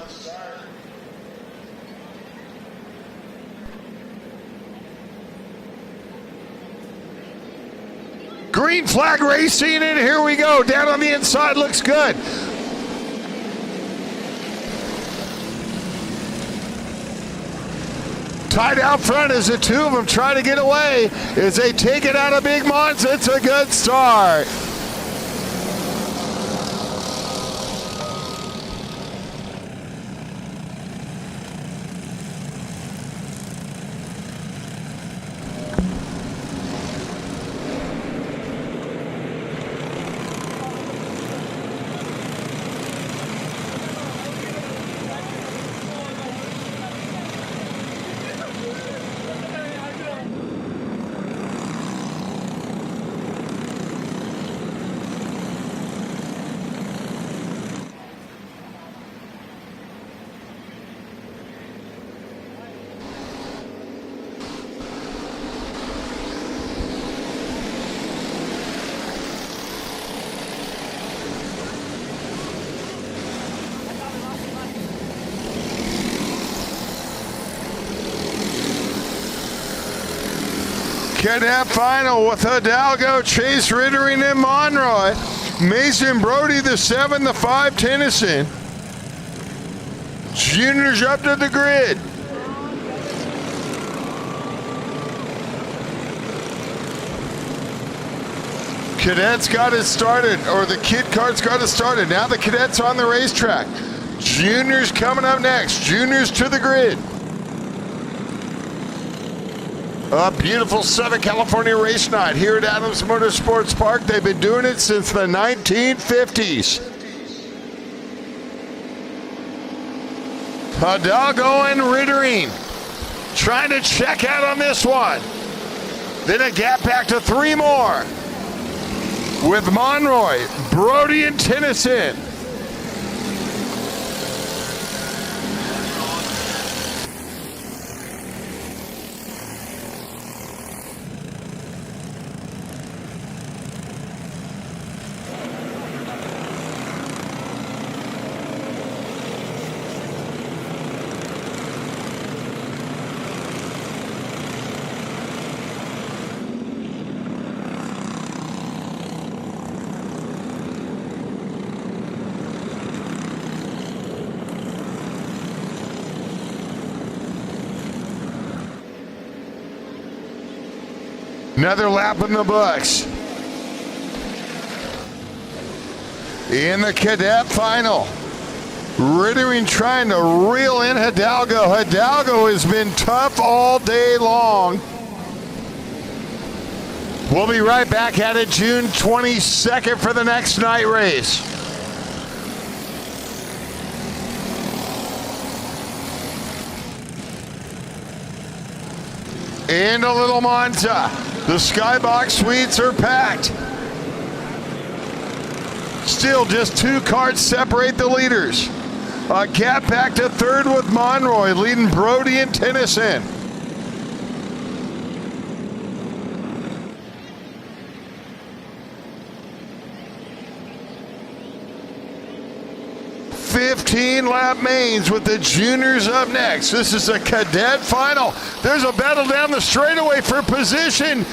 Green flag racing, and here we go. Down on the inside, looks good. Tied out front as the two of them try to get away. As they take it out of Big Monza, it's a good start. Cadet final with Hidalgo, Chase Rittering, and Monroy. Mason Brody, the 7, the 5, Tennyson. Juniors up to the grid. Cadets got it started, or the kid karts got it started. Now the cadets on the racetrack. Juniors coming up next. Juniors to the grid. A beautiful Southern California race night here at Adams Motorsports Park. They've been doing it since the 1950s. Hidalgo and Rittering trying to check out on this one. Then a gap back to 3 more with Monroy, Brody, and Tennyson. Another lap in the books. In the Cadet final, Rittering trying to reel in Hidalgo. Hidalgo has been tough all day long. We'll be right back at it June 22nd for the next night race. Into Little Monza. The Skybox suites are packed. Still just 2 karts separate the leaders. A gap back to 3rd with Monroy leading Brody and Tennyson. Lap mains with the juniors up next. This is a Cadet final. There's a battle down the straightaway for position.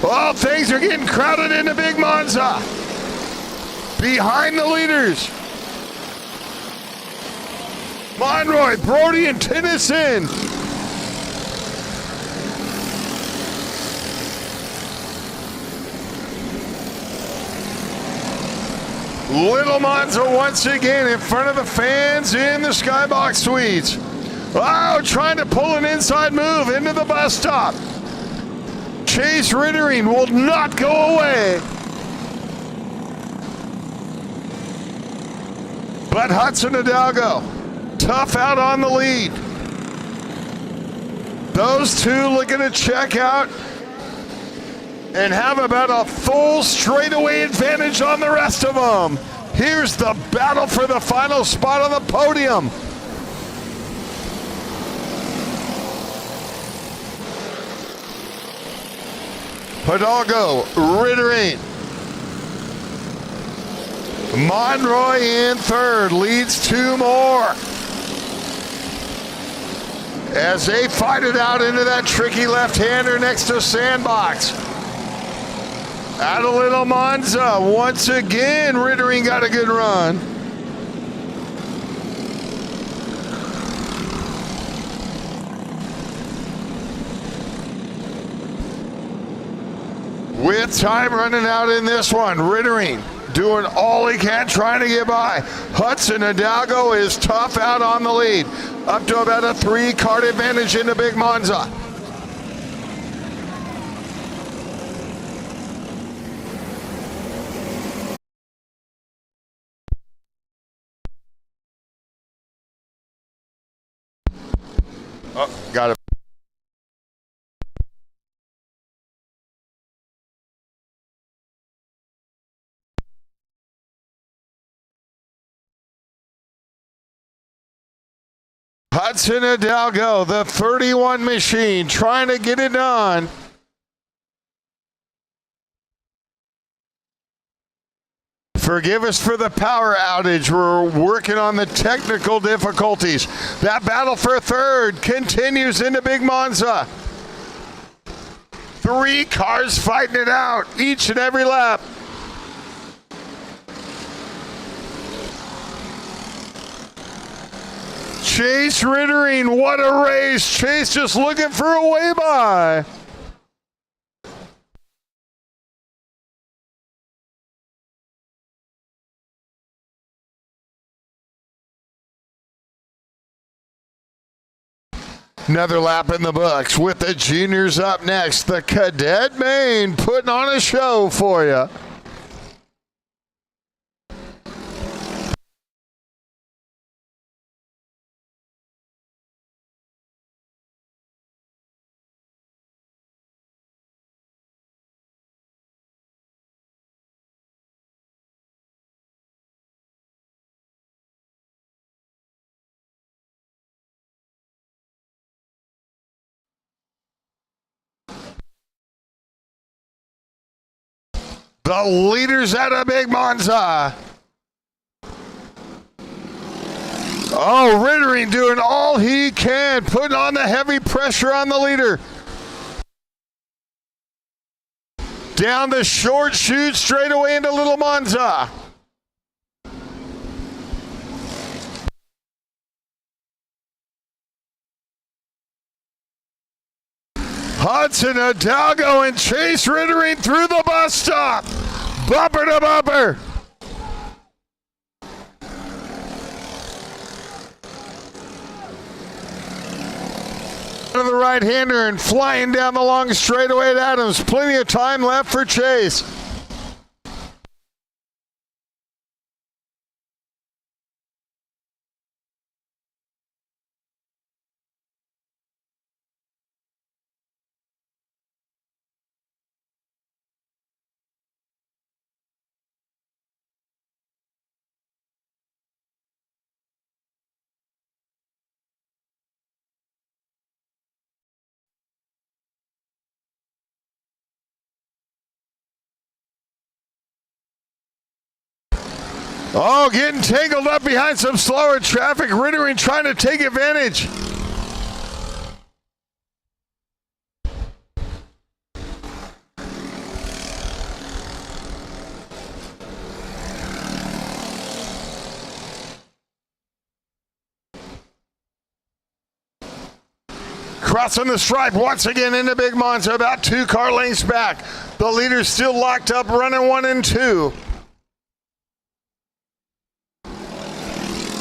Oh, things are getting crowded into Big Monza. Behind the leaders, Monroy, Brody, and Tennyson. Little Monza once again in front of the fans in the Skybox suites. Oh, trying to pull an inside move into the bus stop. Chase Rittering will not go away. But Hudson Hidalgo, tough out on the lead. Those two looking to check out and have about a full straightaway advantage on the rest of them. Here's the battle for the final spot on the podium. Hidalgo, Rittering. Monroy in 3rd, leads 2 more. As they fight it out into that tricky left-hander next to Sandbox. Out of Little Monza, once again, Rittering got a good run. With time running out in this one, Rittering doing all he can, trying to get by. Hudson Hidalgo is tough out on the lead. Up to about a 3 kart advantage into Big Monza. Oh, got it. Hudson Hidalgo, the 31 machine, trying to get it done. Forgive us for the power outage. We're working on the technical difficulties. That battle for 3rd continues into Big Monza. 3 cars fighting it out each and every lap. Chase Rittering, what a race. Chase just looking for a way by. Another lap in the books with the juniors up next. The Cadet Maine putting on a show for you. The leaders at a big Monza. Oh, Rittering doing all he can, putting on the heavy pressure on the leader. Down the short chute straight away into Little Monza. Hudson Hidalgo and Chase Rittering through the bus stop. Bumper to bumper. To the right-hander and flying down the long straightaway at Adams. Plenty of time left for Chase. Oh, getting tangled up behind some slower traffic. Rittering trying to take advantage. Crossing the stripe once again into Big Monza, about 2 car lengths back. The leader's still locked up, running 1 and 2.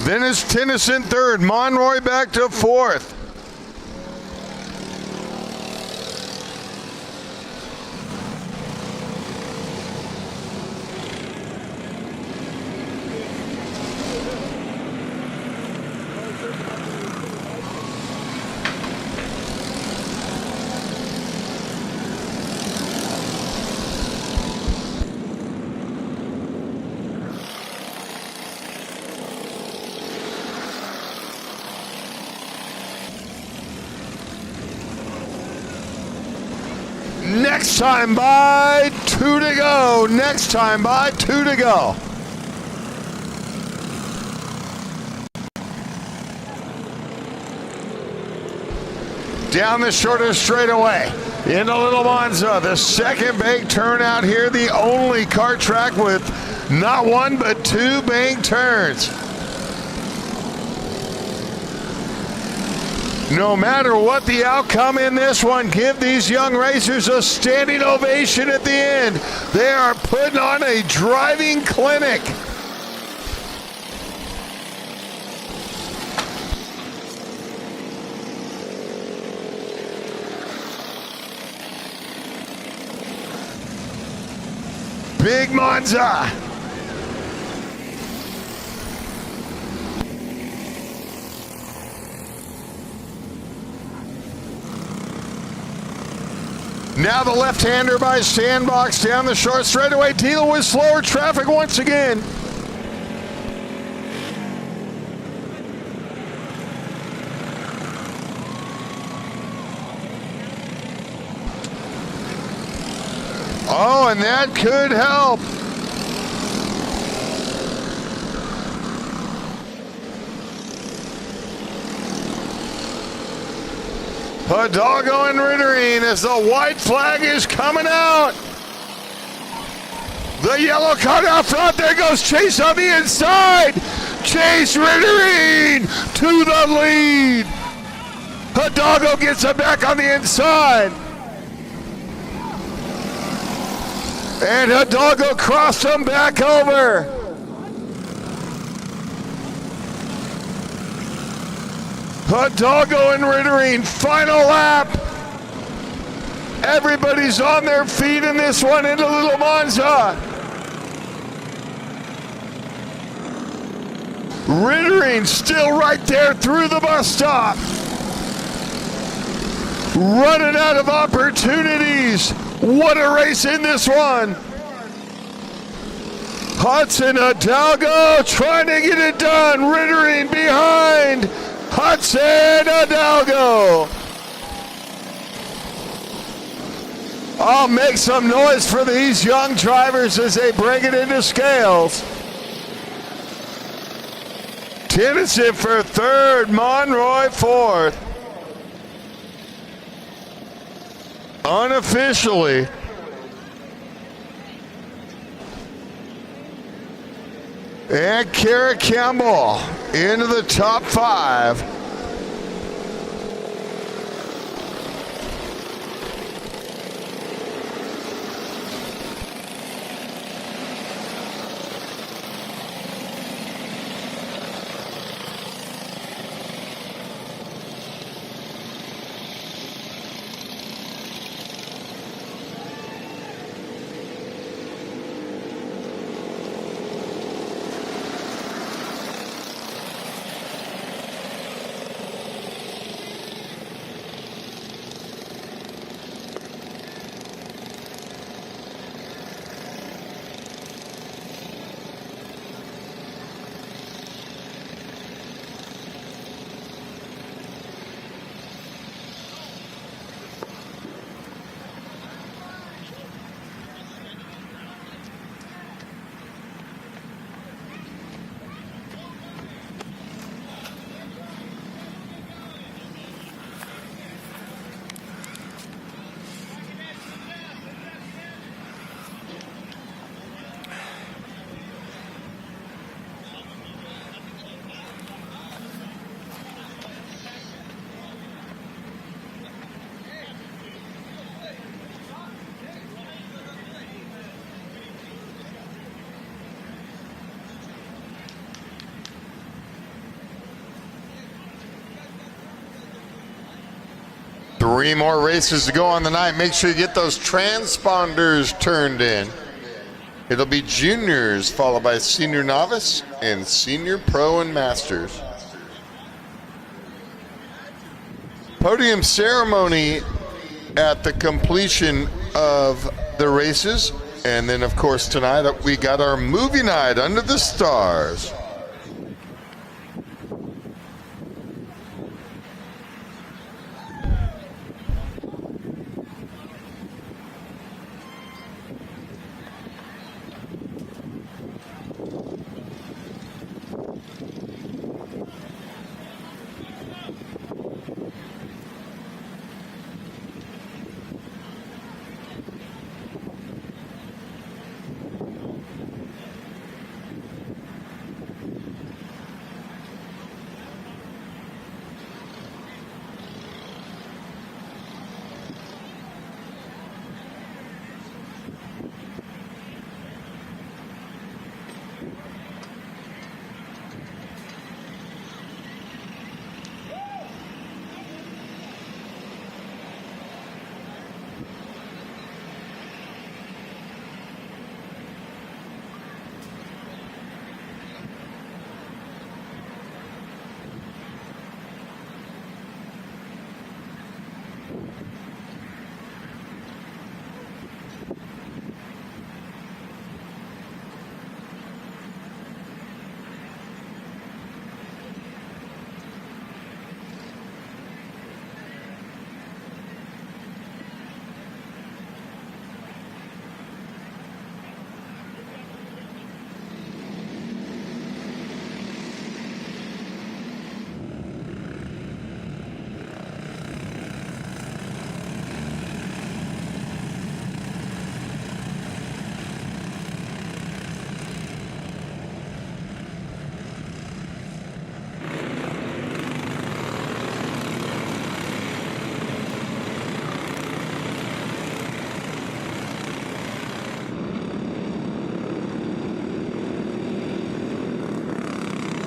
Then it's Tennyson third, Monroy back to 4th. Next time by 2 to go. Next time by 2 to go. Down the shortest straightaway into Little Monza. The second bank turn out here. The only kart track with not 1 but 2 bank turns. No matter what the outcome in this one, give these young racers a standing ovation at the end. They are putting on a driving clinic. Big Monza. Now the left-hander by Sandbox down the short straightaway, dealing with slower traffic once again. Oh, and that could help. Hidalgo and Rittering as the white flag is coming out. The yellow card out front. There goes Chase on the inside. Chase Rittering to the lead. Hidalgo gets it back on the inside. And Hidalgo crossed him back over. Hidalgo and Rittering, final lap. Everybody's on their feet in this one into Little Monza. Rittering still right there through the bus stop. Running out of opportunities. What a race in this one. Hudson Hidalgo trying to get it done. Rittering behind. Hudson Hidalgo. I'll make some noise for these young drivers as they bring it into scales. Tennyson for third, Monroy fourth. Unofficially, and Kara Campbell into the top 5. Three more races to go on the night. Make sure you get those transponders turned in. It'll be juniors, followed by senior novice and senior pro and masters. Podium ceremony at the completion of the races. And then, of course, tonight we got our movie night under the stars.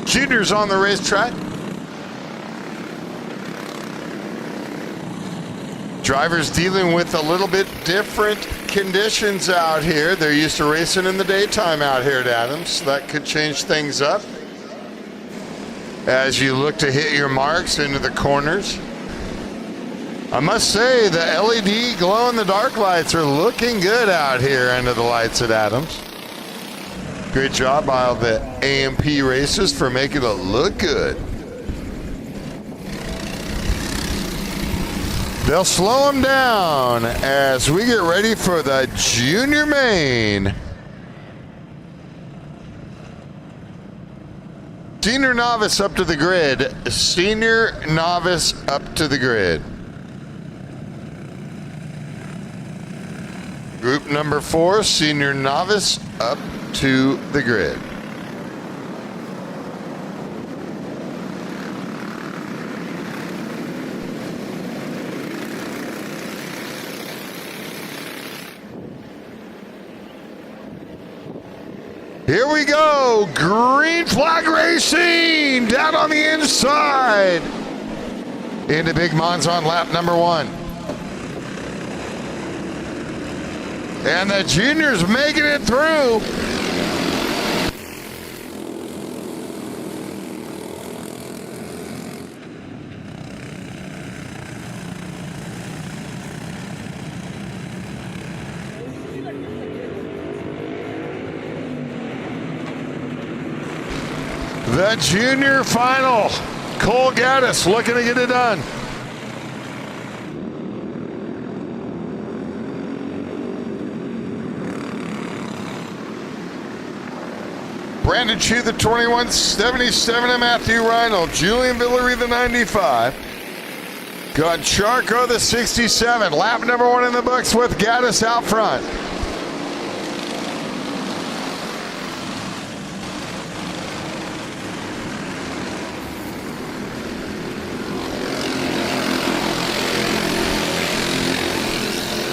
Juniors on the racetrack. Drivers dealing with a little bit different conditions out here. They're used to racing in the daytime out here at Adams. So that could change things up as you look to hit your marks into the corners. I must say the LED glow-in-the-dark lights are looking good out here under the lights at Adams. Great job by all the AMP racers for making it look good. They'll slow them down as we get ready for the junior main. Senior novice up to the grid. Senior novice up to the grid. Group number 4, senior novice up to the grid. Here we go, green flag racing down on the inside. Into Big Monza on lap number 1. And the juniors making it through. The junior final. Cole Gaddis looking to get it done. Brandon Chu, the 2177, and Matthew Reinhold. Julian Villery, the 95. Got Charco, the 67. Lap number 1 in the books with Gaddis out front.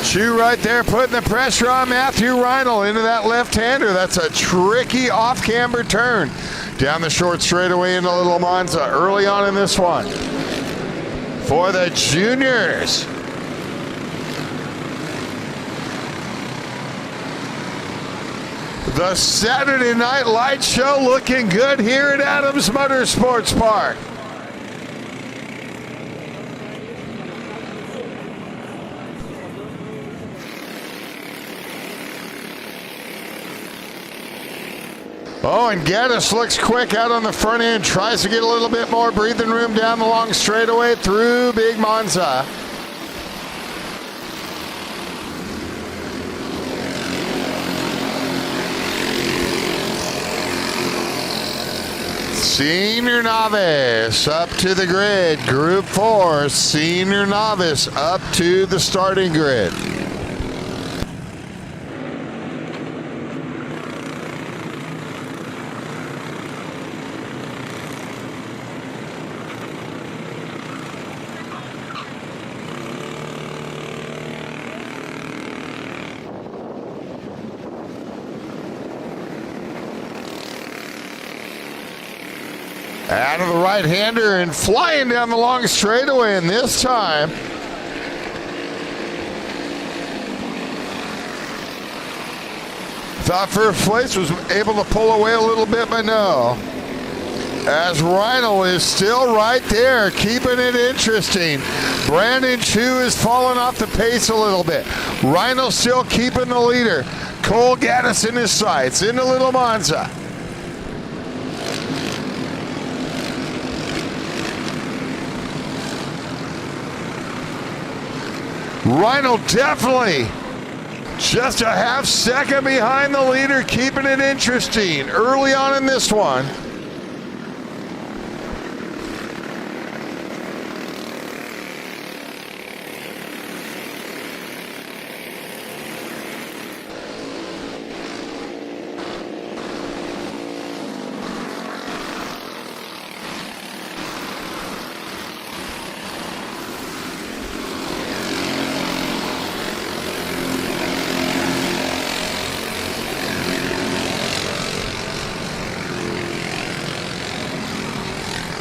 Chu right there putting the pressure on Matthew Reinhold into that left-hander. That's a tricky off-camber turn. Down the short straightaway into Little Monza early on in this one. For the juniors. The Saturday Night Light Show looking good here at Adams Motorsports Park. Oh, and Gaddis looks quick out on the front end, tries to get a little bit more breathing room down the long straightaway through Big Monza. Senior novice up to the grid. Group 4, senior novice up to the starting grid. Out of the right-hander and flying down the long straightaway, and this time thought first place was able to pull away a little bit, but no. As Reinhold is still right there, keeping it interesting. Brandon Chu is falling off the pace a little bit. Reinhold still keeping the leader. Cole Gaddis in his sights into Little Monza. Reinhold definitely just a half second behind the leader, keeping it interesting early on in this one.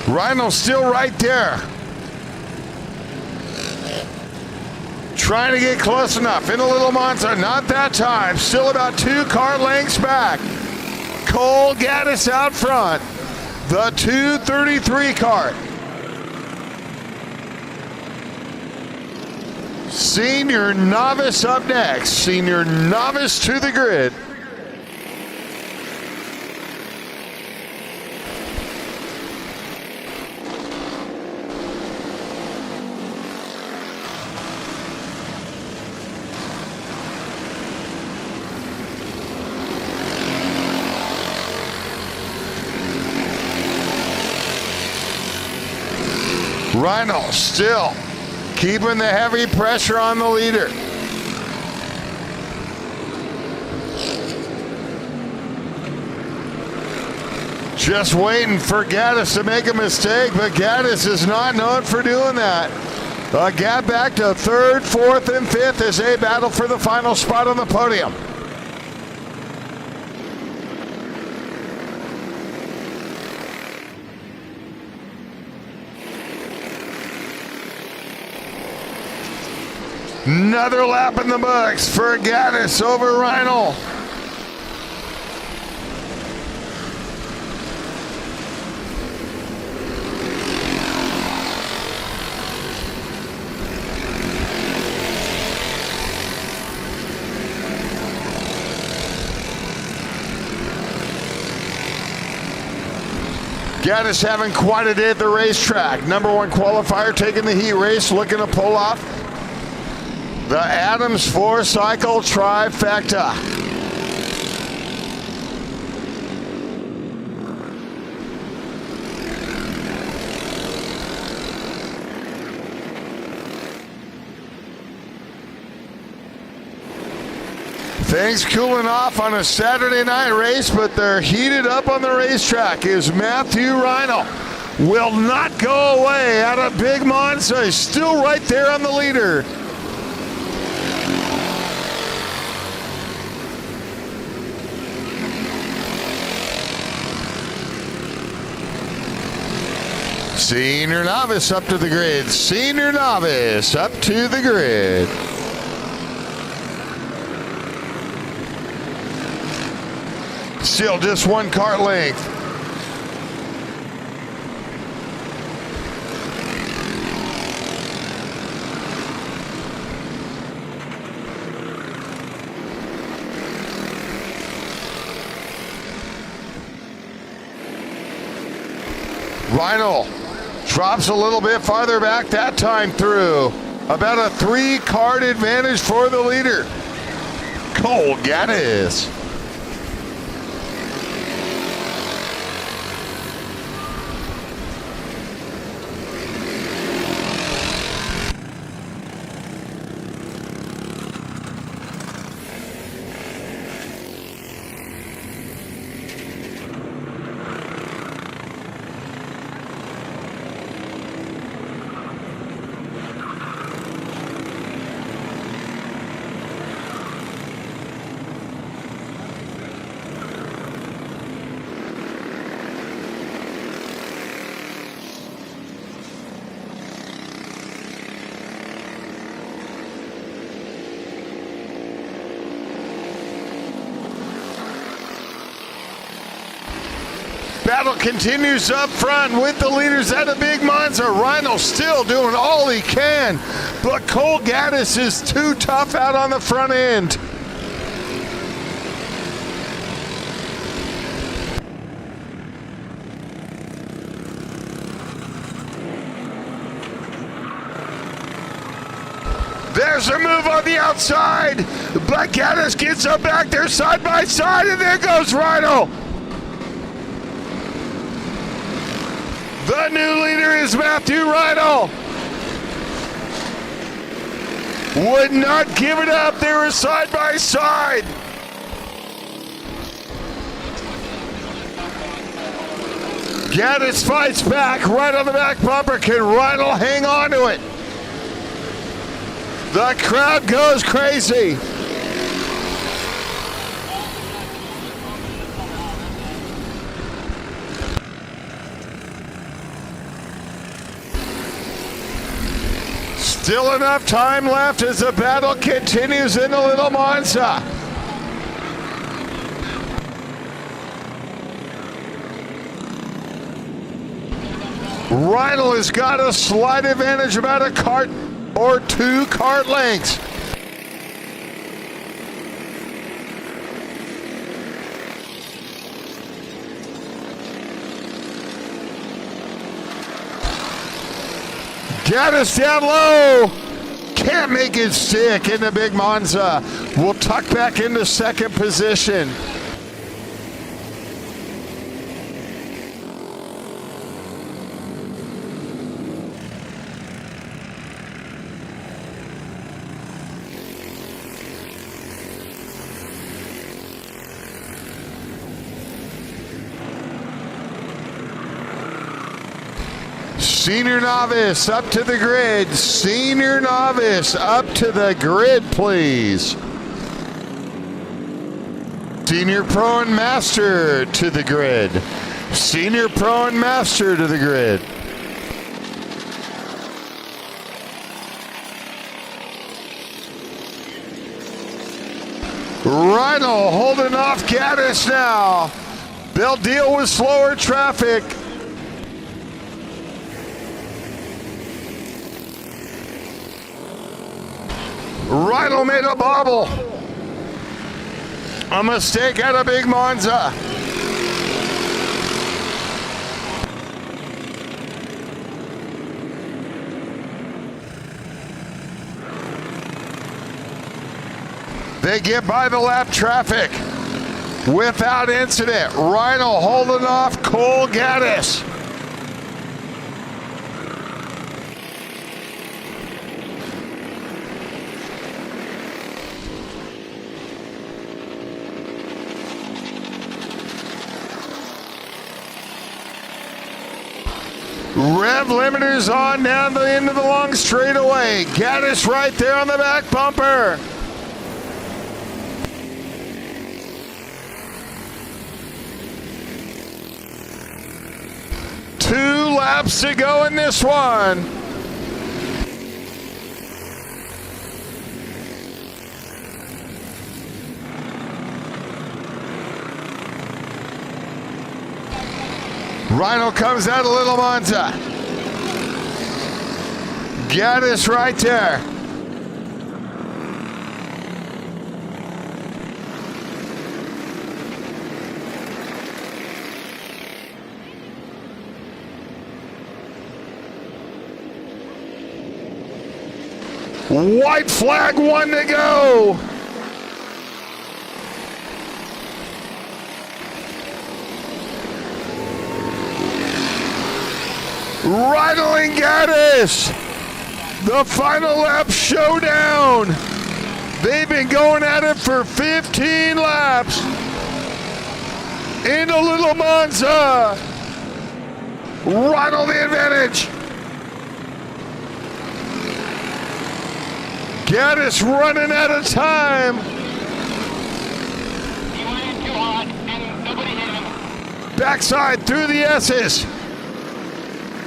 Reinhold still right there. Trying to get close enough. In a little Monza. Not that time. Still about 2 car lengths back. Cole Gaddis out front. The 233 kart. Senior Novice up next. Senior Novice to the grid. Rhino still keeping the heavy pressure on the leader. Just waiting for Gaddis to make a mistake, but Gaddis is not known for doing that. A gap back to 3rd, 4th, and 5th as they battle for the final spot on the podium. Another lap in the books for Gaddis over Rhino. Gaddis having quite a day at the racetrack. #1 qualifier taking the heat race, looking to pull off the Adams 4-cycle trifecta. Things cooling off on a Saturday night race, but they're heated up on the racetrack as Matthew Rhino will not go away out of Big Monza. He's still right there on the leader. Senior Novice up to the grid. Senior Novice up to the grid. Still just 1 kart length. Rhino drops a little bit farther back that time through. About a 3 kart advantage for the leader. Cole Gaddis. Battle continues up front with the leaders at a Big Monza. Rhino still doing all he can, but Cole Gaddis is too tough out on the front end. There's a move on the outside, but Gaddis gets up back there side by side, and there goes Rhino. The new leader is Matthew Rhino. Would not give it up. They were side by side. Gaddis fights back right on the back bumper. Can Rhino hang on to it? The crowd goes crazy. Still enough time left as the battle continues in the Little Monza. Rydell has got a slight advantage, about a kart or 2 kart lengths. Gaddis down low. Can't make it stick in the big Monza. Will tuck back into second position. Senior novice up to the grid. Senior novice up to the grid, please. Senior pro and master to the grid. Senior pro and master to the grid. Rydell holding off Gaddis now. They'll deal with slower traffic. Rydell made a bobble. A mistake at a big Monza. They get by the lap traffic without incident. Rydell holding off Cole Gaddis. Rev limiters on down the end of the long straightaway. Gaddis right there on the back bumper. Two laps to go in this one. Rydell comes out of Little Monza. Gaddis right there. White flag, 1 to go. Rydell and Gaddis, the final lap showdown. They've been going at it for 15 laps. Into Little Monza. Rydell the advantage. Gaddis running out of time. He went in too hot and nobody hit him. Backside through the S's.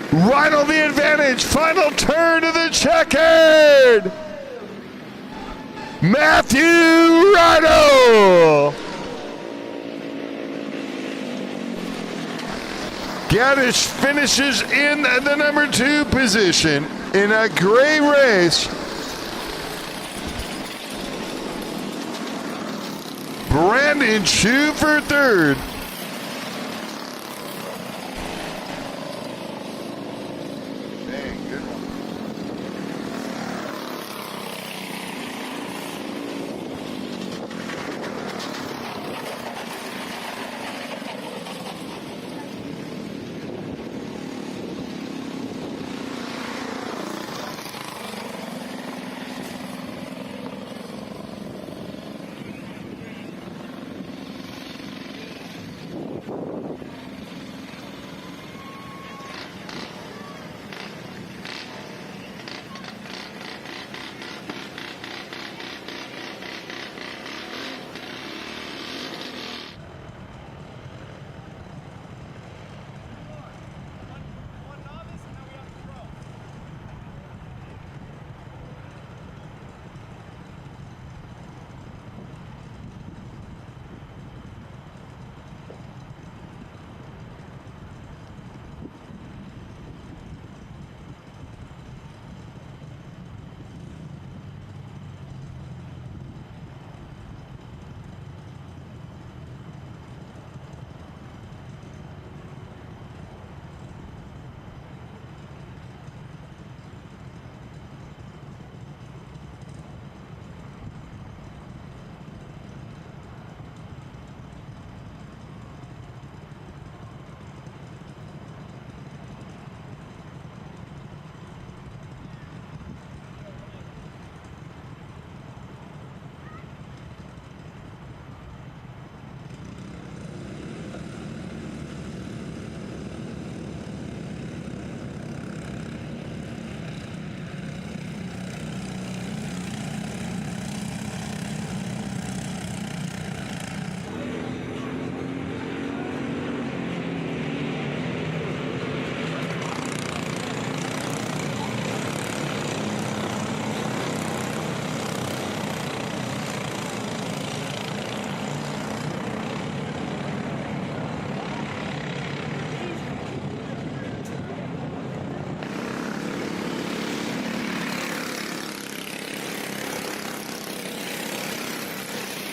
Rydell the advantage. Final turn to the checkered. Matthew Rydell. Gaddis finishes in the number 2 position in a great race. Brandon Chu for 3rd.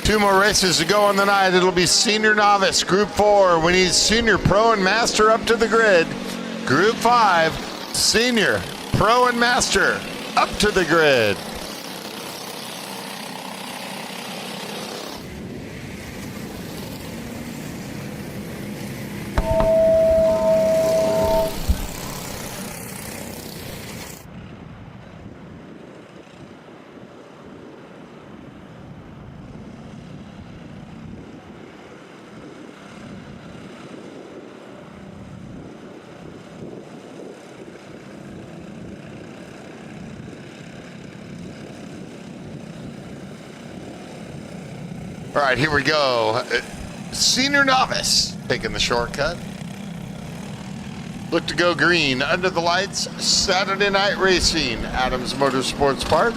2 more races to go on the night. It'll be senior novice, group 4. We need senior, pro, and master up to the grid. Group 5, senior, pro, and master up to the grid. All right, here we go. Senior novice taking the shortcut. Look to go green under the lights. Saturday night racing, Adams Motorsports Park.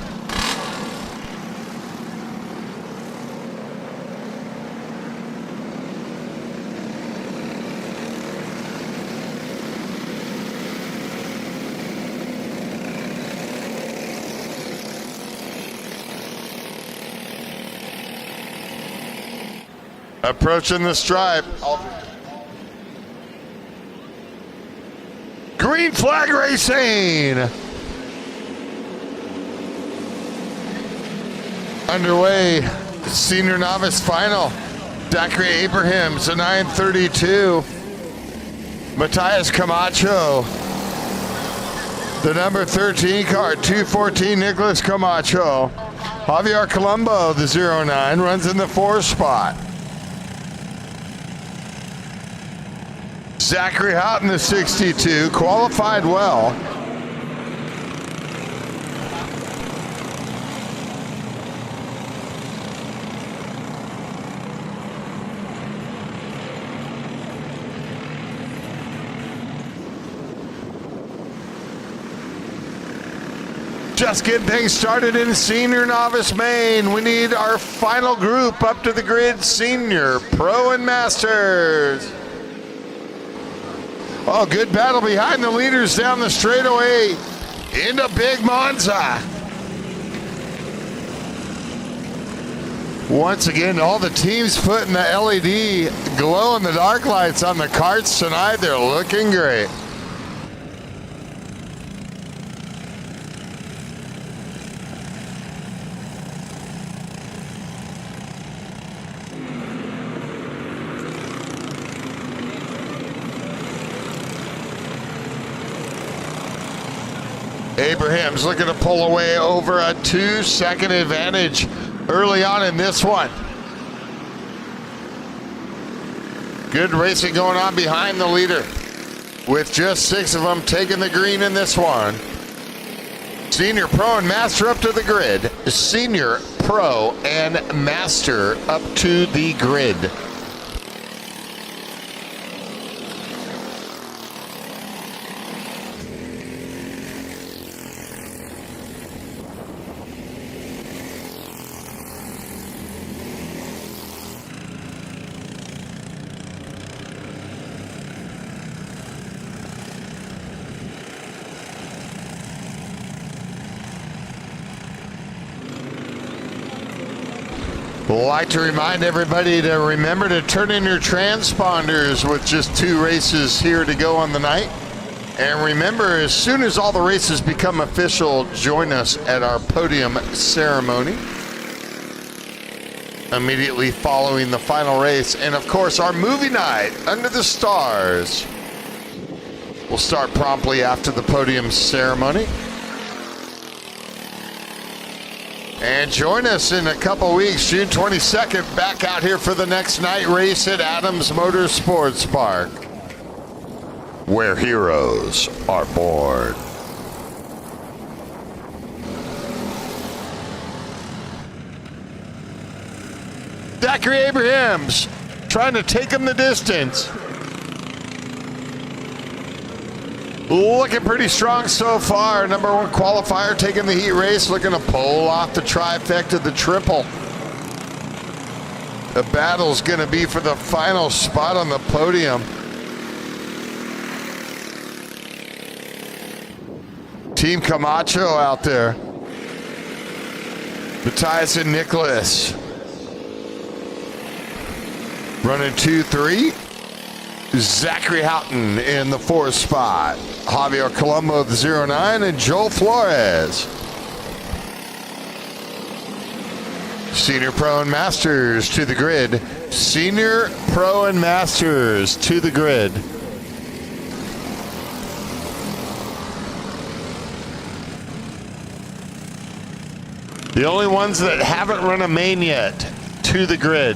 Approaching the stripe. Green flag racing. Underway. Senior novice final. Zachary Abrahams, a 932. Matthias Camacho. The number 13 kart, 214, Nicholas Camacho. Javier Colombo, the 09, runs in the 4 spot. Zachary Houghton, the 62, qualified well. Just getting things started in senior novice main. We need our final group up to the grid, senior, pro, and masters. Oh, good battle behind the leaders down the straightaway into Big Monza. Once again, all the teams putting the LED glow in the dark lights on the karts tonight. They're looking great. Abraham's looking to pull away over a 2-second advantage early on in this one. Good racing going on behind the leader with just 6 of them taking the green in this one. Senior, pro, and master up to the grid. Senior, pro, and master up to the grid. Like to remind everybody to remember to turn in your transponders with just 2 races here to go on the night. And remember, as soon as all the races become official, join us at our podium ceremony immediately following the final race. And of course, our movie night under the stars will start promptly after the podium ceremony. And join us in a couple weeks, June 22nd, back out here for the next night race at Adams Motorsports Park, where heroes are born. Zachary Abrahams trying to take him the distance. Looking pretty strong so far. Number 1 qualifier taking the heat race, looking to pull off the trifecta, the triple. The battle's going to be for the final spot on the podium. Team Camacho out there. Matthias and Nicholas. Running 2-3. Zachary Houghton in the 4th spot. Javier Colombo, the 09, and Joel Flores. Senior Pro and Masters to the grid. Senior Pro and Masters to the grid. The only ones that haven't run a main yet to the grid.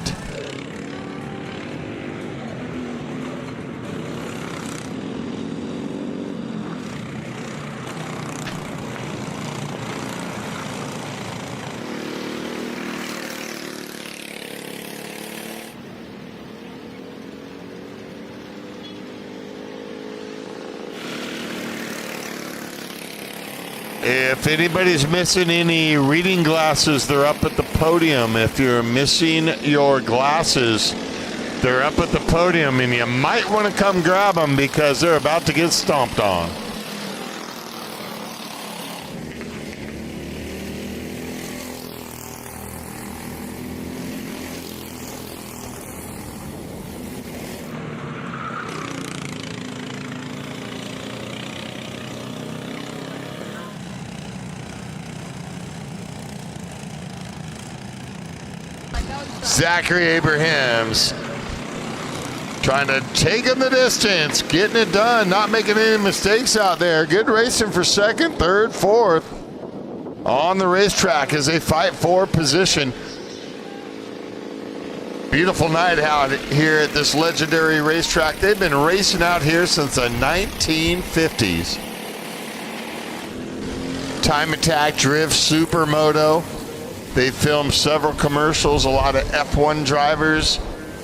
If anybody's missing any reading glasses, they're up at the podium. If you're missing your glasses, they're up at the podium, and you might want to come grab them because they're about to get stomped on. Zachary Abrahams trying to take him the distance, getting it done, not making any mistakes out there. Good racing for 2nd, 3rd, 4th on the racetrack as they fight for position. Beautiful night out here at this legendary racetrack. They've been racing out here since the 1950s. Time Attack, Drift, Supermoto. They filmed several commercials. A lot of F1 drivers,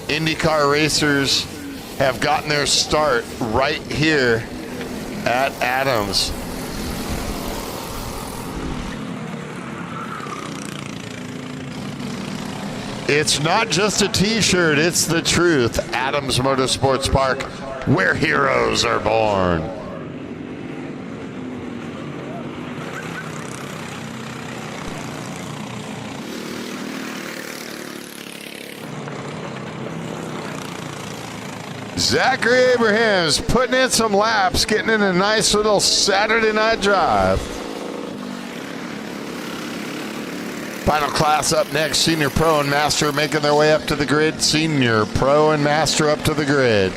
IndyCar racers have gotten their start right here at Adams. It's not just a t-shirt, it's the truth. Adams Motorsports Park, where heroes are born. Zachary Abrahams putting in some laps, getting in a nice little Saturday night drive. Final class up next, Senior Pro and Master making their way up to the grid. Senior Pro and Master up to the grid.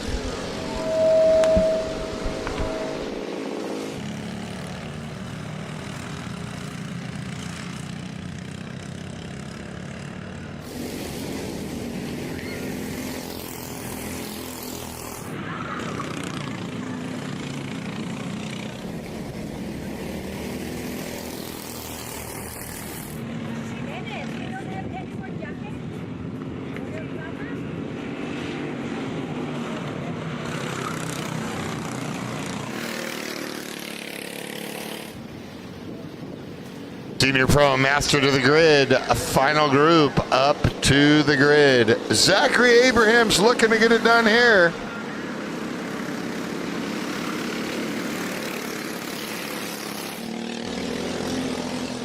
Senior Pro and Master to the grid. A final group up to the grid. Zachary Abrahams looking to get it done here.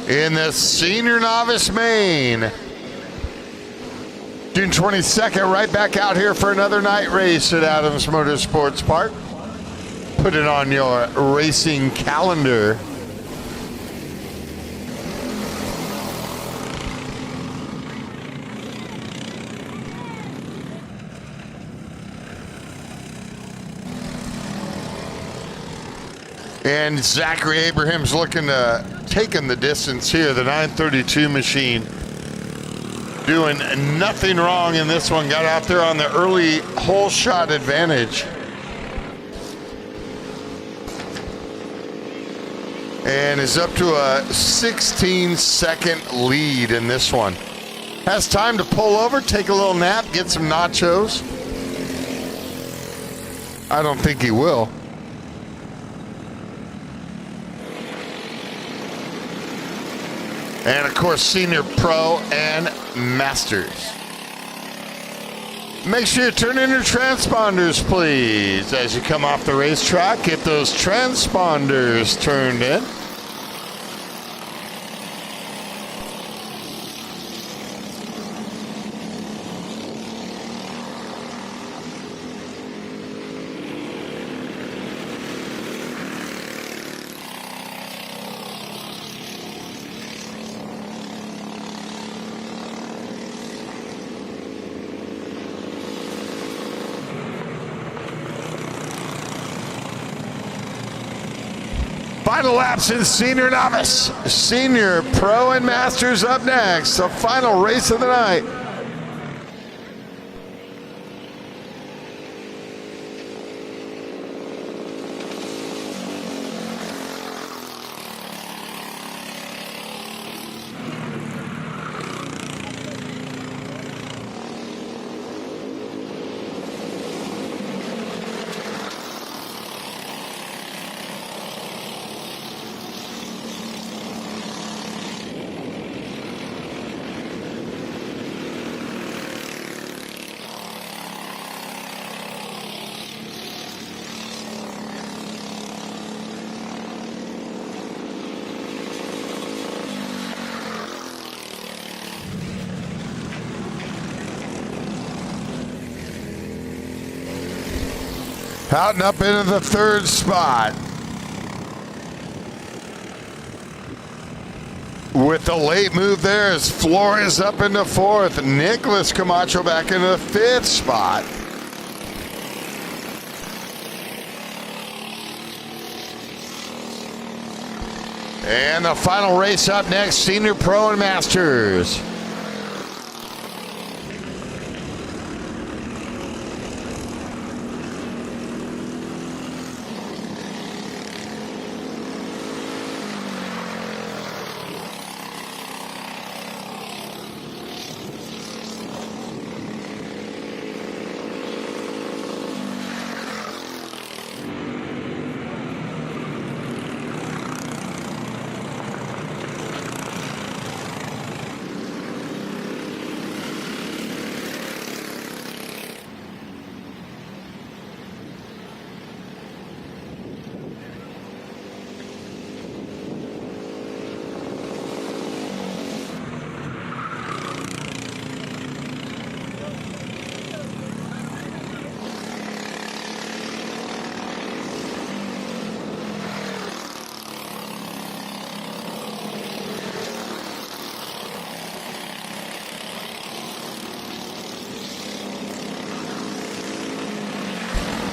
In the Senior Novice Main. June 22nd, right back out here for another night race at Adams Motorsports Park. Put it on your racing calendar. And Zachary Abrahams looking to taking the distance here. The 932 machine doing nothing wrong in this one. Got out there on the early hole shot advantage. And is up to a 16-second lead in this one. Has time to pull over, take a little nap, get some nachos. I don't think he will. And of course, Senior Pro and Masters. Make sure you turn in your transponders, please. As you come off the racetrack, get those transponders turned in. Final laps in senior novice. Senior pro and masters up next. The final race of the night. Out and up into the third spot. With the late move there as Flores up into fourth. Nicholas Camacho back into the fifth spot. And the final race up next, Senior Pro and Masters.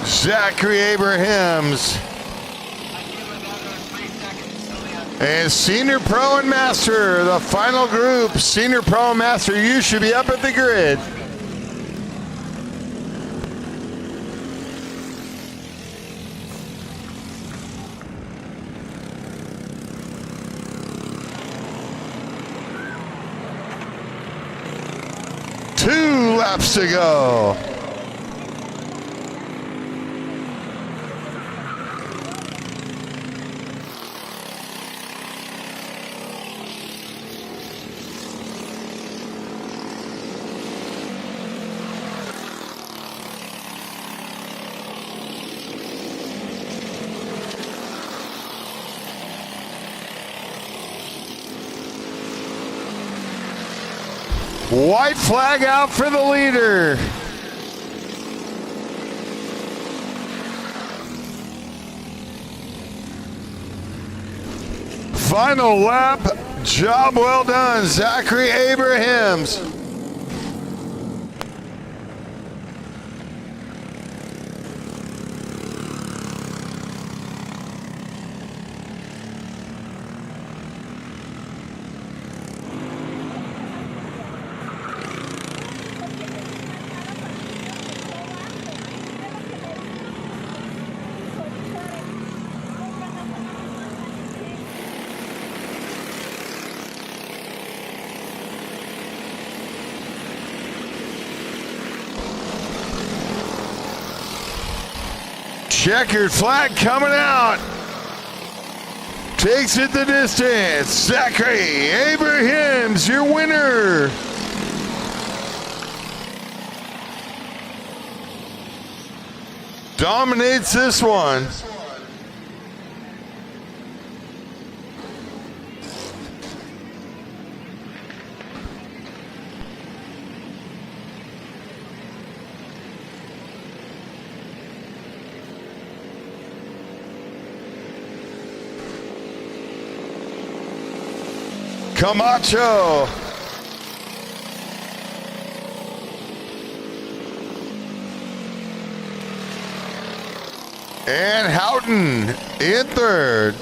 Zachary Abrahams. And Senior Pro and Master, the final group. Senior Pro and Master, you should be up at the grid. Two laps to go. White flag out for the leader. Final lap. Job well done, Zachary Abrahams. Checkered flag coming out. Takes it the distance. Zachary Abrahams, your winner. Dominates this one. Camacho. And Houghton in third.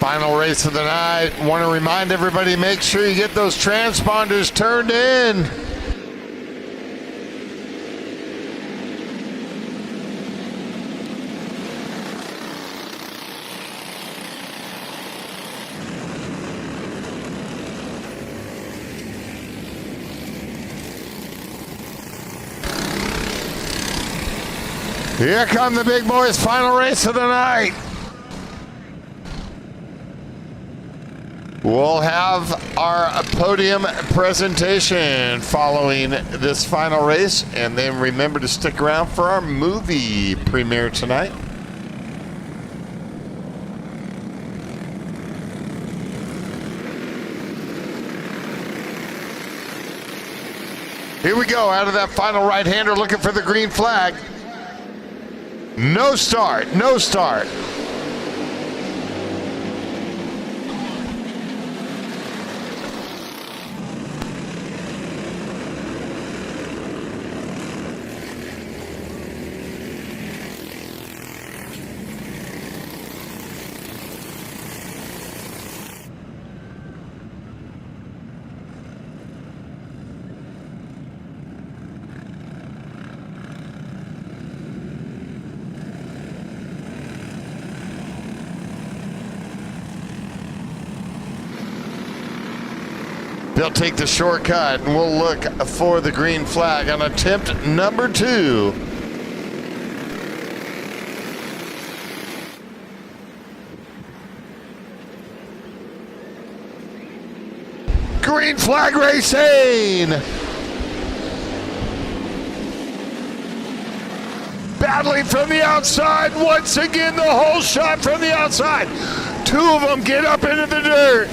Final race of the night. Want to remind everybody, make sure you get those transponders turned in. Here come the big boys, final race of the night. We'll have our podium presentation following this final race, and then remember to stick around for our movie premiere tonight. Here we go, out of that final right-hander, looking for the green flag. No start, no start. They'll take the shortcut, and we'll look for the green flag on attempt number 2. Green flag racing! Battling from the outside, once again the whole shot from the outside. 2 of them get up into the dirt.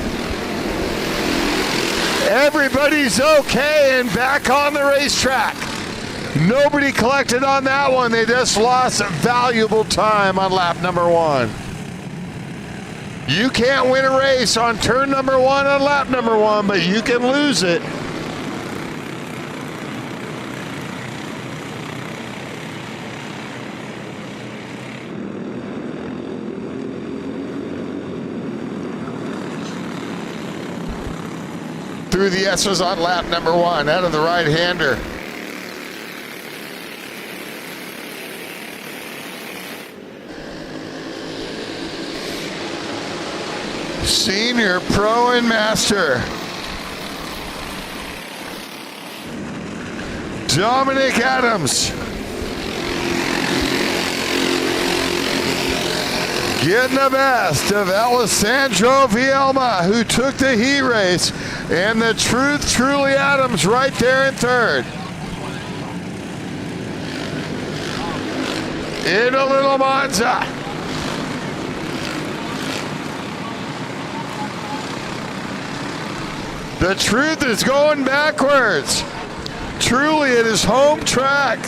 Everybody's okay and back on the racetrack. Nobody collected on that one. They just lost valuable time on lap number 1. You can't win a race on turn number 1 on lap number 1, but you can lose it. Through the S's on lap number 1, out of the right-hander. Senior Pro and Master. Dominic Adams. Getting the best of Alessandro Vielma, who took the heat race, and the Truly Adams right there in 3rd. Into Little Monza. The Truth is going backwards. Truly at his home track.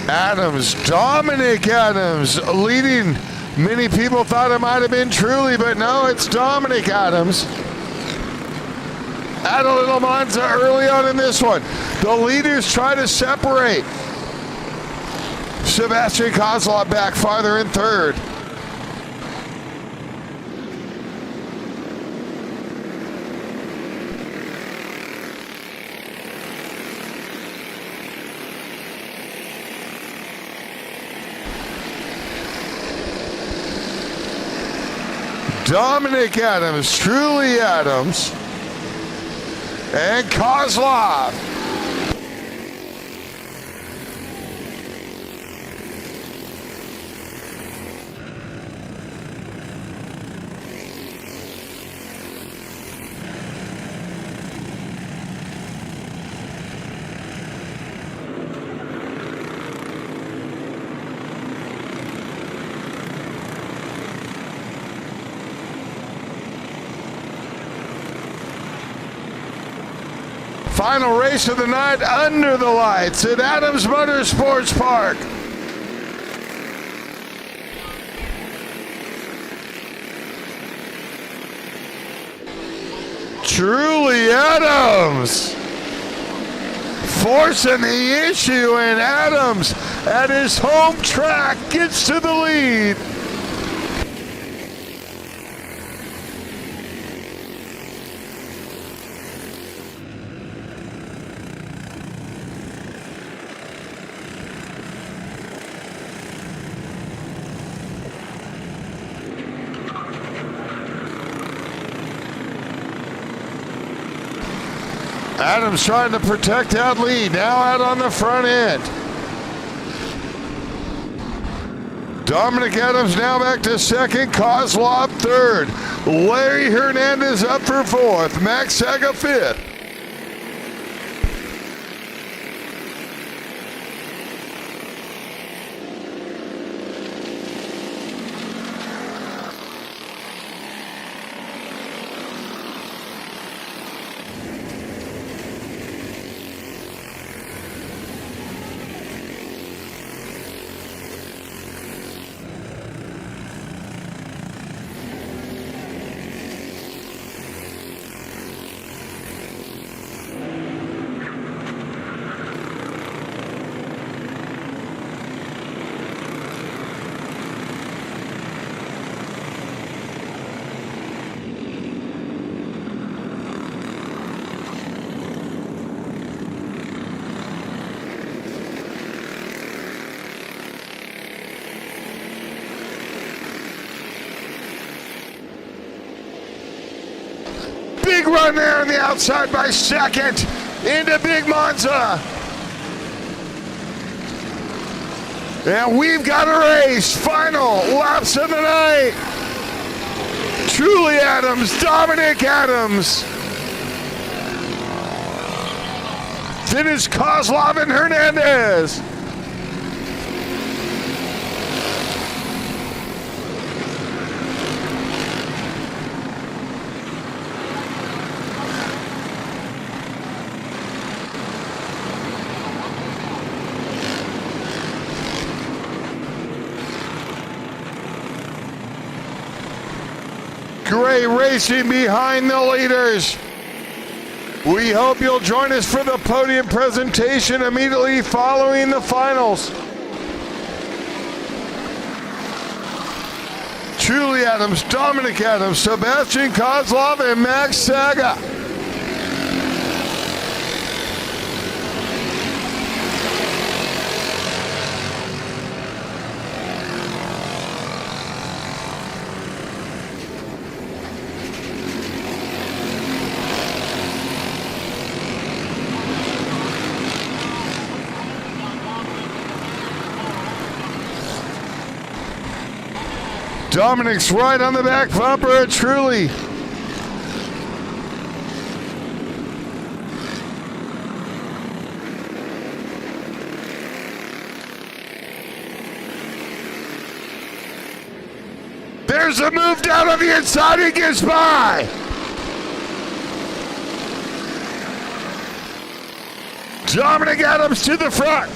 Adams, Dominic Adams, leading. Many people thought it might have been Truly, but no, it's Dominic Adams. At a Little Monza early on in this one. The leaders try to separate. Sebastian Kozlov back farther in 3rd. Dominic Adams, Truly Adams, and Kozlov. Final race of the night under the lights at Adams Motorsports Park. Truly Adams forcing the issue, and Adams at his home track gets to the lead. Adams trying to protect that lead, now out on the front end. Dominic Adams now back to second, Kozlov third. Larry Hernandez up for fourth, Max Saga fifth. Big run there on the outside by second into Big Monza. And we've got a race. Final laps of the night. Truly Adams, Dominic Adams. Then it's Kozlov and Hernandez. Great racing behind the leaders. We hope you'll join us for the podium presentation immediately following the finals. Truly Adams, Dominic Adams, Sebastian Kozlov, and Max Saga. Dominic's right on the back bumper at Truly. There's a move down on the inside, he gets by. Dominic Adams to the front.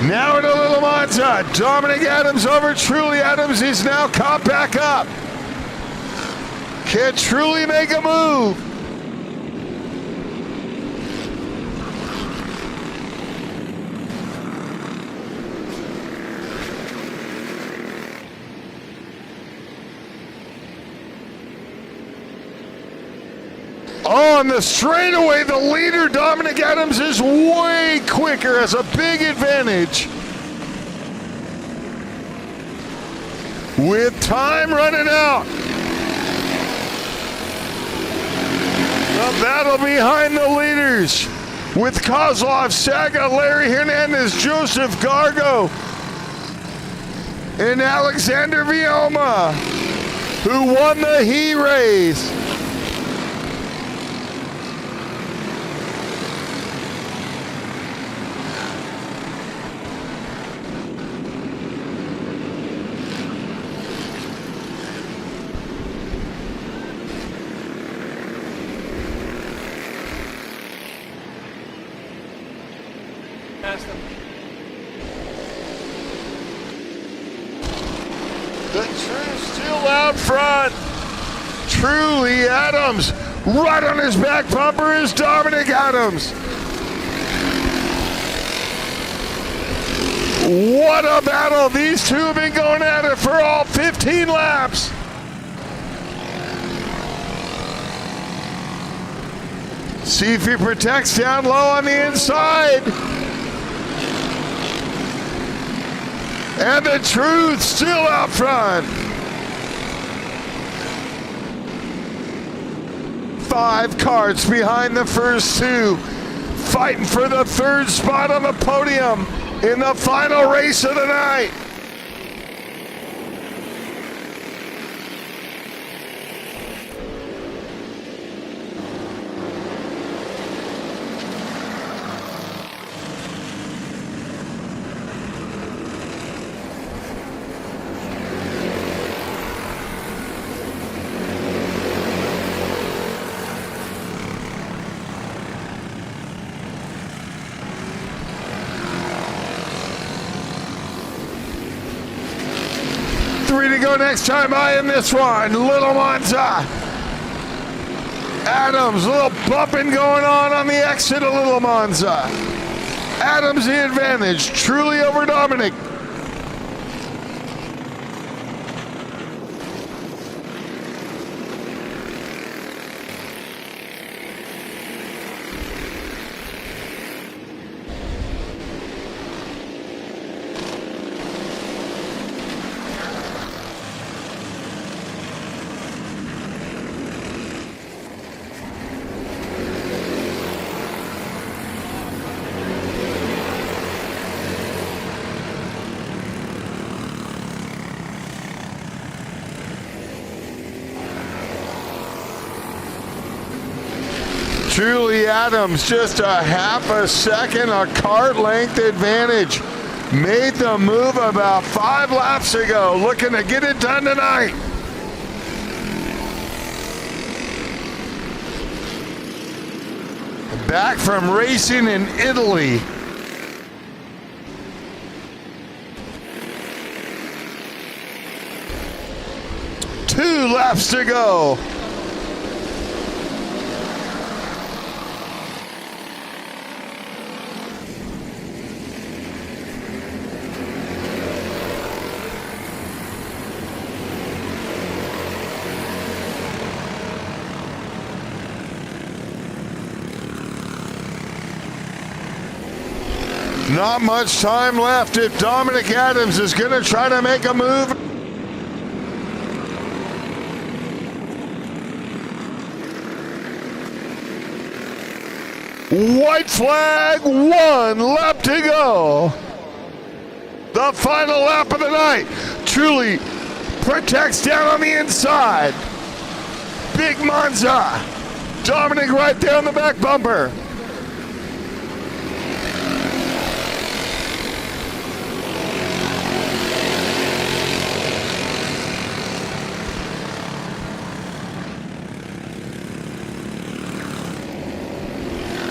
Now into Little Monza, Dominic Adams over Truly Adams. He's now caught back up. Can Truly make a move? On the straightaway, the leader, Dominic Adams, is way quicker, has a big advantage. With time running out. A battle behind the leaders with Kozlov, Saga, Larry Hernandez, Joseph Gargo, and Alexander Vioma, who won the heat race. Pass them. The Truth still out front. Truly Adams. Right on his back bumper is Dominic Adams. What a battle. These two have been going at it for all 15 laps. See if he protects down low on the inside. And the Truth still out front. 5 karts behind the first 2, fighting for the 3rd spot on the podium in the final race of the night. Three to go next time I in this one. Little Monza. Adams, a little bumping going on the exit of Little Monza. Adams the advantage, truly over Dominic. Truly Adams, just a half a second, a kart length advantage. Made the move about 5 laps ago, looking to get it done tonight. Back from racing in Italy. Two laps to go. Not much time left if Dominic Adams is going to try to make a move. White flag, 1 lap to go. The final lap of the night. Truly protects down on the inside. Big Monza. Dominic right there on the back bumper.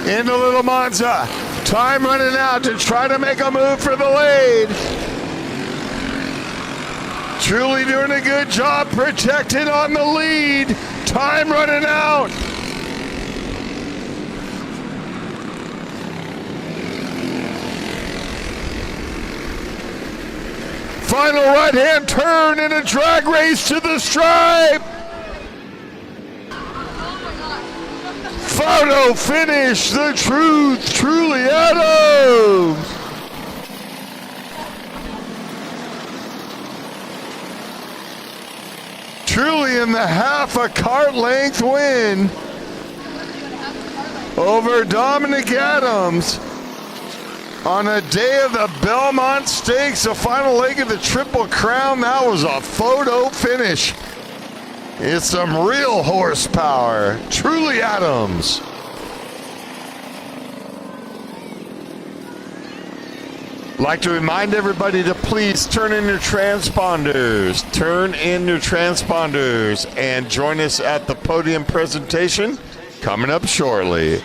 Into Little Monza. Time running out to try to make a move for the lead. Truly doing a good job protecting on the lead. Time running out. Final right-hand turn in a drag race to the stripe. Photo finish, the Truth, Truly Adams. Truly in the half a kart length win over Dominic Adams on a day of the Belmont Stakes, the final leg of the Triple Crown. That was a photo finish. It's some real horsepower. Truly Adams. Like to remind everybody to please turn in your transponders. Turn in your transponders and join us at the podium presentation coming up shortly.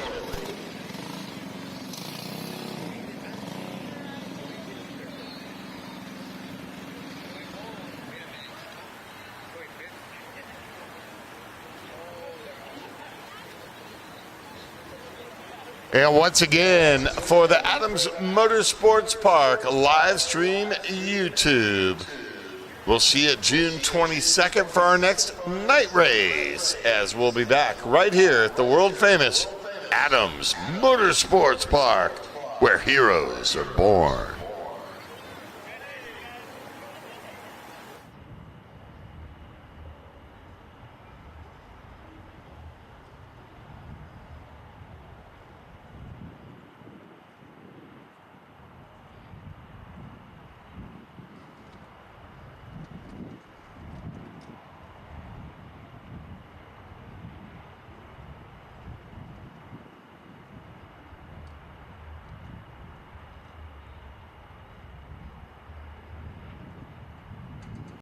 And once again, for the Adams Motorsports Park live stream YouTube, we'll see you June 22nd for our next night race, as we'll be back right here at the world-famous Adams Motorsports Park, where heroes are born.